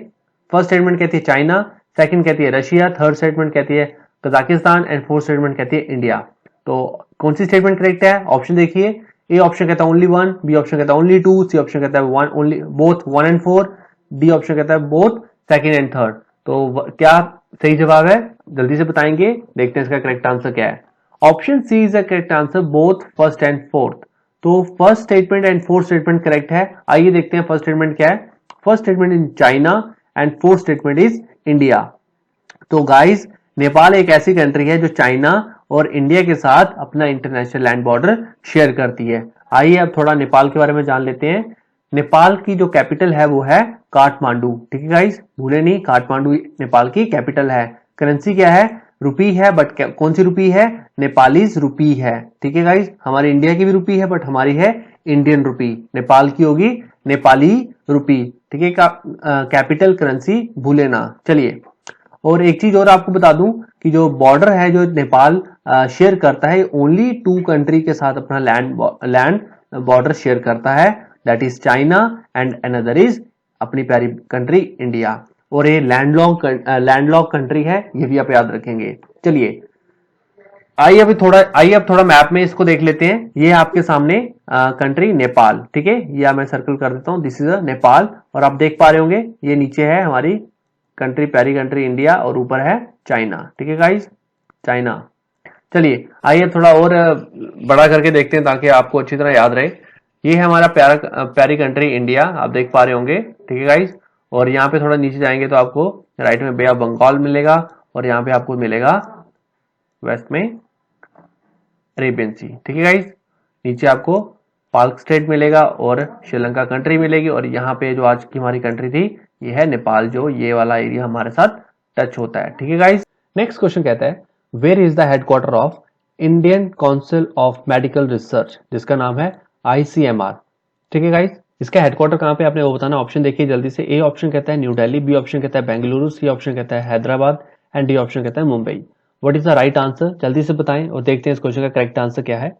फर्स्ट स्टेटमेंट कहती है चाइना, सेकंड कहती है रशिया, थर्ड स्टेटमेंट कहती है कजाकिस्तान, एंड फोर्थ स्टेटमेंट कहती है इंडिया। तो कौन सी स्टेटमेंट करेक्ट है? ऑप्शन देखिए, ए ऑप्शन कहता है ओनली वन, बी ऑप्शन कहता है ओनली टू, सी ऑप्शन कहता है one only both 1 and 4, D option कहता है बोथ सेकंड एंड थर्ड। तो क्या सही जवाब है, जल्दी से बताएंगे, देखते हैं इसका करेक्ट आंसर क्या है। Option C is the correct answer, both first and fourth. तो first statement and fourth statement correct है। आइए देखते हैं फर्स्ट स्टेटमेंट क्या है। First statement in China and fourth statement is India. तो गाइस, नेपाल एक ऐसी कंट्री है जो चाइना और इंडिया के साथ अपना इंटरनेशनल लैंड बॉर्डर शेयर करती है। आइए अब थोड़ा नेपाल के बारे में जान लेते हैं। नेपाल की जो कैपिटल है वो है काठमांडू। ठीक है गाइस, भूले नहीं, काठमांडू नेपाल की कैपिटल है। करेंसी क्या है? रुपी है, बट कौन सी रुपी है? नेपालीज रुपी है। ठीक है गाइस, हमारे इंडिया की भी रुपी है बट हमारी है इंडियन रुपी। नेपाल की होगी नेपाली रुपी। ठीक है, कैपिटल करेंसी भूले ना। चलिए, और एक चीज और आपको बता दूं कि जो बॉर्डर है जो नेपाल शेयर करता है, ओनली 2 कंट्री के साथ अपना लैंड बॉर्डर शेयर करता है, that is China and another is अपनी प्यारी कंट्री इंडिया। और ये लैंडलॉक कंट्री है, ये भी आप याद रखेंगे। चलिए, आइए अब थोड़ा मैप में इसको देख लेते हैं। ये आपके सामने कंट्री नेपाल। ठीक है, ये मैं सर्कल कर देता हूं, दिस इज अ नेपाल। और आप देख पा रहे होंगे ये नीचे है हमारी कंट्री, प्यारी कंट्री इंडिया, और ऊपर है चाइना। ठीक है गाइस, चाइना। चलिए, आइए थोड़ा और बड़ा करके देखते हैं ताकि आपको अच्छी तरह याद रहे। ये है हमारा प्यारी कंट्री इंडिया, आप देख पा रहे होंगे। ठीक है गाइस, और यहाँ पे थोड़ा नीचे जाएंगे तो आपको राइट में बे ऑफ बंगाल मिलेगा, और यहाँ पे आपको मिलेगा वेस्ट में अरेबियन सी। ठीक है गाइस, नीचे आपको पाक स्टेट मिलेगा और श्रीलंका कंट्री मिलेगी, और यहाँ पे जो आज की हमारी कंट्री थी ये है नेपाल, जो ये वाला एरिया हमारे साथ टच होता है। ठीक है गाइस, नेक्स्ट क्वेश्चन कहता है where is the headquarter of Indian council of medical research, जिसका नाम है ICMR। ठीक है गाइस, इसका हेडक्वार्टर कहां पे आपने वो बताना। ऑप्शन देखिए जल्दी से। ए ऑप्शन कहता है न्यू दिल्ली, बी ऑप्शन कहता है बेंगलुरु, सी ऑप्शन कहता है हैदराबाद, एंड डी ऑप्शन कहता है Mumbai. What is the right answer, जल्दी से बताएं और देखते हैं इस क्वेश्चन का करेक्ट आंसर क्या है।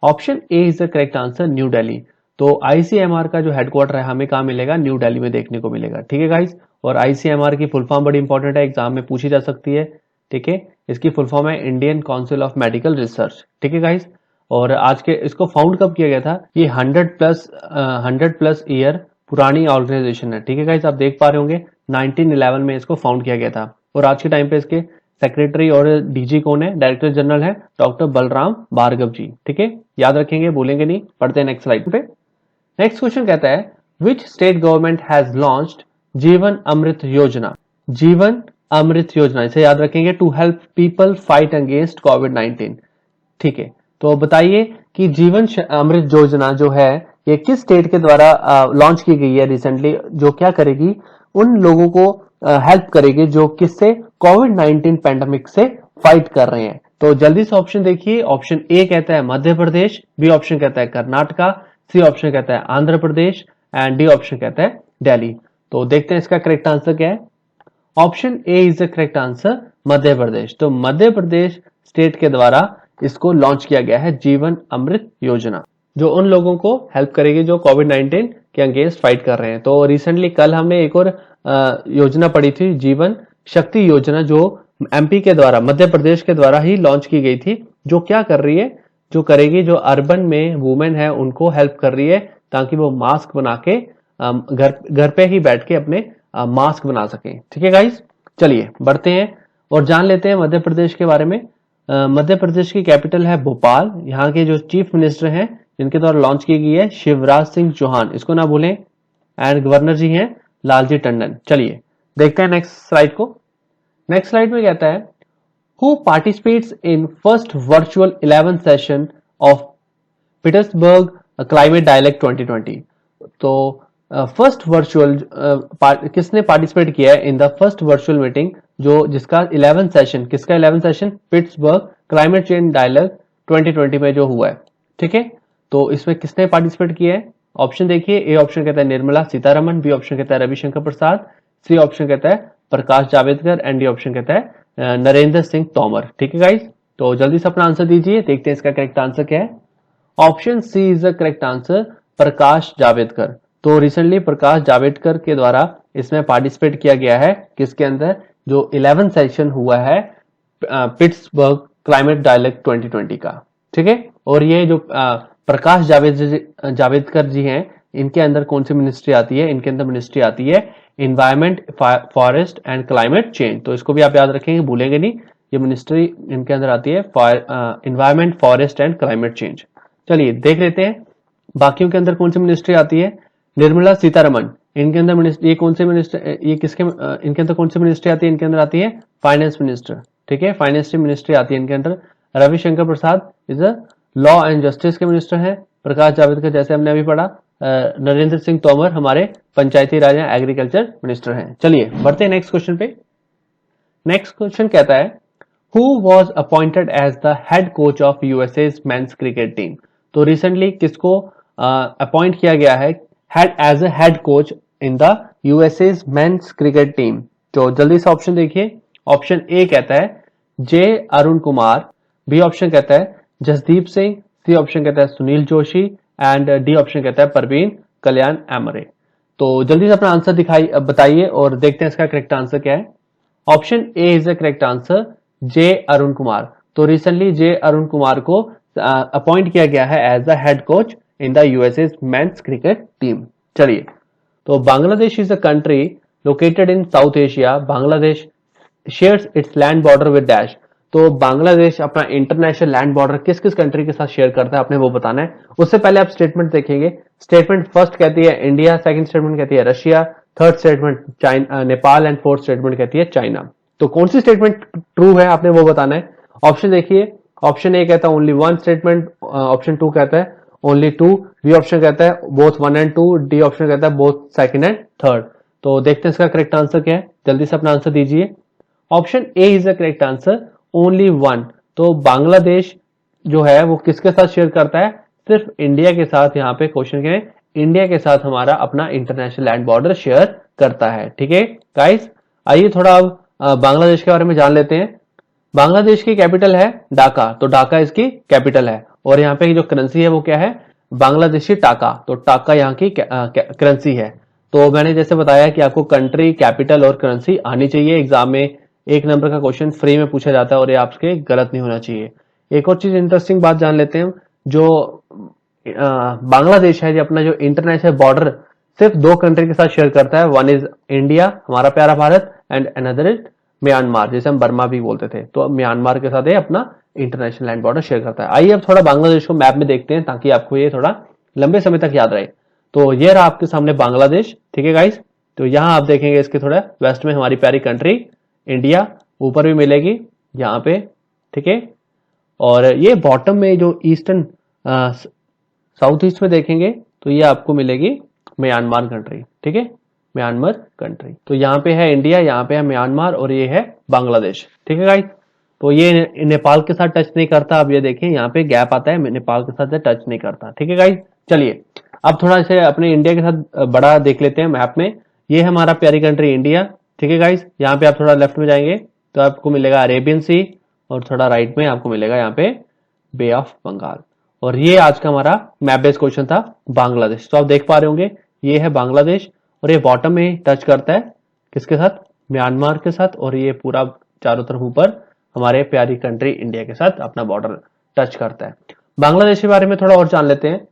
Option A is the correct answer, New Delhi. तो ICMR का जो हेडक्वार्टर है हमें कहां मिलेगा? न्यू दिल्ली में देखने को मिलेगा। ठीक है गाइस, और ICMR की फुल फॉर्म बड़ी इंपॉर्टेंट है, एग्जाम में पूछी जा सकती है। ठीक है, इसकी फुल फॉर्म है Indian council of medical research. ठीक है गाइस, और आज के इसको फाउंड कब किया गया था? ये 100 प्लस ईयर पुरानी ऑर्गेनाइजेशन है। ठीक है गाइस, आप देख पा रहे होंगे 1911 में इसको फाउंड किया गया था, और आज के टाइम पे इसके सेक्रेटरी और DG कौन है? डायरेक्टर जनरल है डॉक्टर बलराम भार्गव जी। ठीक है, याद रखेंगे, भूलेंगे नहीं। पढ़ते हैं नेक्स्ट स्लाइड पे। नेक्स्ट क्वेश्चन कहता है which state government has launched Jeevan Amrit Yojana. Jeevan Amrit Yojana, इसे याद रखेंगे, to help people fight against कोविड-19। ठीक है, तो बताइए कि जीवन अमृत योजना जो है ये किस स्टेट के द्वारा लॉन्च की गई है रिसेंटली, जो क्या करेगी? उन लोगों को हेल्प करेगी जो किससे? कोविड-19 पैंडेमिक से फाइट कर रहे हैं। तो जल्दी से ऑप्शन देखिए। ऑप्शन ए कहता है मध्य प्रदेश, बी ऑप्शन कहता है कर्नाटका, सी ऑप्शन कहता है Andhra Pradesh, and D option कहता है दिल्ली। तो देखते हैं इसका करेक्ट आंसर क्या है। Option A is the correct answer, Madhya Pradesh. तो मध्य प्रदेश स्टेट के द्वारा इसको लॉन्च किया गया है जीवन अमृत योजना, जो उन लोगों को हेल्प करेगी जो कोविड-19 के अगेंस्ट फाइट कर रहे हैं। तो रिसेंटली कल हमने एक और योजना पढ़ी थी, जीवन शक्ति योजना, जो MP के द्वारा, मध्य प्रदेश के द्वारा ही लॉन्च की गई थी, जो क्या कर रही है? जो करेगी, जो अर्बन में वुमेन है उनको हेल्प कर रही है ताकि वो मास्क बना के घर पे ही बैठ के अपने मास्क बना सकें। ठीक है गाइस, चलिए बढ़ते हैं और जान लेते हैं मध्य प्रदेश के बारे में। मध्य प्रदेश की कैपिटल है भोपाल। यहाँ के जो चीफ मिनिस्टर हैं जिनके द्वारा लॉन्च की गई है शिवराज सिंह चौहान, इसको ना भूलें, एंड गवर्नर जी हैं लालजी टंडन। चलिए देखते हैं नेक्स्ट स्लाइड को। नेक्स्ट स्लाइड में कहता है who participates in first virtual 11th session of Petersburg climate dialogue 2020। तो फर्स्ट वर्चुअल किसने पार्टिसिपेट किया है in the first virtual meeting, जो जिसका 11th सेशन, किसका 11th session? Pittsburgh climate change dialogue 2020 में जो हुआ है। ठीक है, तो इसमें किसने पार्टिसिपेट किया है? ऑप्शन देखिए। ए ऑप्शन कहता है निर्मला सीतारमण, बी ऑप्शन कहता है रविशंकर प्रसाद, सी ऑप्शन कहता है Prakash Javadekar, and D option कहता है नरेंद्र सिंह तोमर। ठीक है गाइस, तो जल्दी से अपना आंसर दीजिए, देखते हैं इसका करेक्ट आंसर क्या है। Option C is the correct answer, Prakash Javadekar. तो रिसेंटली प्रकाश जावड़ेकर के द्वारा इसमें पार्टिसिपेट किया गया है, किसके अंदर? जो 11th सेशन हुआ है पिट्सबर्ग क्लाइमेट डायलॉग 2020 का। ठीक है, और ये जो प्रकाश जावड़ेकर जी हैं, इनके अंदर कौन सी मिनिस्ट्री आती है? इनके अंदर मिनिस्ट्री आती है environment, forest and climate change. तो इसको भी आप याद रखेंगे, भूलेंगे नहीं, ये मिनिस्ट्री इनके अंदर आती है environment, forest and climate change. चलिए देख लेते हैं बाकियों के अंदर कौन सी मिनिस्ट्री आती है। निर्मला सीतारमण, इनके अंदर मिनिस्ट्री, ये कौन से मिनिस्टर, ये किसके, इनके अंदर कौन सी मिनिस्ट्री आती है? इनके अंदर आती है फाइनेंस मिनिस्टर। ठीक है, फाइनेंस मिनिस्ट्री आती है इनके अंदर। Ravishankar Prasad is a law and justice के मिनिस्टर हैं। प्रकाश जावड़ेकर जैसे हमने अभी पढ़ा। नरेंद्र सिंह तोमर हमारे पंचायती राज या एग्रीकल्चर मिनिस्टर हैं। चलिए बढ़ते हैं नेक्स्ट क्वेश्चन पे। नेक्स्ट क्वेश्चन कहता है who was appointed as the head coach of USA's men's cricket team. तो रिसेंटली किसको अपॉइंट किया गया है as a head coach in the USA's men's cricket team. तो जल्दी से ऑप्शन देखिए। ऑप्शन ए कहता है J Arun Kumar, B option कहता है जसदीप सिंह, सी ऑप्शन कहता है Sunil Joshi and D option कहता है परवीन कल्याण एमरे। तो जल्दी से अपना आंसर बताइए और देखते हैं इसका करेक्ट आंसर क्या है। Option A is the correct answer, J Arun Kumar. तो रिसेंटली जे अरुण कुमार को अपॉइंट किया गया है as the head coach in the USA's men's cricket team. चलिए, तो Bangladesh is a country located in south Asia. Bangladesh shares its land border with dash. तो बांग्लादेश अपना international land border किस किस कंट्री के साथ शेयर करता है, आपने वो बताना है। उससे पहले आप स्टेटमेंट देखेंगे। स्टेटमेंट फर्स्ट कहती है इंडिया, सेकंड स्टेटमेंट कहती है Russia, third statement Nepal and fourth statement कहती है चाइना। तो कौन सी स्टेटमेंट ट्रू है आपने वो बताना है। ऑप्शन देखिए। ऑप्शन ए कहता है only one statement, option two कहता है ओनली टू, बी ऑप्शन कहता है both one and two, D option कहता है बोथ सेकंड एंड थर्ड। तो देखते हैं इसका करेक्ट आंसर क्या है। जल्दी से अपना आंसर दीजिए। Option A is the correct answer, only one. तो बांग्लादेश जो है वो किसके साथ शेयर करता है, सिर्फ इंडिया के साथ। यहाँ पे क्वेश्चन क्या है, इंडिया के साथ हमारा अपना इंटरनेशनल लैंड बॉर्डर शेयर करता है। ठीक है गाइस, आइए थोड़ा अब बांग्लादेश के बारे में जान लेते हैं। बांग्लादेश की कैपिटल है ढाका। तो ढाका इसकी कैपिटल है और यहाँ पे जो करेंसी है वो क्या है, बांग्लादेशी टाका। तो टाका यहाँ की करेंसी है। तो मैंने जैसे बताया कि आपको कंट्री, कैपिटल और करेंसी आनी चाहिए। एग्जाम में एक नंबर का क्वेश्चन फ्री में पूछा जाता है और ये आपके गलत नहीं होना चाहिए। एक और चीज इंटरेस्टिंग बात जान लेते हैं। जो बांग्लादेश है जो अपना जो इंटरनेशनल बॉर्डर सिर्फ दो कंट्री के साथ शेयर करता है। वन इज इंडिया, हमारा प्यारा Bharat, and another is Myanmar, जिसे हम बर्मा भी बोलते थे। तो म्यांमार के साथ ये अपना इंटरनेशनल लैंड बॉर्डर शेयर करता है। आइए अब थोड़ा बांग्लादेश को मैप में देखते हैं ताकि आपको ये थोड़ा लंबे समय तक याद रहे। तो ये रहा आपके सामने बांग्लादेश। ठीक है गाइस, तो यहां आप देखेंगे इसके थोड़ा वेस्ट में हमारी प्यारी कंट्री इंडिया ऊपर भी मिलेगी यहाँ पे। ठीक है, और ये बॉटम में जो ईस्टर्न साउथ ईस्ट में देखेंगे तो ये आपको मिलेगी म्यांमार कंट्री। ठीक है, म्यांमार कंट्री। तो यहाँ पे है इंडिया, यहाँ पे है म्यांमार और ये है बांग्लादेश। ठीक है गाइस, तो ये नेपाल के साथ टच नहीं करता। अब ये देखिए यहाँ पे गैप आता है, नेपाल के साथ टच नहीं करता। ठीक है गाइस, चलिए अब थोड़ा से अपने इंडिया के साथ बड़ा देख लेते हैं मैप में। ये है हमारा प्यारी कंट्री इंडिया। ठीक है गाइस, यहाँ पे आप थोड़ा लेफ्ट में जाएंगे तो आपको मिलेगा अरेबियन सी और थोड़ा राइट में आपको मिलेगा यहाँ पे बे ऑफ बंगाल। और ये आज का हमारा मैप बेस्ड क्वेश्चन था बांग्लादेश। तो आप देख पा रहे होंगे ये है बांग्लादेश और ये बॉटम में टच करता है किसके साथ, म्यांमार के साथ। और ये पूरा चारों तरफ ऊपर हमारे प्यारी कंट्री इंडिया के साथ अपना बॉर्डर टच करता है। बांग्लादेश के बारे में थोड़ा और जान लेते हैं।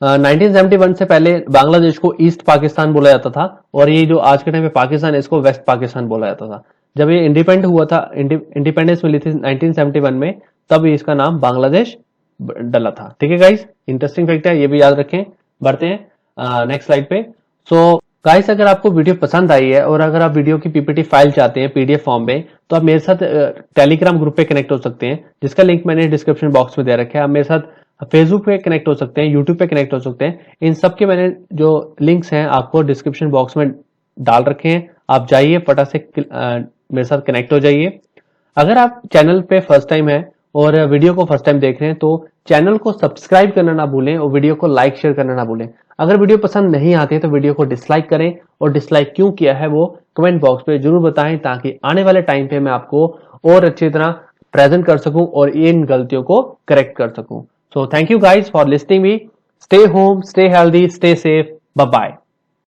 1971 से पहले बांग्लादेश को ईस्ट पाकिस्तान बोला जाता था और ये जो आज के टाइम में पाकिस्तान है इसको वेस्ट पाकिस्तान बोला जाता था। जब ये इंडिपेंडेंट हुआ था, इंडिपेंडेंस मिली थी 1971 में, तब इसका नाम बांग्लादेश डला था। ठीक है गाइस, इंटरेस्टिंग फैक्ट है, ये भी याद रखें। बढ़ते हैं नेक्स्ट स्लाइड पे। सो गाइस, अगर आपको वीडियो पसंद आई है और अगर आप वीडियो की पीपीटी फाइल चाहते हैं पीडीएफ फॉर्म में, तो आप मेरे साथ टेलीग्राम ग्रुप पे कनेक्ट हो सकते हैं जिसका लिंक मैंने डिस्क्रिप्शन बॉक्स में दे रखा है। आप मेरे साथ फेसबुक पे कनेक्ट हो सकते हैं, यूट्यूब पे कनेक्ट हो सकते हैं। इन सब के मैंने जो लिंक्स हैं आपको डिस्क्रिप्शन बॉक्स में डाल रखे हैं। आप जाइए फटाक से मेरे साथ कनेक्ट हो जाइए। अगर आप चैनल पे फर्स्ट टाइम है और वीडियो को फर्स्ट टाइम देख रहे हैं तो चैनल को सब्सक्राइब करना ना भूलें और वीडियो को लाइक शेयर करना ना भूलें। अगर वीडियो पसंद नहीं आती है तो वीडियो को डिसलाइक करें और डिसलाइक क्यों किया है वो कमेंट बॉक्स पे जरूर बताएं ताकि आने वाले टाइम पे मैं आपको और अच्छी तरह प्रेजेंट कर सकूं और इन गलतियों को करेक्ट कर सकूं। So thank you guys for listening me. Stay home, stay healthy, stay safe. Bye bye.